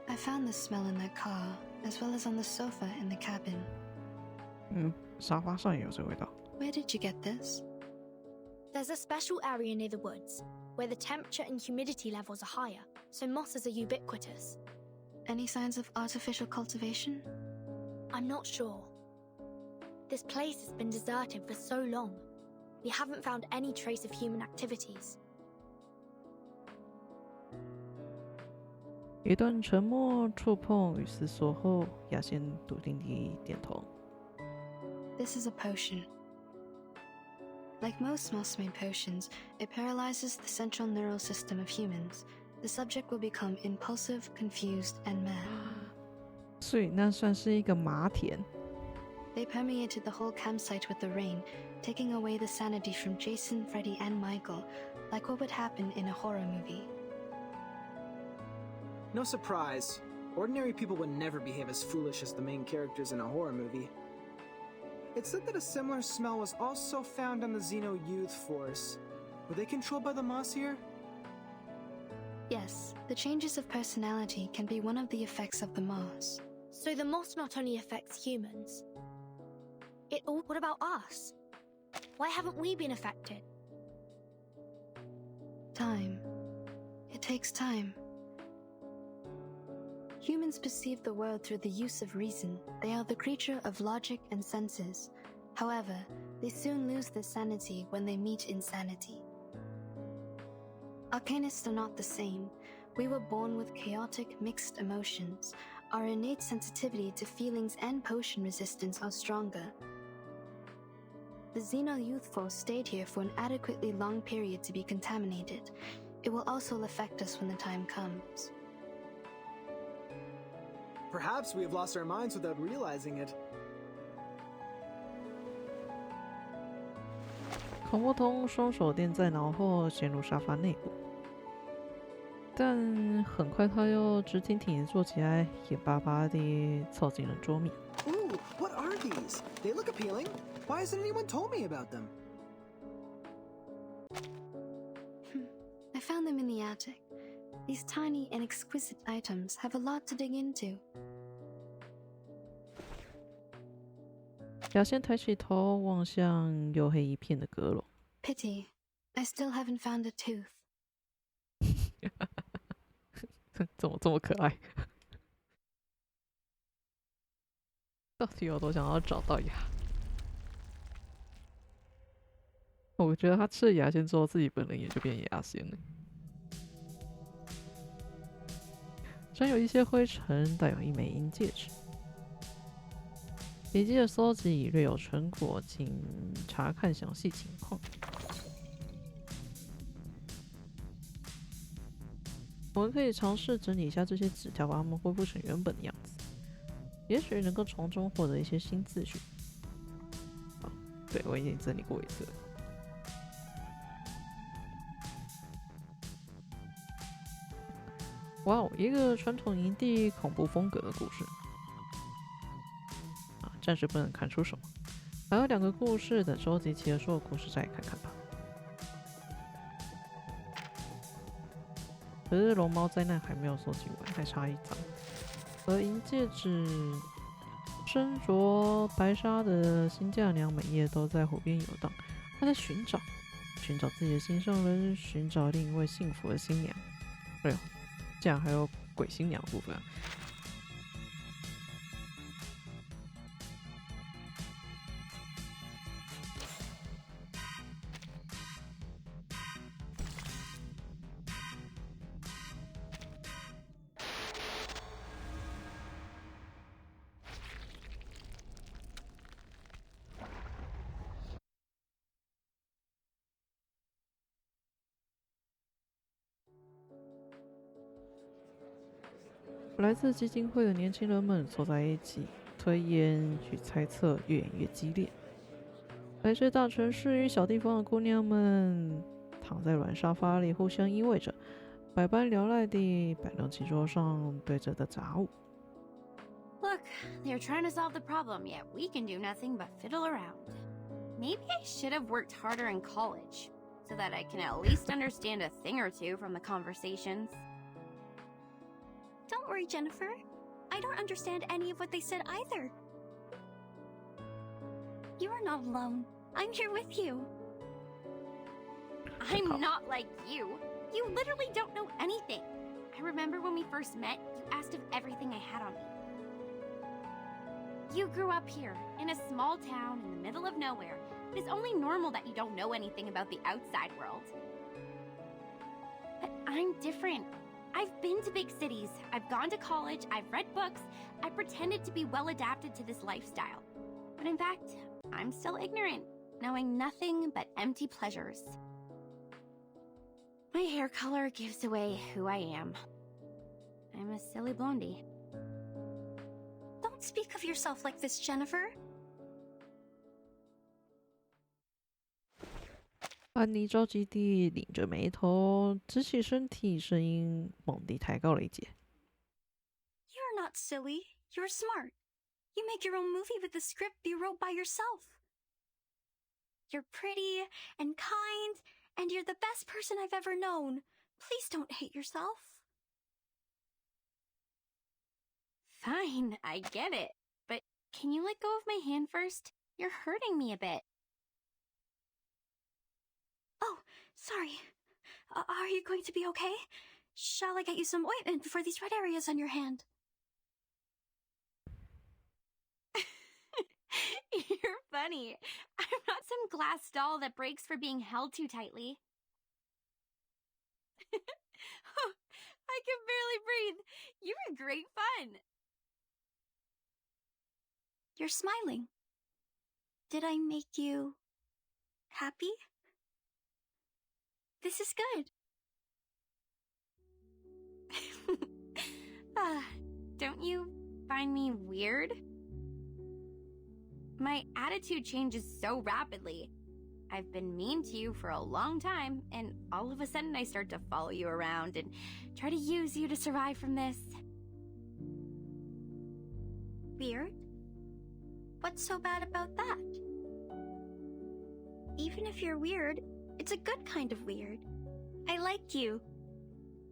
I found this smell in that car, as well as on the sofa in the cabin. 沙发上也有这味道。 Where did you get this? There's a special area near the woods, where the temperature and humidity levels are higher, so mosses are ubiquitous. Any signs of artificial cultivation? I'm not sure. This place has been deserted for so long. We haven't found any trace of human activities. 一段沉默、触碰与思索后，雅仙笃定地点头。 This is a potion. Like most moss-made potions, it paralyzes the central neural system of humans. The subject will become impulsive, confused, and mad. 所以那算是一个麻田。 They permeated the whole campsite with the rain, taking away the sanity from Jason, Freddy, and Michael, like what would happen in a horror movie. No surprise. Ordinary people would never behave as foolish as the main characters in a horror movie. It said that a similar smell was also found on the Xeno Youth Force. Were they controlled by the moss here? Yes, the changes of personality can be one of the effects of the moss. So the moss not only affects humans. What about us? Why haven't we been affected? Time. It takes time. Humans perceive the world through the use of reason. They are the creature of logic and senses. However, they soon lose their sanity when they meet insanity. Arcanists are not the same. We were born with chaotic, mixed emotions. Our innate sensitivity to feelings and potion resistance are stronger. The Xeno Youth Force stayed here for an adequately long period to be contaminated. It will also affect us when the time comes. Perhaps we have lost our minds without realizing it. 恐怖通双手垫在脑后，陷入沙发内部。但很快他又直挺挺地坐起来，眼巴巴地凑近了桌面。Ooh, what are these? They look appealing. Why hasn't anyone told me about them? I found them in the attic. These tiny and exquisite items have a lot to dig into. 雅仙抬起头望向黝黑一片的阁楼。Pity, I still haven't found a tooth. 怎么这么可爱？到底有多想要找到牙？我觉得他吃了牙仙之后，自己本人也就变牙仙了。沾有一些灰尘，带有一枚银戒指。笔记的搜集已略有成果，请查看详细情况。我们可以尝试整理一下这些纸条，把它们恢复成原本的样子，也许能够从中获得一些新资讯。哦，对，我已经整理过一次了。哇哦，一个传统营地恐怖风格的故事。暂时不能看出什么，还有2个故事，等收集齐了所有故事再看看吧。可是龙猫灾难还没有收集完，还差1张。而银戒指，身着白纱的新嫁娘每夜都在湖边游荡，她在寻找自己的心上人，寻找另一位幸福的新娘。哎呦，竟然还有鬼新娘的部分啊！来自基金会的年轻人们坐在一起，推演，去猜测，越演越激烈。来自大城市与小地方的姑娘们躺在软沙发里，互相依偎着，百般聊赖地摆弄起桌上对着的杂物。Look, they're trying to solve the problem, yet we can do nothing but fiddle around. Maybe I should have worked harder in college, so that I can at least understand a thing or two from the conversations. Don't worry, Jennifer. I don't understand any of what they said either. You are not alone. I'm here with you. I'm not like you. You literally don't know anything. I remember when we first met, you asked if everything I had on me. You grew up here, in a small town in the middle of nowhere. It is only normal that you don't know anything about the outside world. But I'm different. I've been to big cities, I've gone to college, I've read books, I pretended to be well adapted to this lifestyle. But in fact, I'm still ignorant, knowing nothing but empty pleasures. My hair color gives away who I am. I'm a silly blondie. Don't speak of yourself like this, Jennifer. 安妮着急地拧着眉头，直起身体，声音猛地抬高了一截。You're not silly. You're smart. You make your own movie with the script you wrote by yourself. You're pretty and kind, and you're the best person I've ever known. Please don't hate yourself. Fine, I get it. But can you let go of my hand first? You're hurting me a bit. Oh, sorry. Are you going to be okay? Shall I get you some ointment for these red areas on your hand? You're funny. I'm not some glass doll that breaks for being held too tightly. Oh, I can barely breathe. You were great fun. You're smiling. Did I make you happy? This is good. Don't you find me weird? My attitude changes so rapidly. I've been mean to you for a long time, and all of a sudden I start to follow you around and try to use you to survive from this. Weird? What's so bad about that? Even if you're weird, it's a good kind of weird. I like you.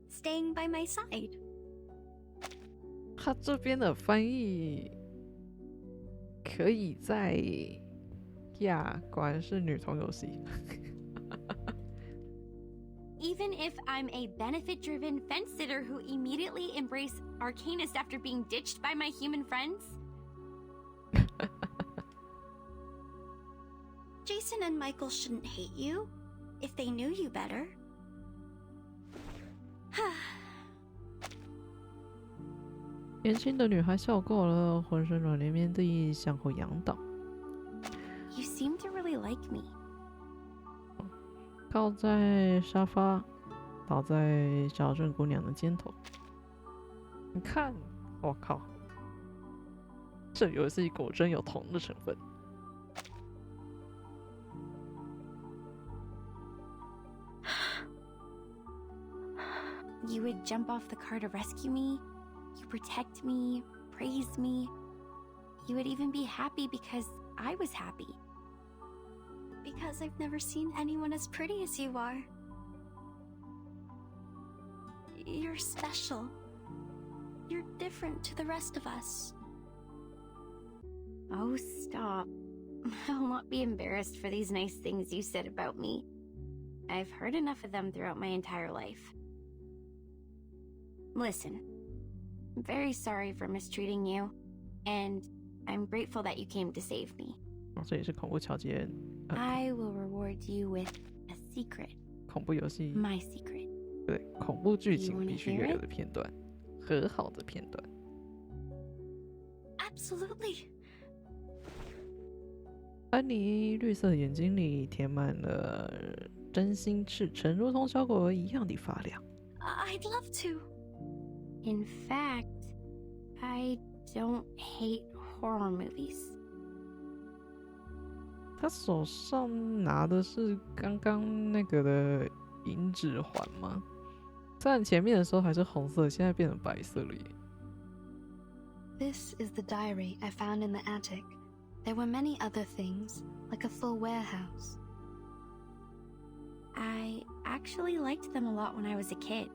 Staying by my side. 他这边的翻译可以在呀，果然是女同游戏。Even if I'm a benefit-driven fence-sitter who immediately embrace Arcanist after being ditched by my human friends? Jason and Michael shouldn't hate you if they knew you better. 年轻的女孩笑够了，浑身软绵绵地向后仰倒。You seem to really like me. 靠在沙发，倒在小镇姑娘的肩头。你看，我靠，这游戏果真有同的成分。You would jump off the car to rescue me. You protect me, praise me. You would even be happy because I was happy. Because I've never seen anyone as pretty as you are. You're special. You're different to the rest of us. Oh, stop. I'll not be embarrassed for these nice things you said about me. I've heard enough of them throughout my entire life. Listen, I'm very sorry for mistreating you, and I'm grateful that you came to save me. 这也是恐怖桥接。I will reward you with a secret. 恐怖游戏 My secret. 对，恐怖剧情必须要有的片段，和好的片段。Absolutely. 安妮绿色眼睛里填满了真心赤诚，如同小狗儿一样的发亮。I'd love to. In fact, I don't hate horror movies. 他手上拿的是刚刚那个的银指环吗？虽然前面的时候还是红色，现在变成白色了耶。This is the diary I found in the attic. There were many other things, like a full warehouse. I actually liked them a lot when I was a kid.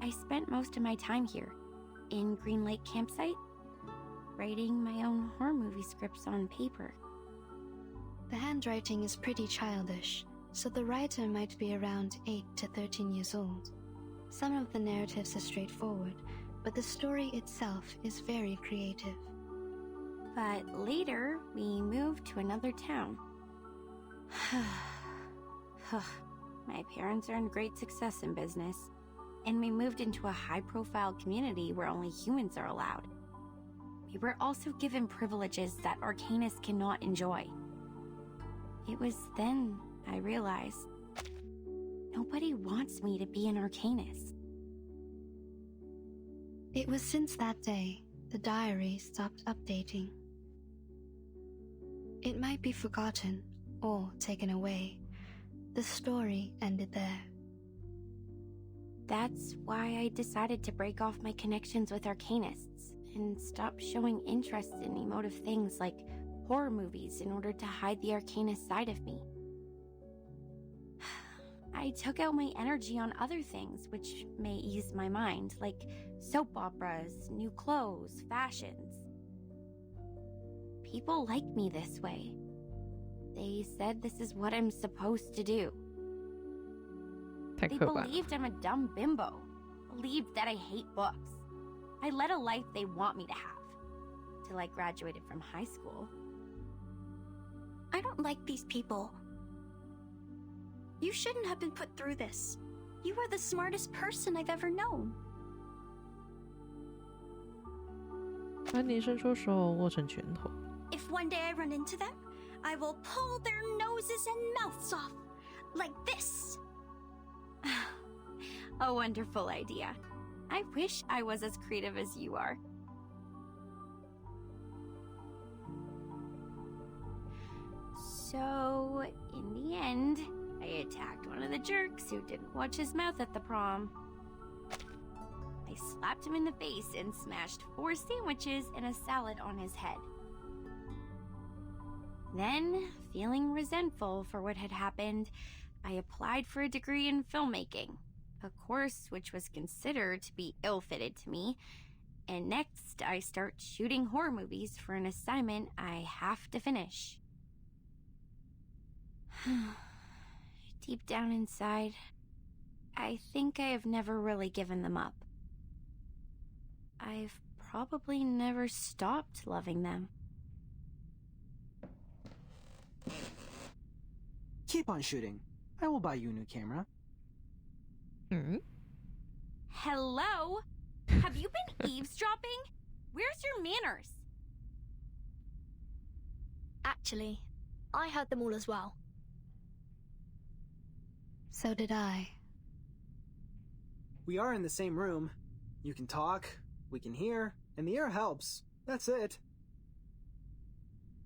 I spent most of my time here, in Green Lake Campsite, writing my own horror movie scripts on paper. The handwriting is pretty childish, so the writer might be around 8 to 13 years old. Some of the narratives are straightforward, but the story itself is very creative. But later, we moved to another town. My parents earned great success in business, and we moved into a high-profile community where only humans are allowed. We were also given privileges that arcanists cannot enjoy. It was then I realized nobody wants me to be an arcanist. It was since that day the diary stopped updating. It might be forgotten or taken away. The story ended there. That's why I decided to break off my connections with arcanists and stop showing interest in emotive things like horror movies in order to hide the arcanist side of me. I took out my energy on other things which may ease my mind, like soap operas, new clothes, fashions. People like me this way. They said this is what I'm supposed to do. They believed I'm a dumb bimbo, believed that I hate books. I led a life they want me to have, till I graduated from high school. I don't like these people. You shouldn't have been put through this. You are the smartest person I've ever known. 安妮伸出手握成拳头。If one day I run into them, I will pull their noses and mouths off, like this. A wonderful idea. I wish I was as creative as you are. So, in the end, I attacked one of the jerks who didn't watch his mouth at the prom. I slapped him in the face and smashed 4 sandwiches and a salad on his head. Then, feeling resentful for what had happened, I applied for a degree in filmmaking, a course which was considered to be ill-fitted to me, and next I start shooting horror movies for an assignment I have to finish. Deep down inside, I think I have never really given them up. I've probably never stopped loving them. Keep on shooting. I will buy you a new camera. Hello? Have you been eavesdropping? Where's your manners? Actually, I heard them all as well. So did I. We are in the same room. You can talk, we can hear, and the air helps. That's it.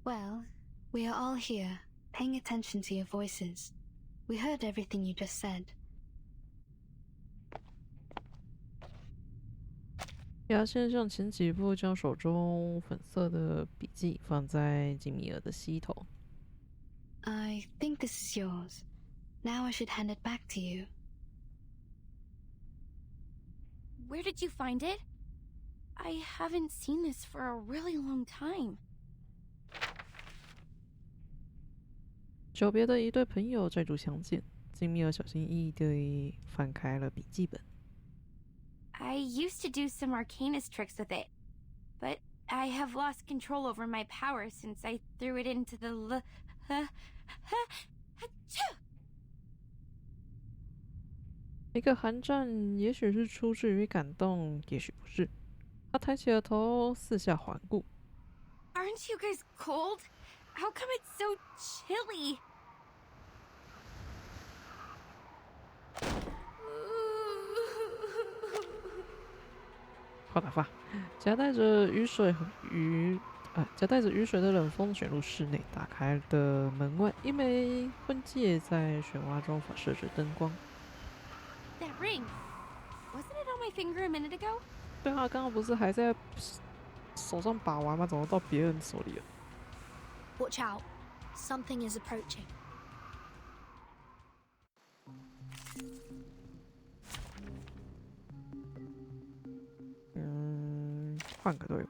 Well, we are all here, paying attention to your voices. We heard everything you just said. 牙先生前几步将手中粉色的笔记放在吉米尔的膝头。I think this is yours. Now I should hand it back to you. Where did you find it? I haven't seen this for a really long time. 久别的一对朋友再度相见，吉米尔小心翼翼地翻开了笔记本。I used to do some arcanist tricks with it, but I have lost control over my power since I threw it into the achoo! 一个寒战，也许是出自于感动，也许不是。他抬起了头，四下环顾。Aren't you guys cold? How come it's so chilly? 好打发，夹带着雨水与夹带着雨水的冷风卷入室内，打开的门外，一枚婚戒在漩涡中反射着灯光。That ring, wasn't it on my finger a minute ago? 对啊，刚刚不是还在手上把玩吗？怎么到别人手里了 Watch out, something is approaching. 换个队伍。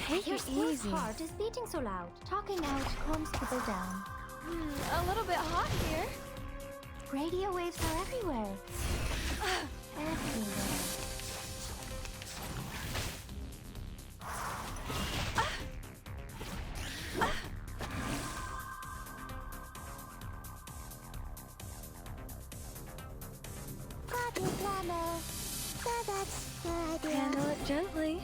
Take it easy. Your heart is beating so loud. Talking out calms people down. A little bit hot here. Radio waves are everywhere. Everywhere. Handle it gently.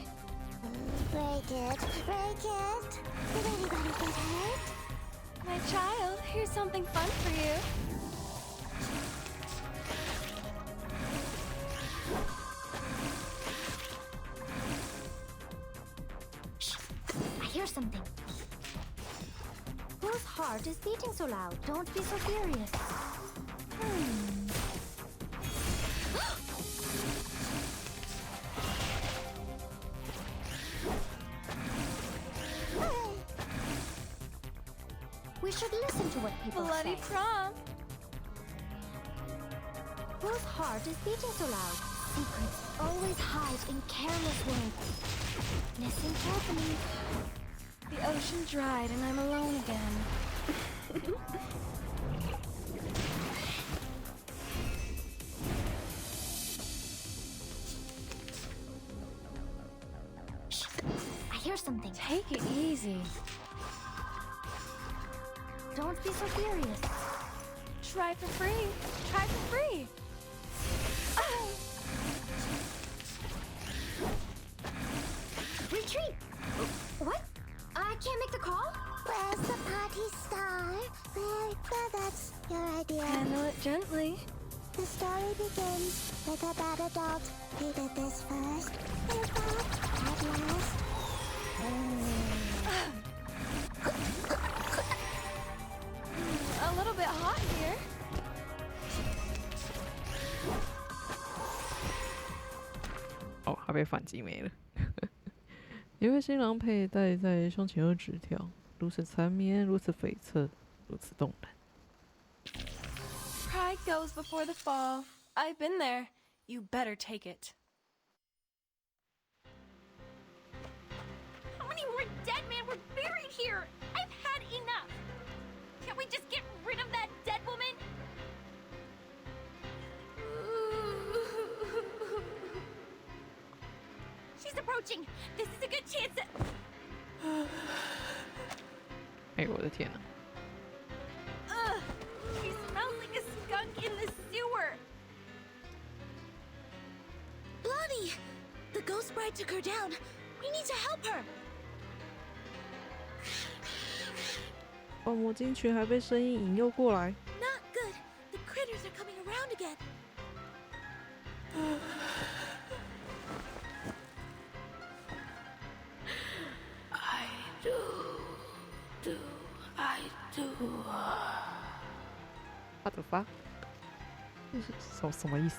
Break it. Break it. Did anybody get hurt? My child, here's something fun for you. Shh. I hear something. Whose heart is beating so loud? Don't be so serious. We should listen to what people Bloody say. prom. Whose heart is beating so loud? Secrets always hide in careless words. Listen carefully. The ocean dried and I'm alone again. Shh. I hear something. Take it easy. Don't be so serious. Try for free. Try for free. Retreat! What? I can't make the call? Where's the party star? That's your idea. Handle it gently. The story begins with a bad adult. He did this first. His bad at last. A little bit hot here. Oh, 他被反击没了。一位新郎佩戴在胸前的纸条，如此缠绵，如此悱恻，如此动人。Pride goes before the fall. I've been there. You better take it. How many more dead men were buried here? I've had enough. Can't we just get rid of that dead woman? She's approaching. This is a good chance to... 哎呦我的天哪 She smells like a skunk in the sewer. Blondie! The ghost bride took her down. We need to help her. 恶魔鲸群还被声音引诱过来。Not good. The critters are coming around again. I do. What the fuck? 什么意思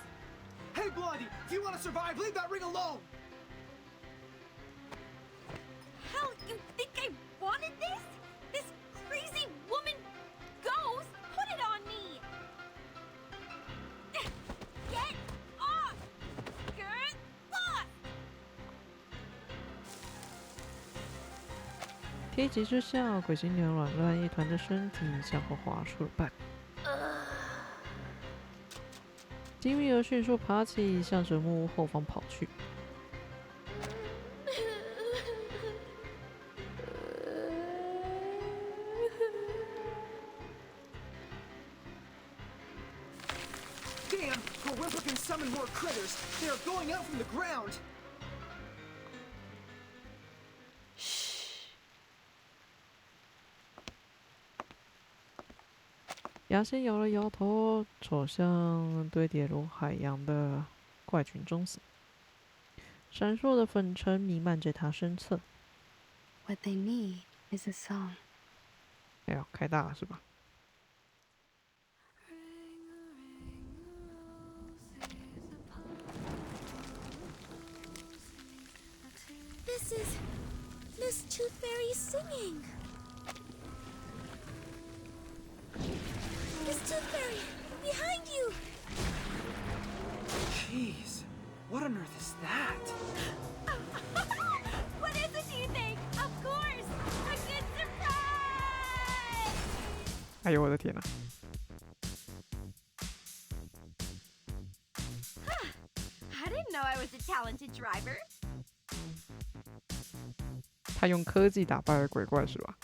Hey, Blondie! If you want to survive, leave that ring alone! Hell, you think I wanted this? This crazy woman ghost put it on me! Get off! Get off! 提及之下，鬼新娘软烂一团的身体向后滑出了半米。吉米尔迅速爬起，向着木屋后方跑去。Damn! Orwimpa can summon more critters! They are going out from the ground! 牙仙摇了摇头，瞅向堆叠如海洋的怪群中心。闪烁的粉尘弥漫着他身侧。What they need is a song. 哎呦，开大了是吧？This is Miss Tooth Fairy singing. Miss Tooth Fairy, behind you. Jeez, what on earth is that? What is it, do you think? Of course! A good surprise! 哎呦我的天哪I didn't know I was a talented driver. 他用科技打败了鬼怪是吧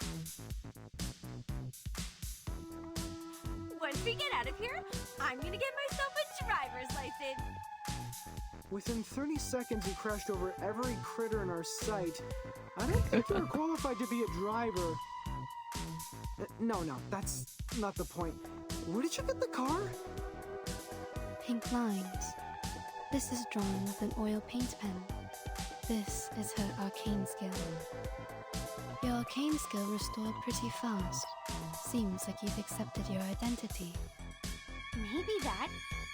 Once we get out of here, I'm gonna get myself a driver's license. Within 30 seconds, you crashed over every critter in our sight. I don't think you're qualified to be a driver. No, that's not the point. Where did you get the car? Pink lines. This is drawn with an oil paint pen. This is her arcane skill. Your arcane skill restored pretty fast. Seems like you've accepted your identity. Maybe that,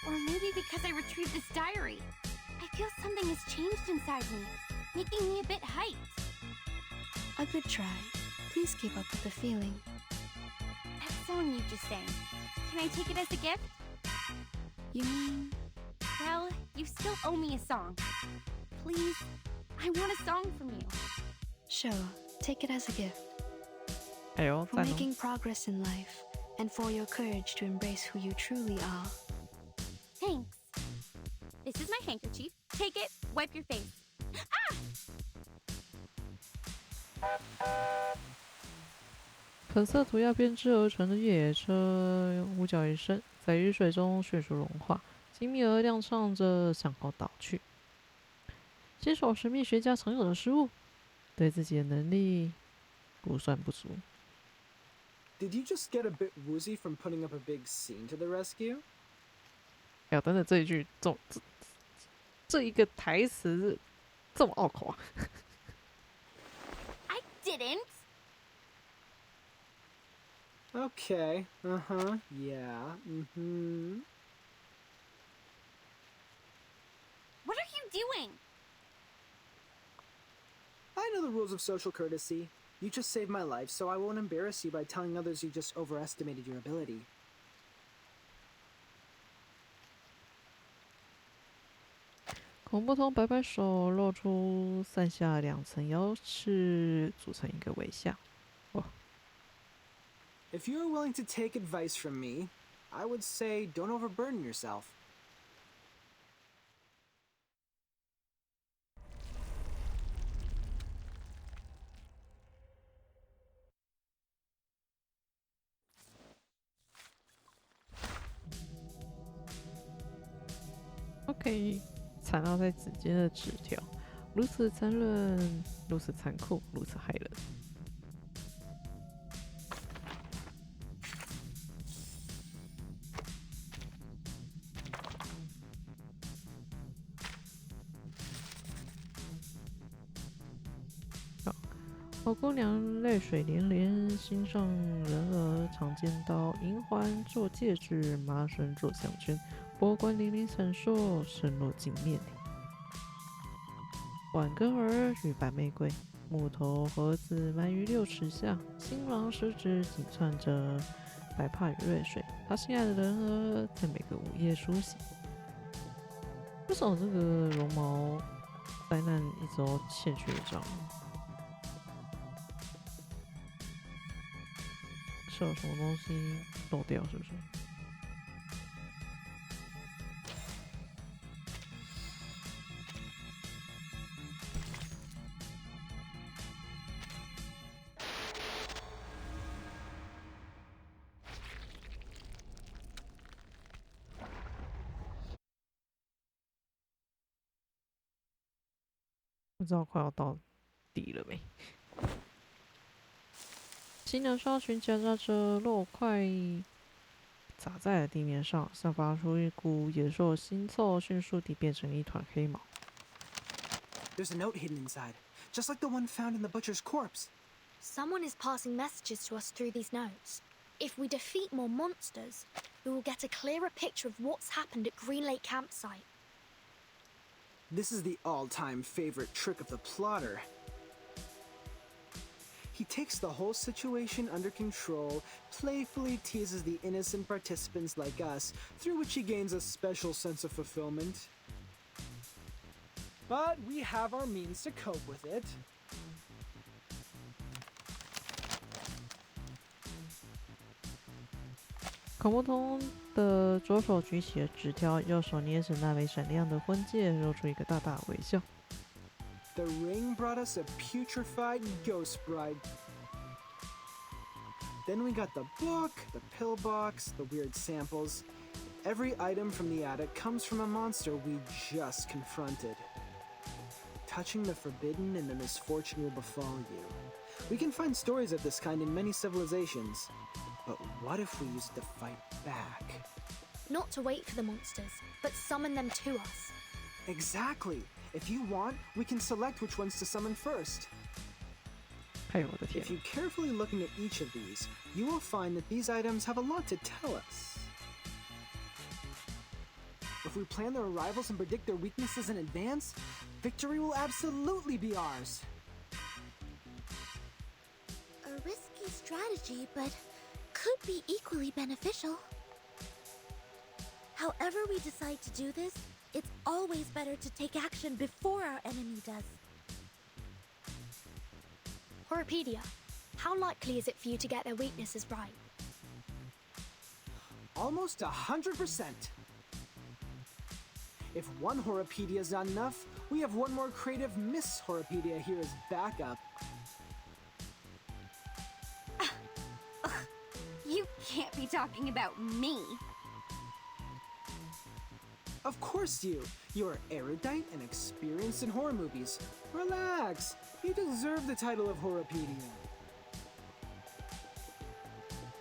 or maybe because I retrieved this diary. I feel something has changed inside me, making me a bit hyped. A good try. Please keep up with the feeling. That song you just sang, can I take it as a gift? You mean? Well, you still owe me a song. Please, I want a song from you. Sure, take it as a gift. 哎呦， For making progress in life, and for your courage to embrace who you truly are. Thanks. This is my handkerchief. Take it, wipe your face. Ah! 粉色涂鸦编织而成的越野车，呜叫一声，在雨水中迅速融化，精密而亮唱着向后倒去。新手神秘学家常有的失误，对自己的能力估算不足。Did you just get a bit woozy from putting up a big scene to the rescue? 哎呦，等等，这一句这一个台词这么拗口啊！ I didn't. Okay. Yeah. What are you doing? I know the rules of social courtesy. You just saved my life, so I won't embarrass you by telling others you just overestimated your ability. 孔不通摆摆手，露出散下2层牙齿，组成一个微笑。If you're willing to take advice from me, I would say don't overburden yourself. OK， 缠绕在指尖的纸条，如此残忍，如此残酷，如此害人。好姑娘泪水连连，心上人儿常见到银环做戒指，麻绳做项圈，波光粼粼闪烁，渗落镜面里。挽根儿与白玫瑰，木头盒子埋于6尺下，新郎食指紧攥着白帕与瑞水，他心爱的人儿在每个午夜苏醒。为什么这个绒毛灾难一直都欠缺一张？是有什么东西漏掉是不是？不知道快要到底了没？新娘纱裙夹杂着肉块洒在了地面上，散发出一股野兽腥臭，迅速地变成一团黑毛。There's a note hidden inside, just like the one found in the butcher's corpse. Someone is passing messages to us through these notes. If we defeat more monsters, we will get a clearer picture of what's happened at Green Lake Campsite. This is the all-time favorite trick of the plotter. He takes the whole situation under control, playfully teases the innocent participants like us, through which he gains a special sense of fulfillment. But we have our means to cope with it. 口木通的左手举起了纸条，右手捏着那枚闪亮的婚戒，露出一个大大的微笑。The ring brought us a putrefied ghost bride. Then we got the book, the pillbox, the weird samples. Every item from the attic comes from a monster we just confronted. Touching the forbidden and the misfortune will befall you. We can find stories of this kind in many civilizations. But what if we used to fight back? Not to wait for the monsters, but summon them to us. Exactly. If you want, we can select which ones to summon first. If you carefully look into each of these, you will find that these items have a lot to tell us. If we plan their arrivals and predict their weaknesses in advance, victory will absolutely be ours. A risky strategy, but could be equally beneficial. However we decide to do this, it's always better to take action before our enemy does. Horrorpedia, how likely is it for you to get their weaknesses right? Almost 100%. If one Horrorpedia is not enough, we have one more creative Miss Horrorpedia here as backup. You can't be talking about me. Of course you. You're erudite and experienced in horror movies. Relax. You deserve the title of Horrorpedia.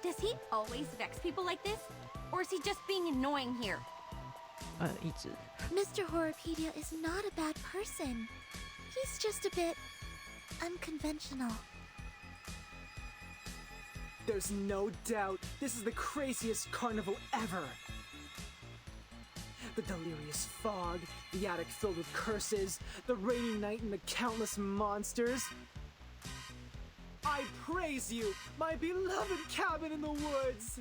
Does he always vex people like this? Or is he just being annoying here? Mr. Horrorpedia is not a bad person. He's just a bit unconventional. There's no doubt this is the craziest carnival ever. The delirious fog, the attic filled with curses, the rainy night and the countless monsters. I praise you, my beloved cabin in the woods!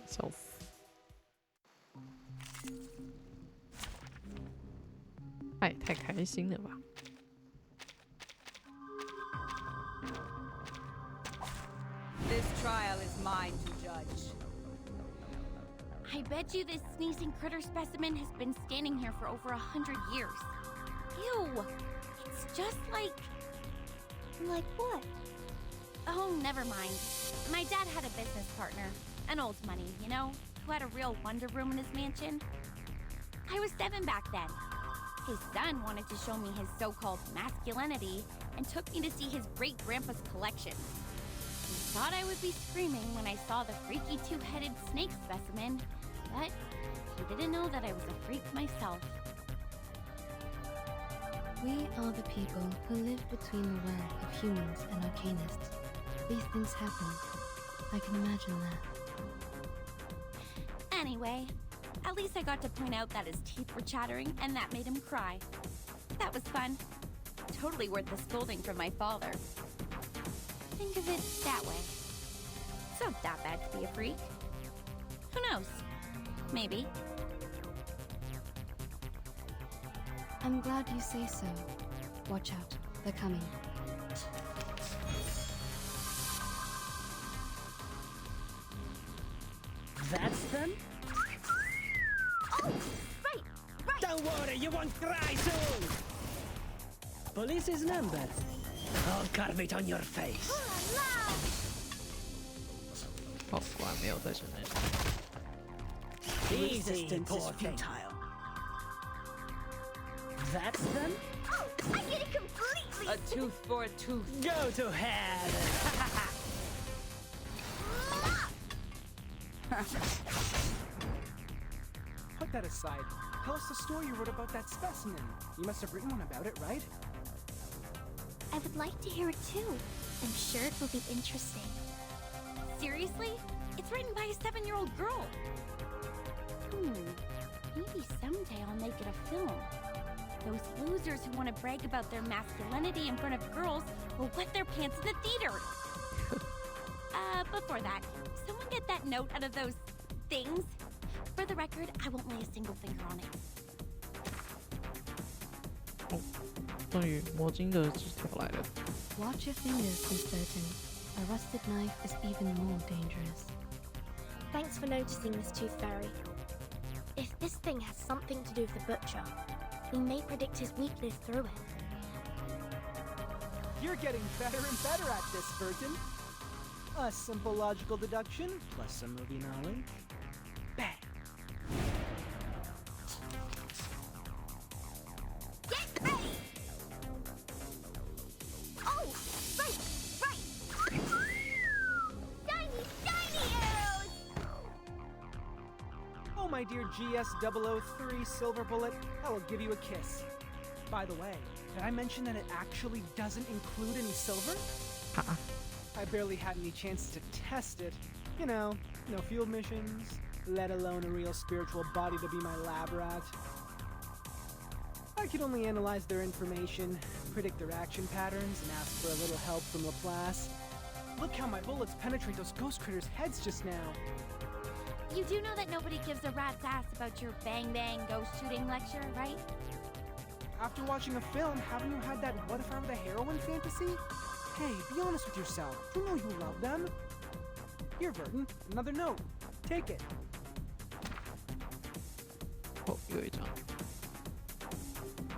笑死。哎，太开心了吧！ This trial is mine to judge. I bet you this sneezing critter specimen has been standing here for over 100 years. Ew! It's just like... Like what? Oh, never mind. My dad had a business partner, an old money, you know, who had a real wonder room in his mansion. I was 7 back then. His son wanted to show me his so-called masculinity and took me to see his great-grandpa's collection. He thought I would be screaming when I saw the freaky 2-headed snake specimen, but he didn't know that I was a freak myself. We are the people who live between the realm of humans and arcanists. These things happen. I can imagine that. Anyway, at least I got to point out that his teeth were chattering and that made him cry. That was fun. Totally worth the scolding from my father. Think of it that way. It's not that bad to be a freak. Who knows? Maybe. I'm glad you say so. Watch out. They're coming. That's them? Oh, right. Don't worry, you won't cry soon! Police's number. I'll carve it on your face. 哦，果然没有在城内。 Resistance is futile. That's them? Oh, I get it completely! A tooth for a tooth. Go to hell! Put that aside. Tell us the story you wrote about that specimen. You must have written one about it, right? I would like to hear it too. I'm sure it will be interesting. Seriously? It's written by a 7-year-old girl. Maybe someday I'll make it a film. Those losers who want to brag about their masculinity in front of girls will wet their pants in the theater. Before that, someone get that note out of those things. For the record, I won't lay a single finger on it. 终于魔晶的纸条来了。 Watch your fingers, Miss Burton. A rusted knife is even more dangerous. Thanks for noticing, Miss Tooth Fairy. If this thing has something to do with the butcher, we may predict his weakness through it. You're getting better and better at this, Burton. A simple logical deduction plus some movie knowledge. Bang! Get ready! Oh, right! Shiny arrows! Oh, my dear GS003 Silver Bullet, I will give you a kiss. By the way, did I mention that it actually doesn't include any silver? I barely had any chances to test it. You know, no field missions, let alone a real spiritual body to be my lab rat. I could only analyze their information, predict their action patterns, and ask for a little help from Laplace. Look how my bullets penetrate those ghost critters' heads just now. You do know that nobody gives a rat's ass about your bang-bang ghost shooting lecture, right? After watching a film, haven't you had that what if I were the heroine fantasy? Hey, be honest with yourself. You know you love them. Here, Burton, another note. Take it. Oh, 有一张。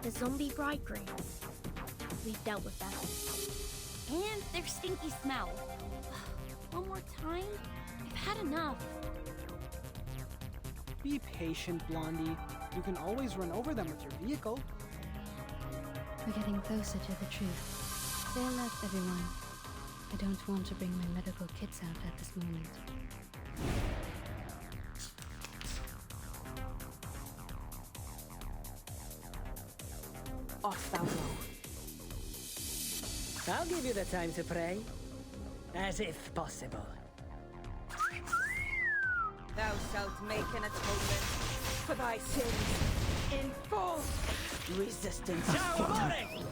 The zombie bridegrooms. We've dealt with them. And their stinky smell. One more time? I've had enough. Be patient, Blondie. You can always run over them with your vehicle. We're getting closer to the truth. Stay alert, everyone. I don't want to bring my medical kits out at this moment. Off thou go. I'll give you the time to pray. As if possible. Thou shalt make an atonement for thy sins in full. Resistance is futile.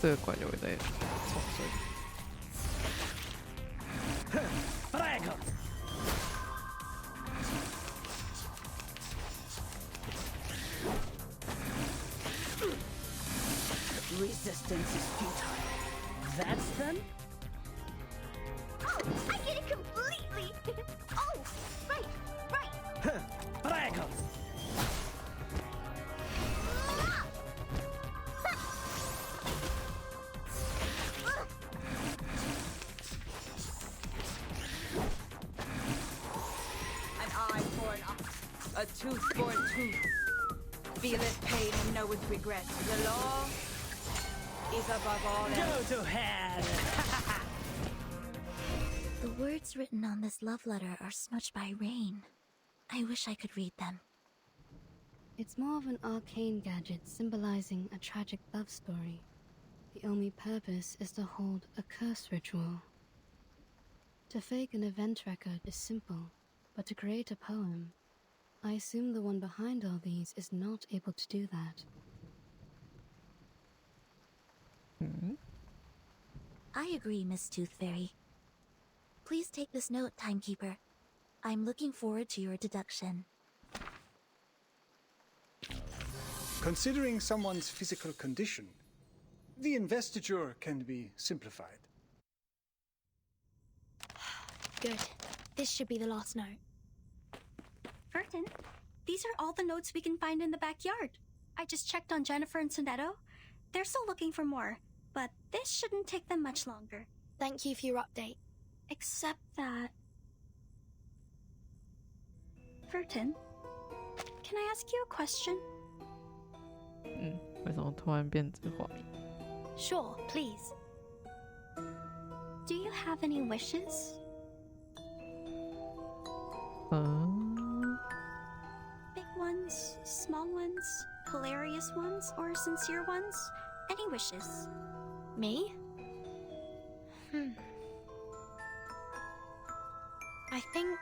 这个怪就会在重生。 Prego. Resistance is futile. That's them? Oh, I get it completely! Oh, right! Prego. A tooth for a tooth. Feel it pain and know it regret. The law is above all else. Go to hell! The words written on this love letter are smudged by rain. I wish I could read them. It's more of an arcane gadget symbolizing a tragic love story. The only purpose is to hold a curse ritual. To fake an event record is simple, but to create a poem, I assume the one behind all these is not able to do that. I agree, Miss Tooth Fairy. Please take this note, Timekeeper. I'm looking forward to your deduction. Considering someone's physical condition, the investiture can be simplified. Good. This should be the last note. Burton, these are all the notes we can find in the backyard. I just checked on Jennifer and Sonetto. They're still looking for more, but this shouldn't take them much longer. Thank you for your update. Except that... Burton, can I ask you a question? 为什么突然变这画面？ Sure, please. Do you have any wishes? Big ones, small ones, hilarious ones, or sincere ones? Any wishes? Me? I think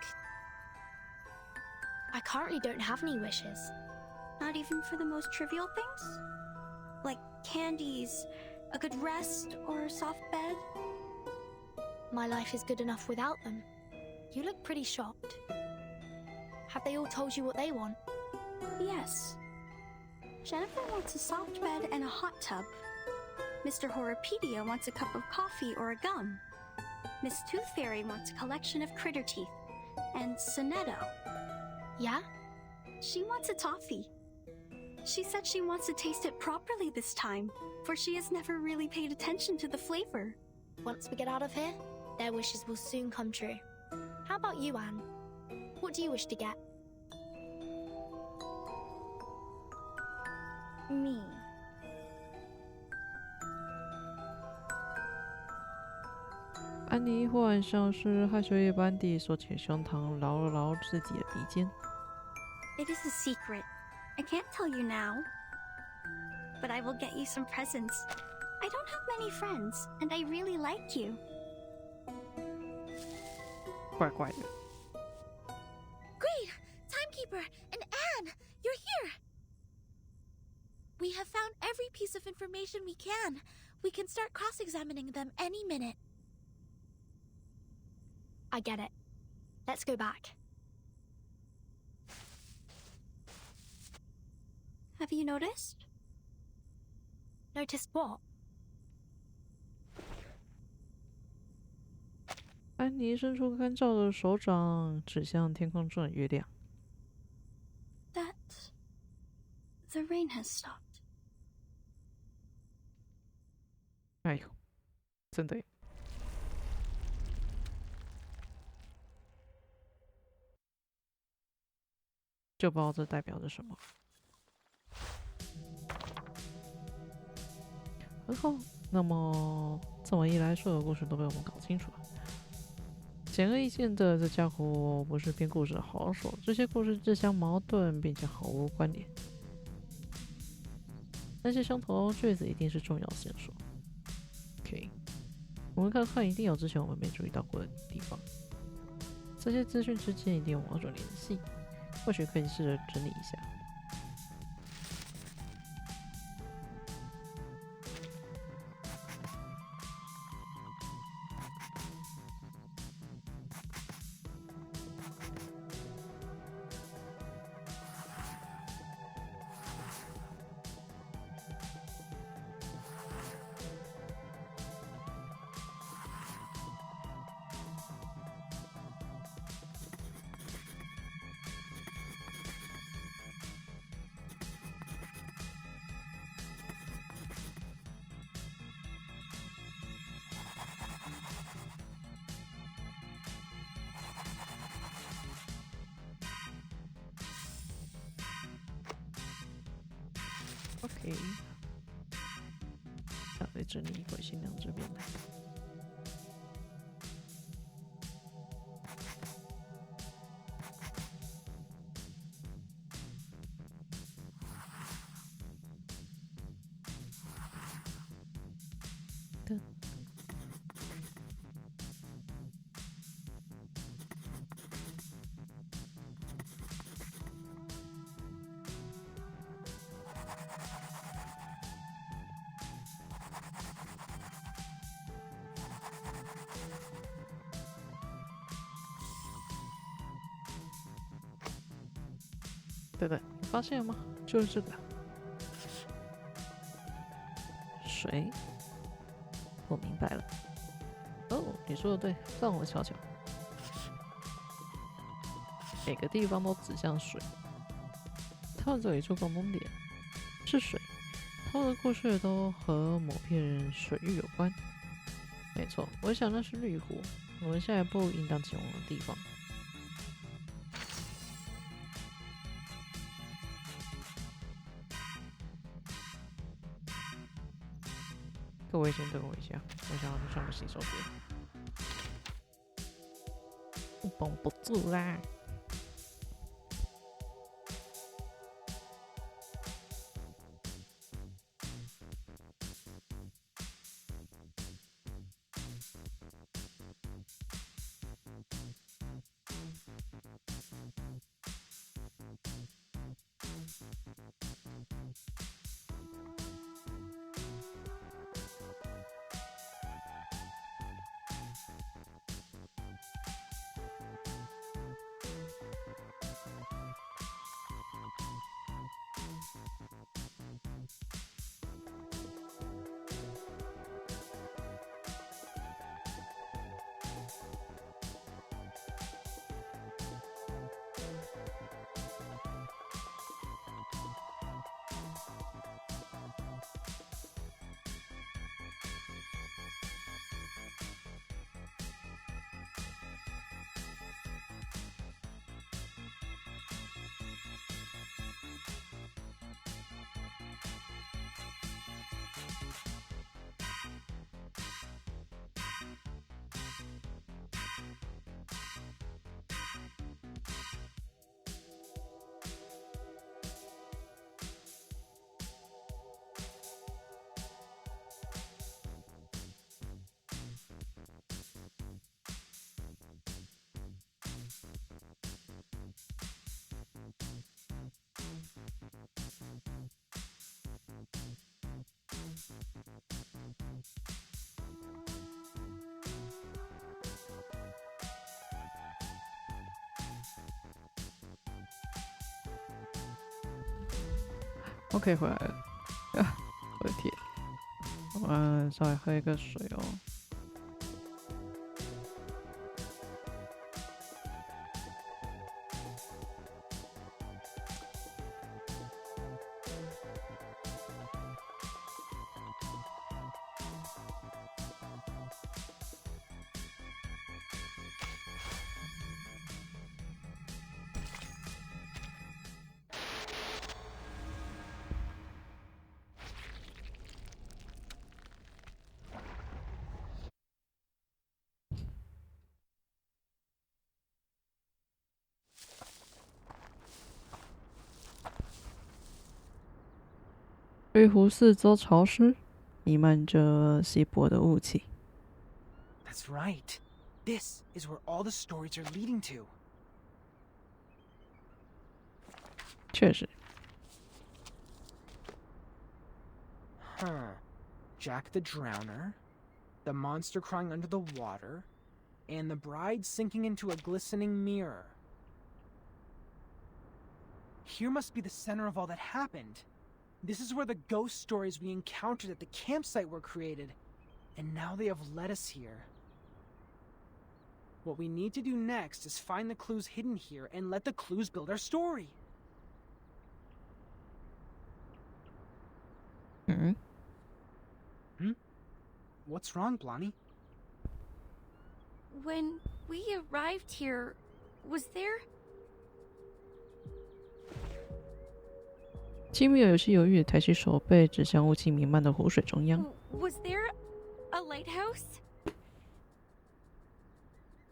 I currently don't have any wishes. Not even for the most trivial things? Like candies, a good rest, or a soft bed? My life is good enough without them. You look pretty shocked. Have they all told you what they want? Yes. Jennifer wants a soft bed and a hot tub. Mr. Horrorpedia wants a cup of coffee or a gum. Miss Tooth Fairy wants a collection of critter teeth. And Sonetto. Yeah? She wants a toffee. She said she wants to taste it properly this time, for she has never really paid attention to the flavor. Once we get out of here, their wishes will soon come true. How about you, Anne? What do you wish to get? Me.安妮忽然像是害羞一般地缩起胸膛，挠了挠自己的鼻尖。It is a secret. I can't tell you now. But I will get you some presents. I don't have many friends, and I really like you. 怪怪的。Great! Timekeeper and Anne, you're here! We have found every piece of information we can. We can start cross-examining them any minute. I get it. Let's go back. Have you noticed? Noticed what? 安妮伸出干燥的手掌，指向天空中的月亮。That the rain has stopped. 哎呦，真的耶。就不知道这代表着什么。很好，那么这么一来，所有故事都被我们搞清楚了。显而易见的，这家伙不是编故事的好手，这些故事自相矛盾，并且毫无关联。那些相同句子一定是重要线索。OK， 我们看看，一定有之前我们没注意到过的地方。这些资讯之间一定有某种联系，或许可以试着整理一下。OK， 再来整理回新娘这边来。对对，你发现了吗？就是这个水。我明白了。哦，你说的对，让我瞧瞧。每个地方都指向水，它们这里做共同点是水，他们的故事都和某片水域有关。没错，我想那是绿湖，我们下一步应当前往的地方。各位先等我一下，我想要去上个洗手间，绷不住啦。OK， 回来了。我的天，我稍微喝一个水哦。绿湖四周潮湿，弥漫着稀薄的雾气。That's right. This is where all the stories are leading to. 确实。Jack the Drowner, the monster crying under the water, and the bride sinking into a glistening mirror. Here must be the center of all that happened. This is where the ghost stories we encountered at the campsite were created, and now they have led us here. What we need to do next is find the clues hidden here and let the clues build our story. What's wrong, Blondie? When we arrived here, was there... 吉米尔有气犹豫地抬起手背，指向雾气弥漫的湖水中央。Was there a lighthouse?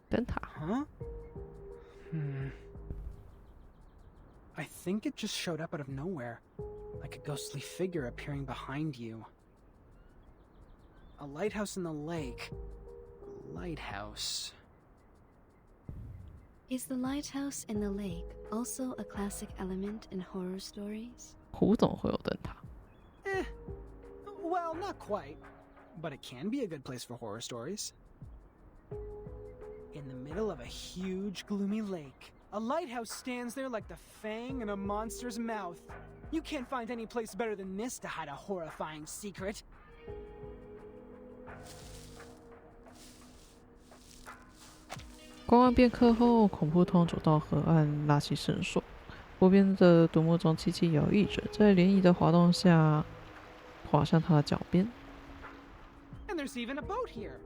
灯塔。I think it just showed up out of nowhere, like a ghostly figure appearing behind you. A lighthouse in the lake. Lighthouse. Is the lighthouse in the lake also a classic element in horror stories? 湖怎么会有灯塔？ Well, not quite, but it can be a good place for horror stories. In the middle of a huge, gloomy lake, a lighthouse stands there like the fang in a monster's mouth. You can't find any place better than this to hide a horrifying secret. 观望片刻后，恐怖通走到河岸，拉起绳索。湖边的独木舟轻轻摇曳着，在涟漪的滑动下，滑向他的脚边。And there's even a boat here.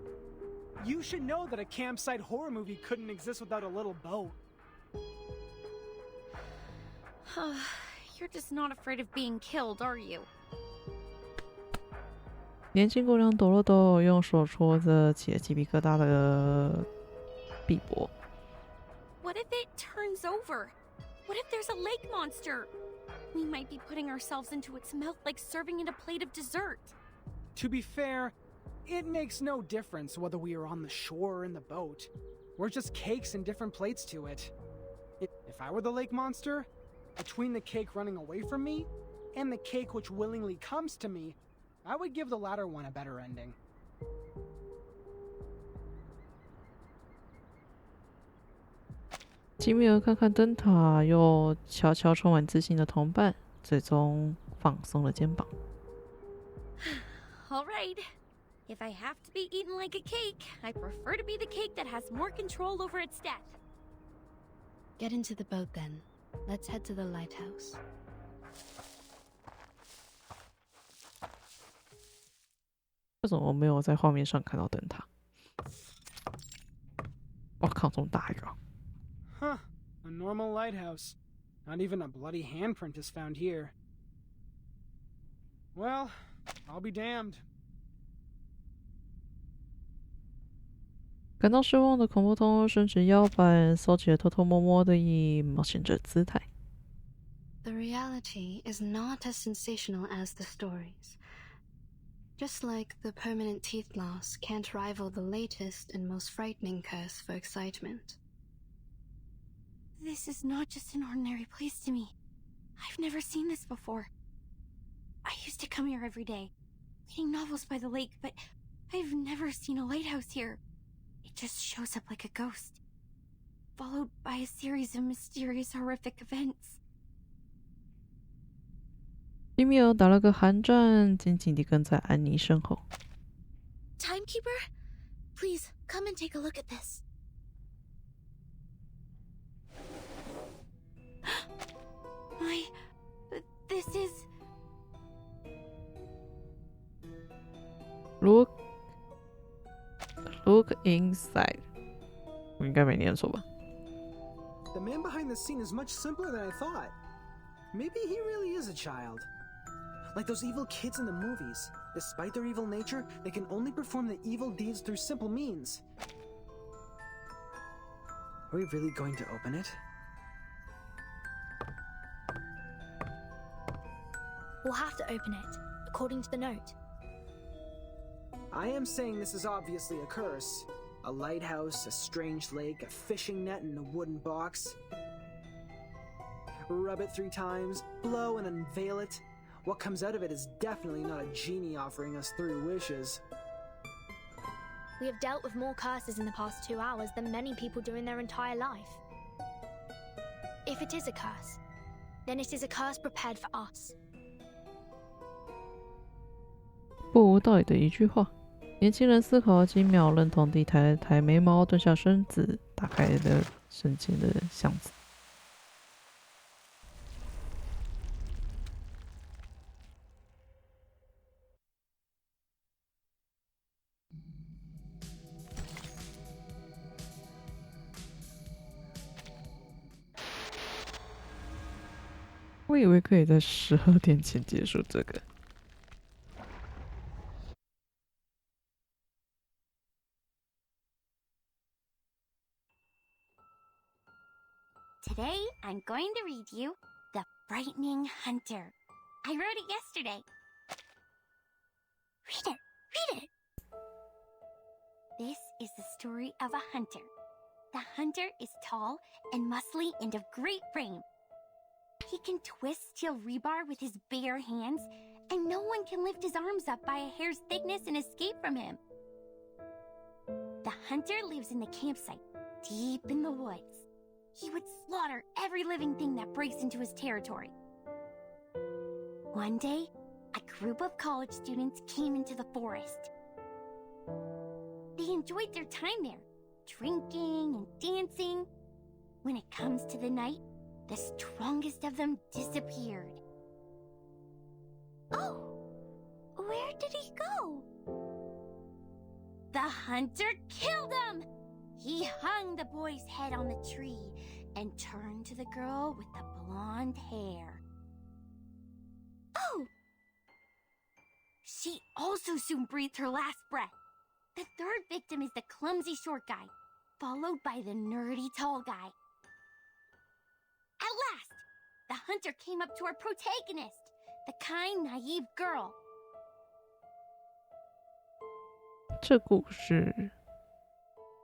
You should know that a campsite horror movie couldn't exist without a little boat. You're just not afraid of being killed, are you? 年轻姑娘抖了抖，用手戳着起了鸡皮疙瘩的臂膊。What if it turns over? What if there's a lake monster? We might be putting ourselves into its mouth like serving it a plate of dessert. To be fair, it makes no difference whether we are on the shore or in the boat. We're just cakes and different plates to it. If I were the lake monster, Between the cake running away from me and the cake which willingly comes to me, I would give the latter one a better ending. 吉米尔看看灯塔，又瞧瞧充满自信的同伴，最终放松了肩膀。All right. If I have to be eaten like a cake, I prefer to be the cake that has more control over its death. Get into the boat then. Let's head to the lighthouse. 为什么我没有在画面上看到灯塔？我靠，这么大一个！ Huh, a normal lighthouse. Not even a bloody handprint is found here. Well, I'll be damned. 感到失望的恐怖通伸直腰板，搜起了偷偷摸摸的冒险者姿态。The reality is not as sensational as the stories. Just like the permanent teeth loss can't rival the latest and most frightening curse for excitement. This is not just an ordinary place to me. I've never seen this before. I used to come here every day, reading novels by the lake, but I've never seen a lighthouse here. It just shows up like a ghost, followed by a series of mysterious, horrific events. 吉米尔打了个寒战，紧紧地跟在安妮身后。Timekeeper, please come and take a look at this. This is... Look inside. 我应该没念错吧？ The man behind the scene is much simpler than I thought. Maybe he really is a child. Like those evil kids in the movies. Despite their evil nature, they can only perform the evil deeds through simple means. Are we really going to open it? We'll have to open it, according to the note. I am saying this is obviously a curse. A lighthouse, a strange lake, a fishing net, and a wooden box. Rub it 3 times, blow and unveil it. What comes out of it is definitely not a genie offering us 3 wishes. We have dealt with more curses in the past 2 hours than many people do in their entire life. If it is a curse, then it is a curse prepared for us. 不无道理的一句话。年轻人思考了几秒，认同地抬了抬眉毛，蹲下身子，打开了圣经的箱子。我以为可以在12点前结束这个。Today, I'm going to read you The Frightening Hunter. I wrote it yesterday. Read it! This is the story of a hunter. The hunter is tall and muscly and of great frame. He can twist steel rebar with his bare hands, and no one can lift his arms up by a hair's thickness and escape from him. The hunter lives in the campsite, deep in the woods. He would slaughter every living thing that breaks into his territory. One day, a group of college students came into the forest. They enjoyed their time there, drinking and dancing. When it comes to the night, the strongest of them disappeared. Oh! Where did he go? The hunter killed him! He hung the boy's head on the tree and turned to the girl with the blonde hair. Oh! She also soon breathed her last breath. The third victim is the clumsy short guy, followed by the nerdy tall guy. At last, the hunter came up to our protagonist, the kind, naive girl. 这故事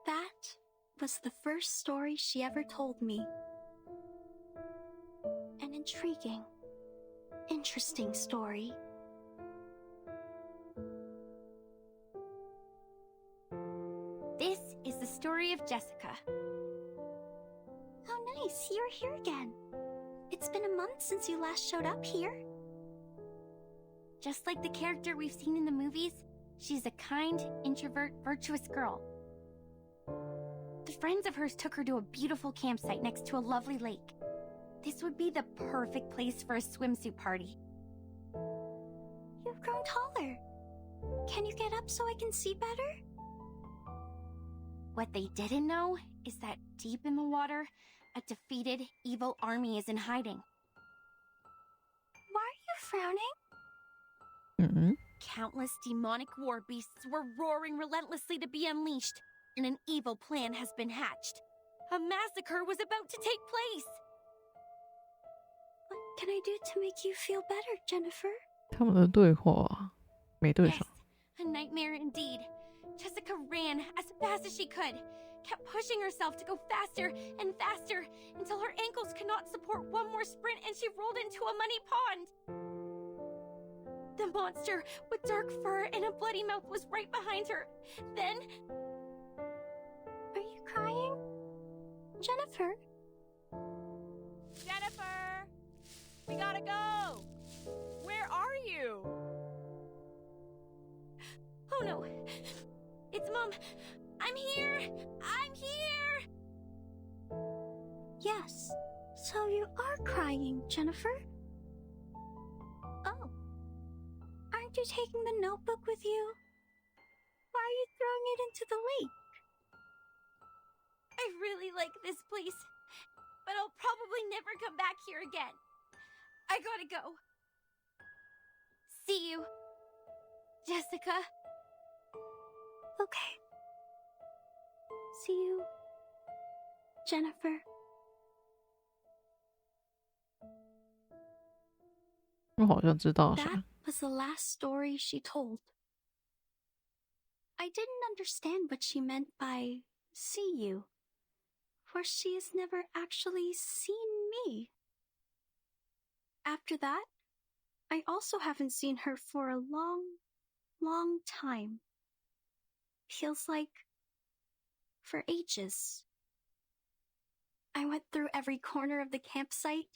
That was the first story she ever told me. And in intriguing, interesting story. This is the story of Jessica. How nice, you're here again. It's been a month since you last showed up here. Just like the character we've seen in the movies, she's a kind, introvert, virtuous girl. The friends of hers took her to a beautiful campsite next to a lovely lake. This would be the perfect place for a swimsuit party. You've grown taller. Can you get up so I can see better? What they didn't know is that deep in the water, a defeated, evil army is in hiding. Why are you frowning? Countless demonic war beasts were roaring relentlessly to be unleashed, and an evil plan has been hatched. A massacre was about to take place. What can I do to make you feel better, Jennifer? 他们的对话没对上。 A nightmare indeed. Jessica ran as fast as she could, kept pushing herself to go faster and faster until her ankles could not support one more sprint and she rolled into a muddy pond. The monster with dark fur and a bloody mouth was right behind her. Then... Are you crying? Jennifer? Jennifer! We gotta go! Where are you? Oh no! It's Mom! I'm here! I'm here! Yes, so you are crying, Jennifer. Oh. Aren't you taking the notebook with you? Why are you throwing it into the lake? I really like this place, but I'll probably never come back here again. I gotta go. See you, Jessica. Okay. See you, Jennifer. 我好像知道啥。 That was the last story she told. I didn't understand what she meant by see you, for she has never actually seen me. After that, I also haven't seen her for a long, long time. Feels like for ages. I went through every corner of the campsite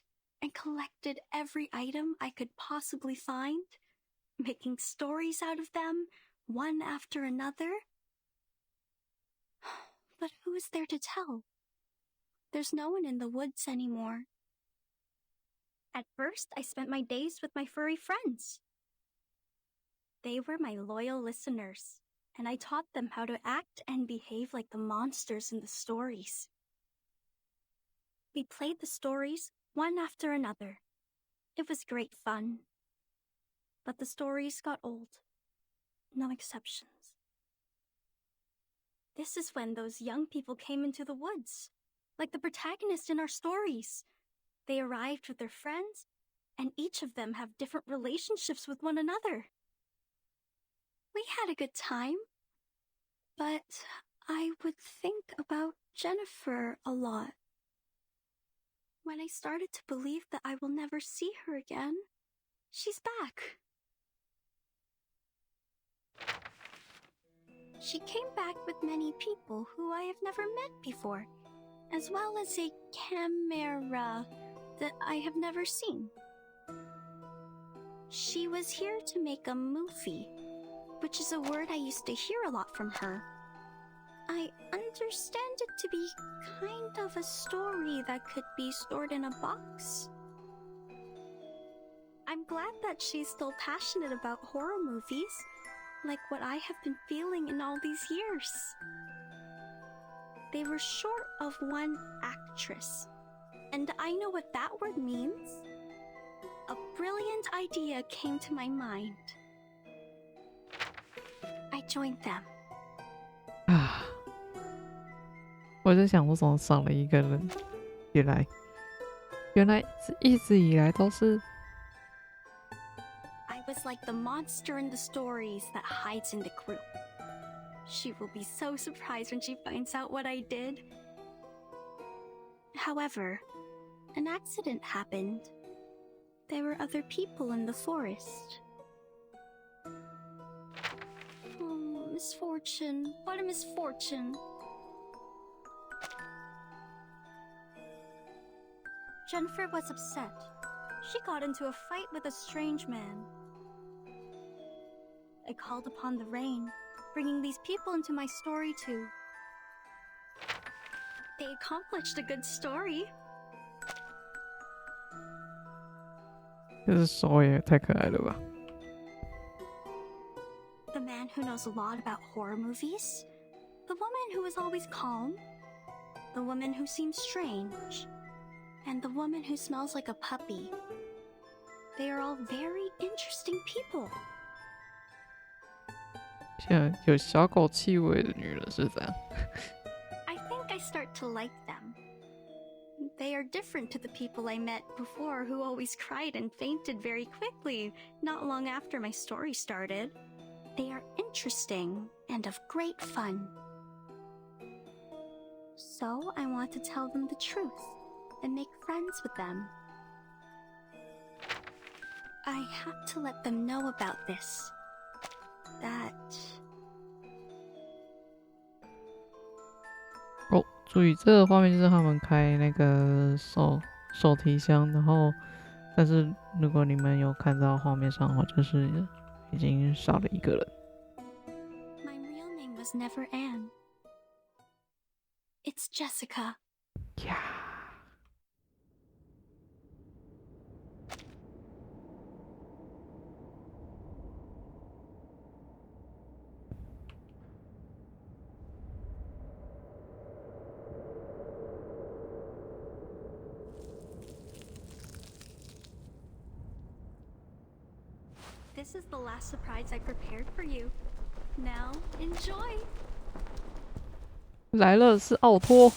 and collected every item I could possibly find, making stories out of them, one after another. But who is there to tell? There's no one in the woods anymore. At first, I spent my days with my furry friends. They were my loyal listeners, and I taught them how to act and behave like the monsters in the stories. We played the stories one after another. It was great fun. But the stories got old. No exceptions. This is when those young people came into the woods, like the protagonist in our stories. They arrived with their friends, and each of them have different relationships with one another. We had a good time, but I would think about Jennifer a lot. When I started to believe that I will never see her again, she's back. She came back with many people who I have never met before, as well as a camera that I have never seen. She was here to make a movie, which is a word I used to hear a lot from her. I understand it to be kind of a story that could be stored in a box. I'm glad that she's still passionate about horror movies, like what I have been feeling in all these years. They were short of one actress, and I know what that word means. A brilliant idea came to my mind. I joined them. 我在想，我怎么少了一个人？原来一直以来都是。I was like the monster in the stories that hides in the group. She will be so surprised when she finds out what I did. However, an accident happened, there were other people in the forest. Oh, misfortune. What a misfortune. Jennifer was upset. She got into a fight with a strange man. I called upon the rain, bringing these people into my story too. They accomplished a good story. 这手也太可爱了吧 The man who knows a lot about horror movies. The woman who is always calm. The woman who seems strange. And the woman who smells like a puppy. They are all very interesting people. 像有小狗气味的女人是这样 I think I start to like them. They are different to the people I met before who always cried and fainted very quickly not long after my story started. They are interesting and of great fun. So I want to tell them the truth and make friends with them. I have to let them know about this. That... 哦，注意这个画面就是他们开那个手提箱，然后但是如果你们有看到画面上的话，就是已经少了一个人。My real name was never Anne. It's Jessica. Yeah. This is the last surprise I prepared for you. Now, enjoy! 来了，是奥托。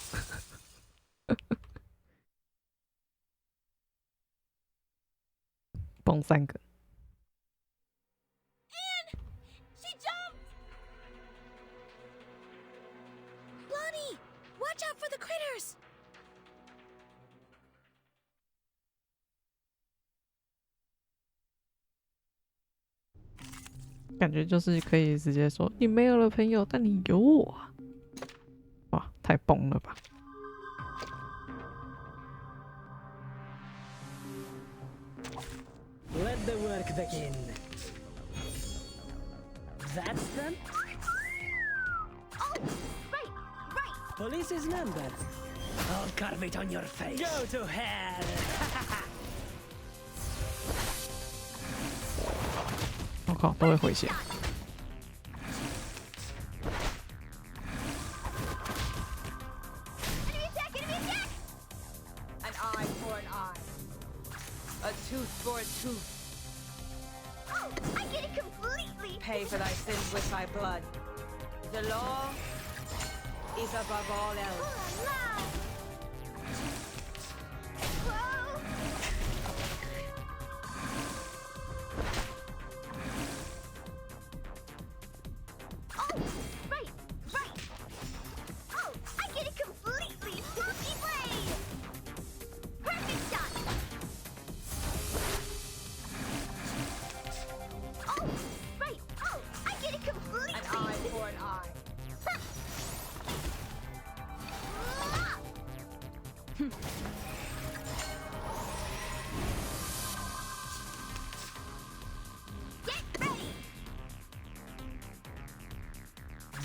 蹦3个。Anne! She jumped! Lonnie! Watch out for the critters! 感觉就是可以直接说你没有了朋友，但你有我啊！哇，太崩了吧！ Let the work begin. That's them? Oh, right! Police's number. I'll carve it on your face. Go to hell! 我靠，都会回血。An eye for an eye. A tooth for a tooth. Oh, I get it completely! Pay for thy sins with thy blood. The law is above all else.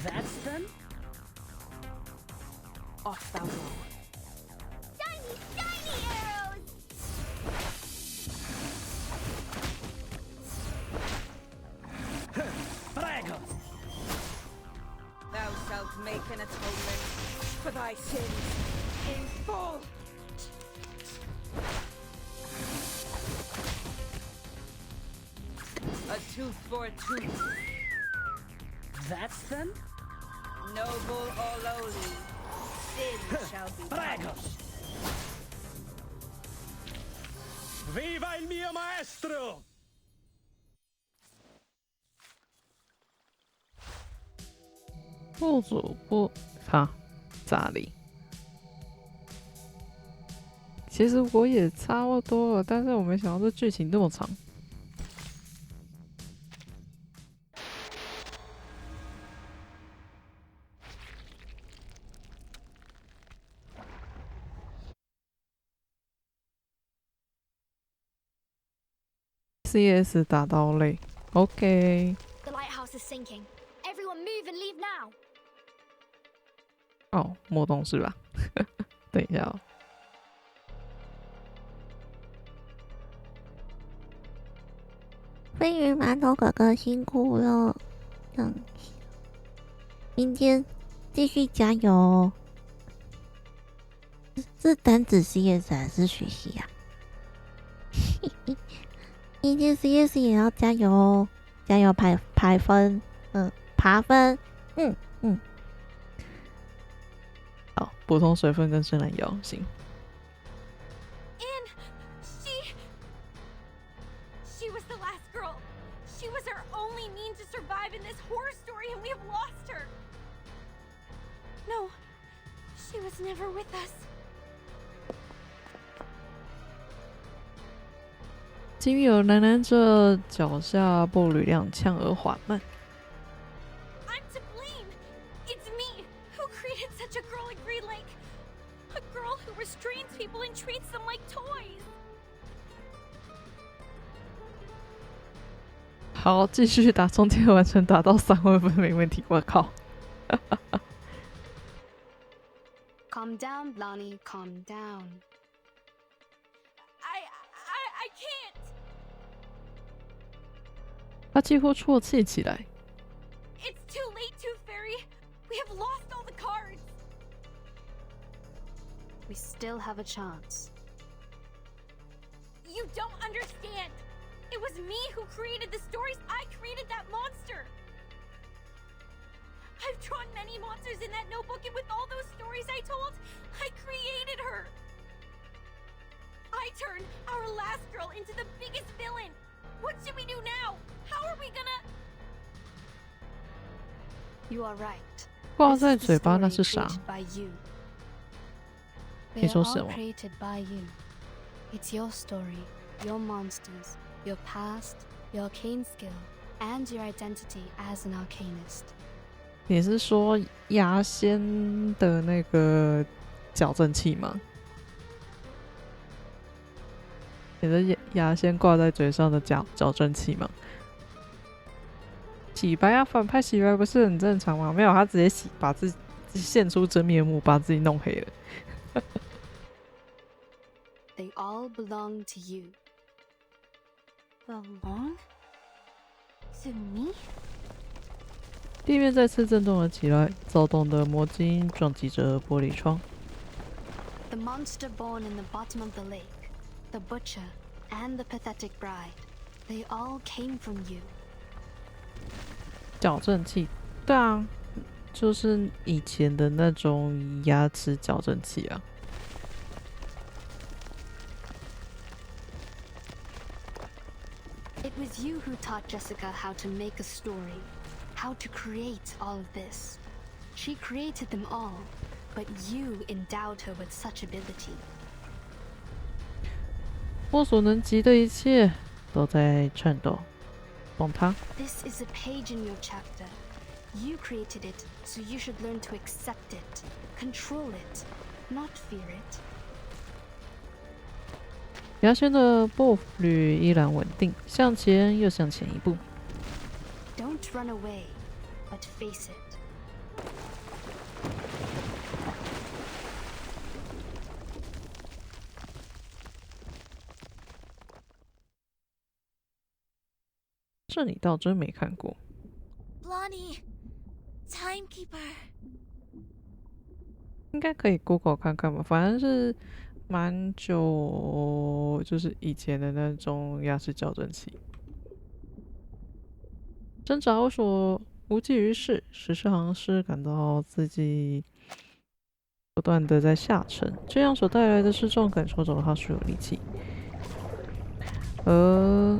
That's them? Off thou go. Shiny arrows! Prego! Thou shalt make an atonement for thy sins in full. A tooth for a tooth. That's them? Noble or lowly, sin shall be punished. Viva il mio maestro! 后主不他咋哩？其实我也差不多了，但是我没想到这剧情这么长。CS 打到累 ，OK。The lighthouse is sinking. Everyone move and leave now. 哦，莫动是吧？等一下哦。飞鱼馒头哥哥辛苦了，明天继续加油。是单指 CS 还是学习呀？明天 CS 也要加油，加油排分，爬分，好，补充水分跟生蓝药，行。She was the last girl. She was our only means to survive in this horror story, and we have lost her. No, she was never with us. 基于有喃喃着脚下步履踉跄而缓慢。I'm to blame. It's me who created such a girl at Green Lake. A girl who restrains people and treats them like toys. 好，继续打，中间完成打到3分没问题。我靠！ Calm down, Blondie. Calm down. I can't. 他几乎啜泣起来。It's too late, Tooth Fairy. We have lost all the cards. We still have a chance. You don't understand. It was me who created the stories. I created that monster. I've drawn many monsters in that notebook, and with all those stories I told, I created her. I turned our last girl into the biggest villain. What should we do now? How are we gonna... You are right. 挂在嘴巴那是啥？ They are all created by you. It's your story, your monsters, your past, your arcane skill, and your identity as an arcanist. 你是说牙仙的那个矫正器吗？你的牙仙挂在嘴上的矫正器吗？洗白啊，反派洗白不是很正常吗？没有，他直接把自己现出真面目，把自己弄黑了。They all belong to you. Belong to me? 地面再次震动了起来，躁动的魔晶撞击着玻璃窗。The monster born in the bottom of the lake, the butcher, and the pathetic bride, they all came from you. 矫正器，对啊，就是以前的那种牙齿矫正器啊。It was you who taught Jessica how to make a story, how to create all of this. She created them all, but you endowed her with such ability. 我所能及的一切都在颤抖，懂它。This is a page in your chapter. You created it, so you should learn to accept it, control it, not fear it. 牙仙的步履依然稳定，向前又向前一步。Don't run away, but face it. 这你倒真没看过。Blondie, Timekeeper. 应该可以 Google 看看吧，反正是蛮久，就是以前的那种牙齿矫正器。挣扎无济于事，实施行师感到自己不断的在下沉，这样所带来的失重感抽走了他所有力气，而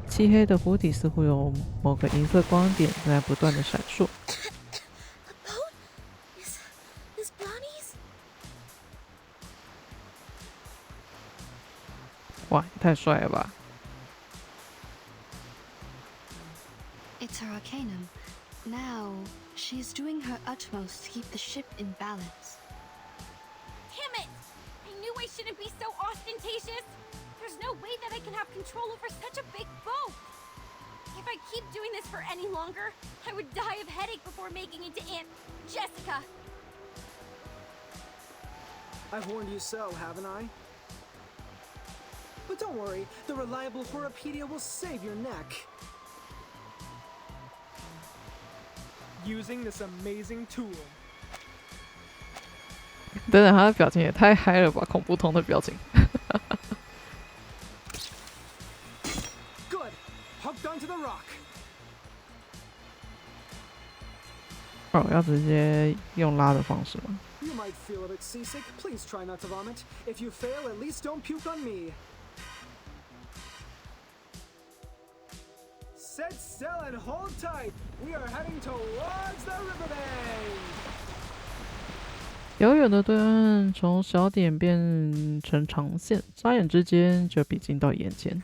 漆黑的湖底似乎有某个银色光点在不断的闪烁。哇，太帅了吧！ It's her arcanum. Now, she is doing her utmost to keep the ship in balance. Damn it! I knew I shouldn't be so ostentatious! There's no way that I can have control over such a big boat! If I keep doing this for any longer, I would die of headache before making it to Aunt Jessica. I've warned you so, haven't I? But don't worry, the reliable Horopedia will save your neck. Using this amazing tool. 等等，他的表情也太嗨了吧！恐怖通的表情。Good, hooked onto the rock. 哦，要直接用拉的方式吗？ You might feel a bit seasick. Please try not to vomit. If you fail, at least don't puke on me. Set sail and hold tight. We are heading towards the riverbank. 遥远的对岸，从小点变成长线，眨眼之间就逼近到眼前。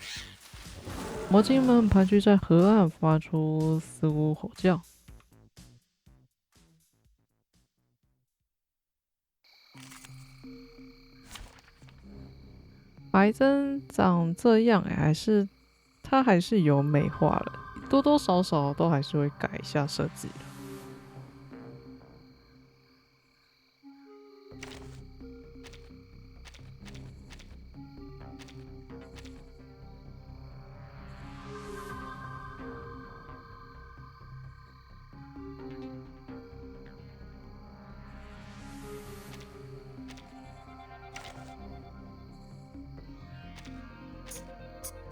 魔精们盘踞在河岸，发出嘶呜吼叫。白真长这样他还是有美化了，多多少少都还是会改一下设计的。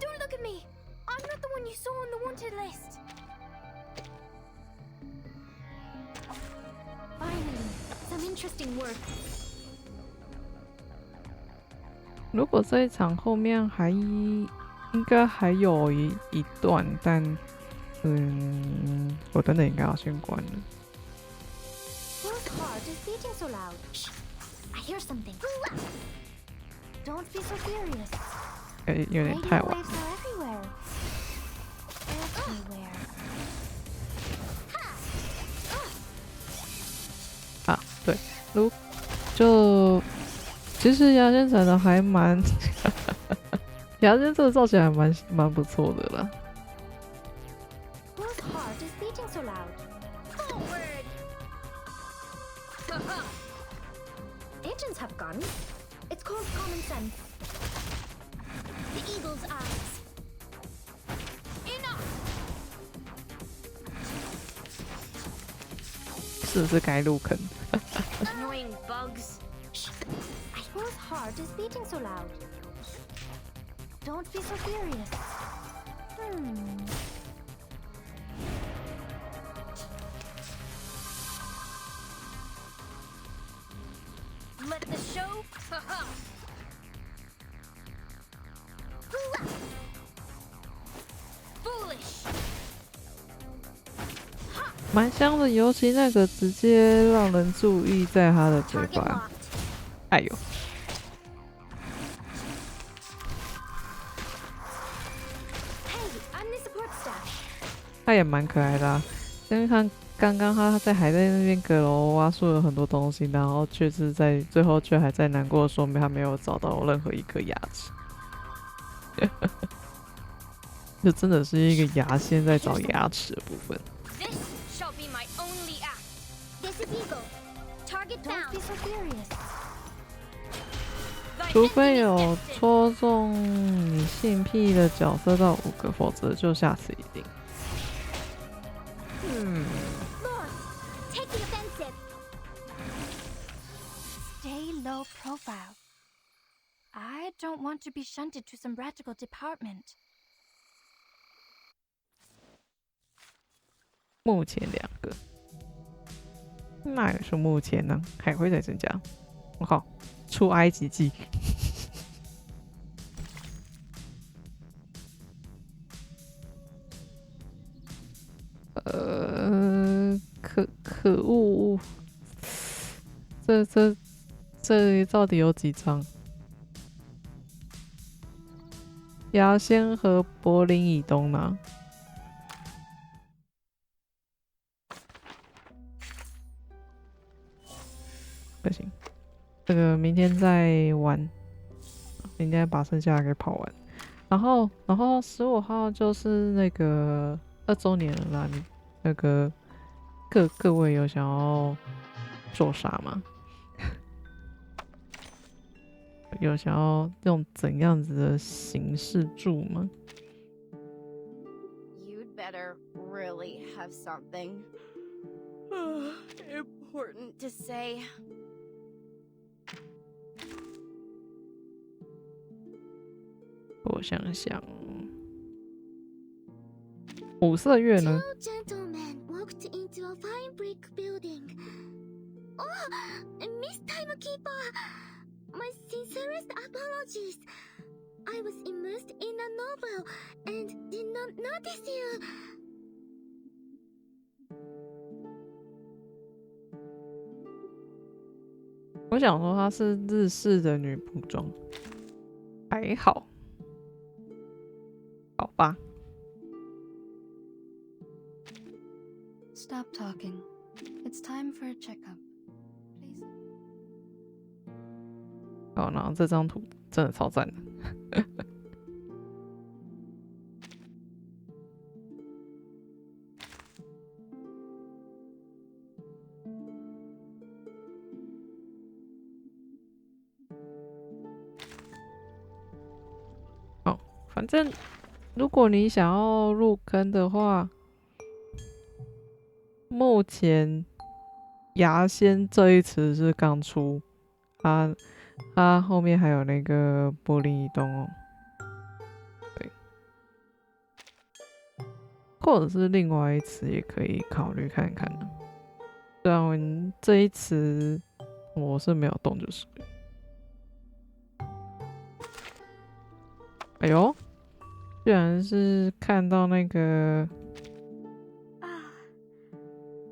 Don't look at me! I'm not the one you saw on the wanted list! Finally, some interesting work. 如果这一场后面应该还有一段，但我等等应该要先关了。 Whose heart is beating so loud? Shh! I hear something. Don't be so furious. 有点太晚。 Waves are everywhere. Everywhere. 啊，对，其实牙仙彩的还蛮，牙仙这个造型还蛮不错的啦。 Whose heart is beating so loud? Forward! Agents have guns. It's called common sense. The eagle's eyes. Enough! 是不是该入坑？ Annoying bugs. Whose heart is beating so loud? Don't be so furious. Let the show. Foolish. 蛮香的，尤其那个直接让人注意在他的嘴巴。哎呦！ 他也蛮可爱的啊，因为看刚刚他在还在那边阁楼挖出了很多东西，然后却是在最后却还在难过，说明他没有找到任何一颗牙齿，就真的是一个牙仙在找牙齿的部分。除非有戳中你性癖的角色到5个，否则就下次一定。Take the offensive. Stay low profile. I don't want to be shunted to some radical department. 目前2个，那也是目前呢，还会再增加。我靠，出埃及记。可恶！这到底有几张？牙仙和柏林以东呢？不行，这个明天再玩，明天把剩下的给跑完。然后15号就是那个2周年了啦，你那个各位有想要做啥吗？有想要用怎样子的形式住吗？ You'd better really have something important to say. 我想想，5色月呢？ Two gentlemen walked into a fine brick building. Oh, Miss Timekeeper, my sincerest apologies. I was immersed in a novel and did not notice you. 我想说她是日式的女仆装，还好，好吧。Stop talking. It's time for a checkup. Please. 好，然后这张图真的超赞的。好，反正如果你想要入坑的话，目前牙仙这一词是刚出，它后面还有那个柏林移动哦，对，或者是另外一词也可以考虑看看呢。虽然这一词我是没有动就是了。哎呦，居然是看到那个。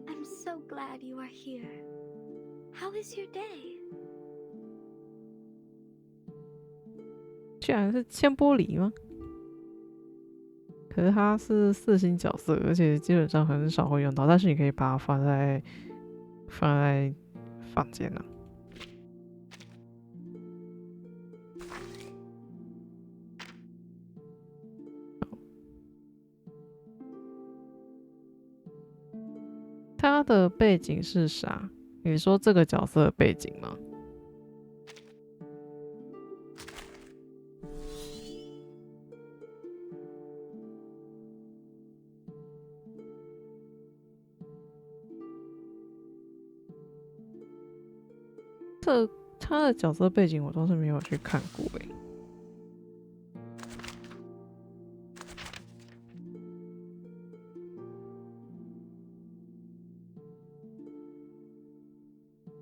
I'm so glad you are here. How is your day? 居然是千玻璃吗？可是它是4星角色，而且基本上很少会用到，但是你可以把它放在房间啊。他的背景是啥？你说这个角色的背景吗？他的角色背景我倒是没有去看过欸。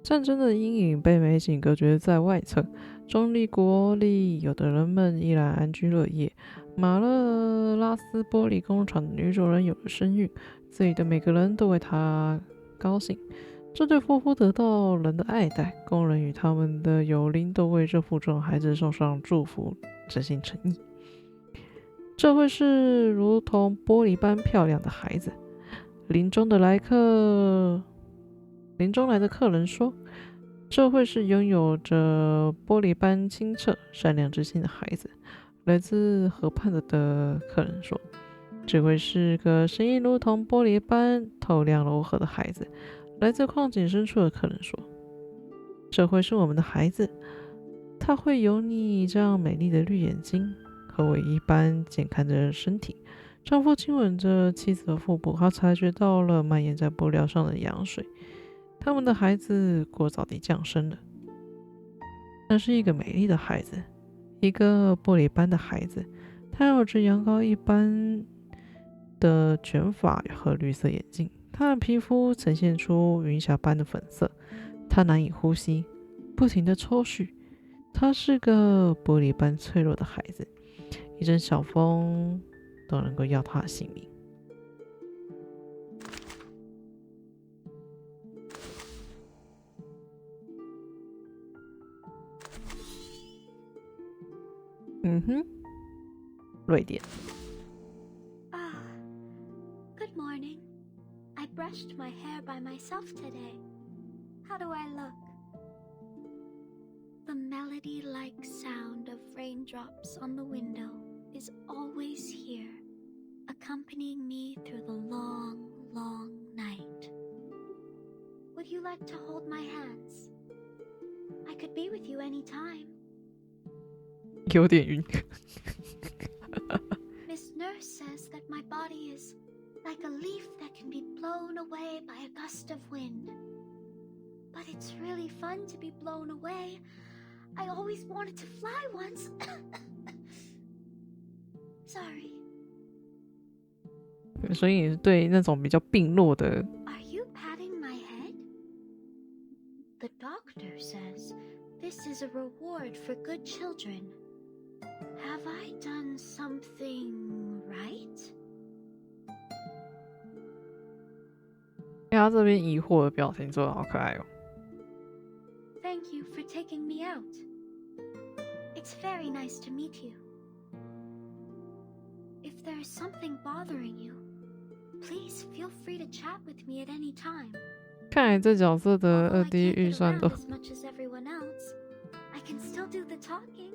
战争的阴影被美景隔绝在外侧，中立国里有的人们依然安居乐业。马勒拉斯玻璃工厂的女主人有了身孕，这里的每个人都为她高兴。这对夫妇得到人的爱戴，工人与他们的友邻都为这腹中的孩子送上祝福，真心诚意。这会是如同玻璃般漂亮的孩子。林中来的客人说，这会是拥有着玻璃般清澈善良之心的孩子。来自河畔的客人说，这会是个声音如同玻璃般透亮柔和的孩子。来自矿井深处的客人说，这会是我们的孩子，他会有你这样美丽的绿眼睛和我一般健康的身体。丈夫亲吻着妻子的腹部，他察觉到了蔓延在布料上的羊水。他们的孩子过早地降生了，那是一个美丽的孩子，一个玻璃般的孩子。他有着羊羔一般的卷发和绿色眼镜，他的皮肤呈现出云霞般的粉色。他难以呼吸，不停地抽搐。他是个玻璃般脆弱的孩子，一阵小风都能够要他的性命。嗯哼，瑞典。Good morning. I brushed my hair by myself today. How do I look? The melody-like sound of raindrops on the window is always here, accompanying me through the long, long night. Would you like to hold my hands? I could be with you anytime. 有点晕。Miss Nurse says that my body is like a leaf that can be blown away by a gust of wind. But it's really fun to be blown away. I always wanted to fly once. Sorry. 所以你是对那种比较病弱的。Are you patting my head? The doctor says this is a reward for good children. Have I done something right? 他这边疑惑的表情做得好可爱哦。Thank you for taking me out. It's very nice to meet you. If there is something bothering you, please feel free to chat with me at any time. 看来这角色的2D 预算都 As much as everyone else, I can still do the talking.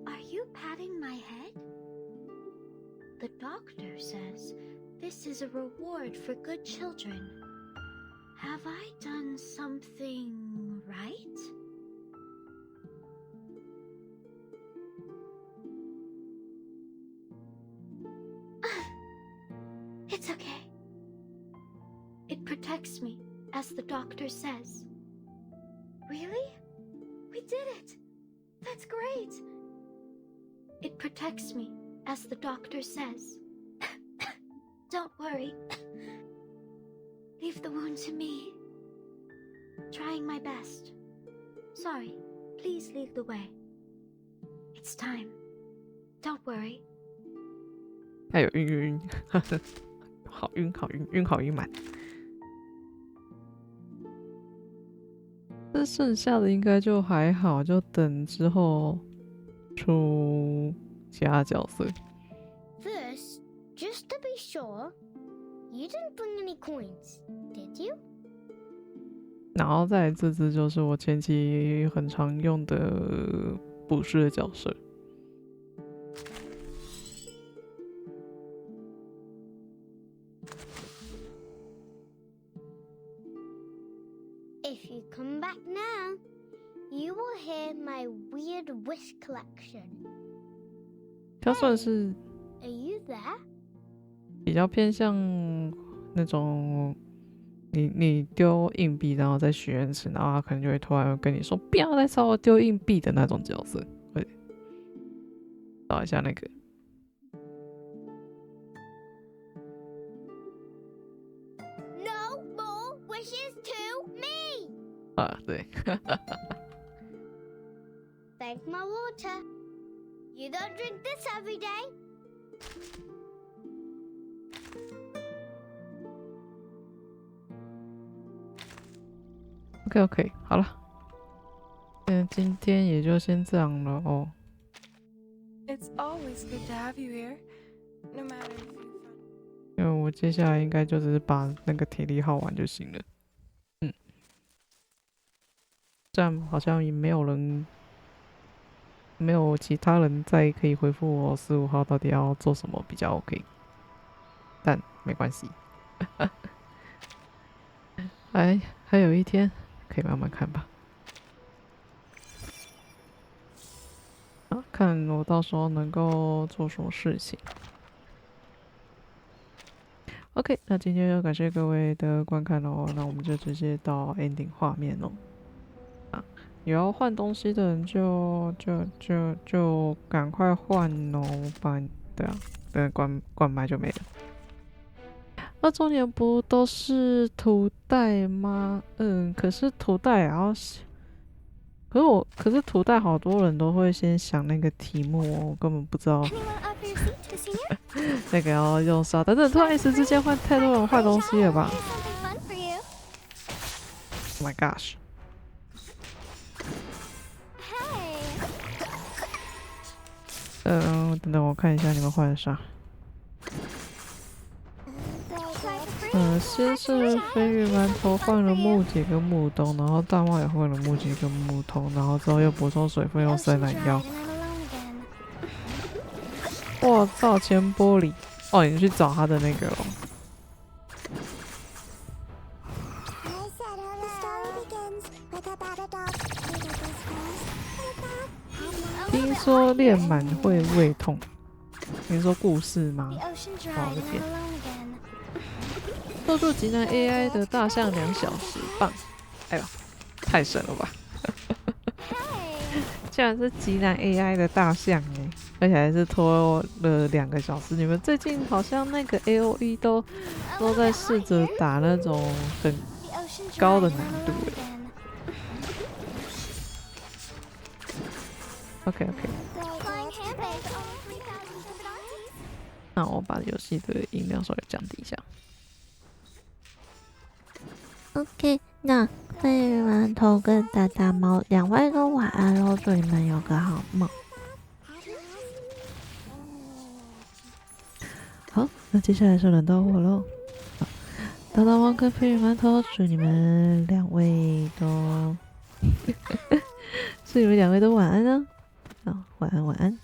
Are you patting my head? The doctor says this is a reward for good children. Have I done something right? It's okay. It protects me, as the doctor says. Really? We did it! That's great! It protects me, as the doctor says. Don't worry. Leave the wound to me. Trying my best. Sorry, please lead the way. It's time. Don't worry. 还有晕，好晕，好晕，晕好晕满。这剩下的应该就还好，就等之后出其他角色。First, just to be sure, you didn't bring any coins, did you? 然后再来这只就是我前期很常用的捕食的角色。If you come back now, you will hear my weird wish collection. 它算是 Are you there? 比较偏向那种你丢硬币，然后再许愿池，然后他可能就会突然跟你说不要再朝我丢硬币的那种角色。会找一下那个。No more wishes to me. 啊，对。Thank my water. You don't drink this every day. OK， 好了，今天也就先这样了哦。It's always good to have you here, no matter if you find. 因为我接下来应该就只是把那个体力耗完就行了。这样好像也没有其他人再可以回复我15号到底要做什么比较 OK， 但没关系，还有一天。可以慢慢看吧，看我到时候能够做什么事情。OK， 那今天就感谢各位的观看哦，那我们就直接到 ending 画面哦。有要换东西的人就赶快换哦，不然对啊，等灌麦就没了。2周年不都是图袋吗？可是图袋然后，可是图袋好多人都会先想那个题目哦，我根本不知道那个要用啥，但是突然一时之间换太多人换东西了吧 ？Oh my gosh！等等，我看一下你们换了啥。先是飞鱼馒头换了木姐跟木冬，然后大猫也换了木姐跟木头，然后之后又补充水分用生奶药。哇操！前玻璃哦，你去找他的那个哦。听说练满会胃痛。你说故事吗？哦，这边。斗助极难 AI 的大象2小时棒！哎呦，太神了吧！竟然是极难 AI 的大象哎，而且还是拖了2个小时。你们最近好像那个 AOE 都在试着打那种很高的难度哎。OK， 那我把游戏的音量稍微降低一下。OK， 那飞鱼馒头跟大大猫2位都晚安喽，祝你们有个好梦。好，那接下来是轮到我喽。大大猫跟飞鱼馒头，祝你们2位都，祝你们2位都晚安啊！好，晚安晚安。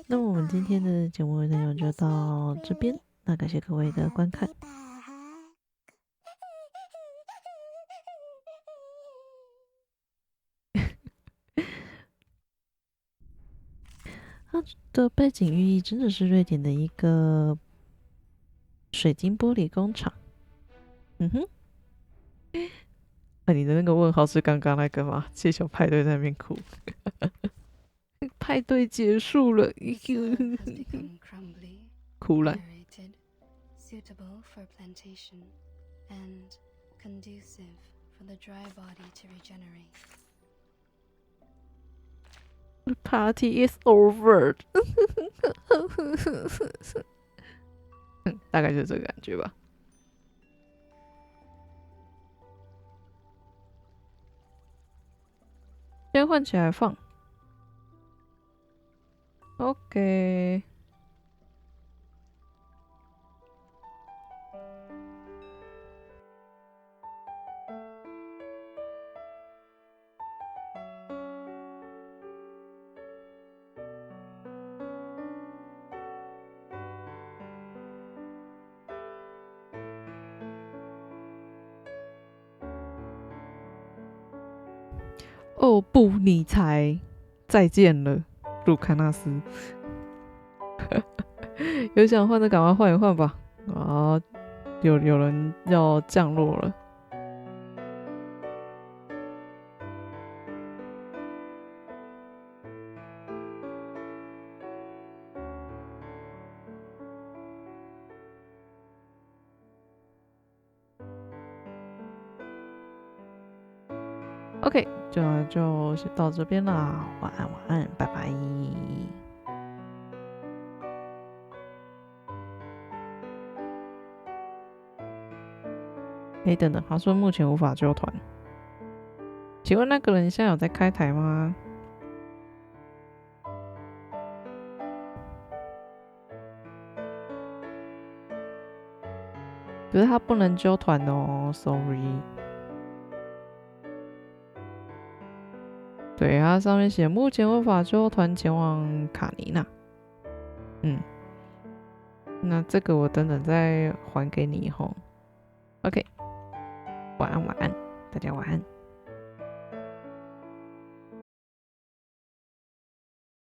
那么我们今天的节目内容就到这边，那感谢各位的观看。它的背景寓意真的是瑞典的一个水晶玻璃工厂。嗯哼，你的那个问号是刚刚那个吗？气球派对在那边哭。派对结束了，哭了。The party is over 。大概就是这个感觉吧。先换起来放。OK。哦不，你才再见了，卢卡纳斯。有想换的赶快换一换吧。啊，有人要降落了。OK， 就到这边啦，晚安晚安，拜拜。等等，他说目前无法揪团。请问那个人现在有在开台吗？可是他不能揪团哦 ，sorry。对，它上面写目前无法揪团前往卡尼娜。那这个我等等再还给你吼。OK， 晚安晚安，大家晚安。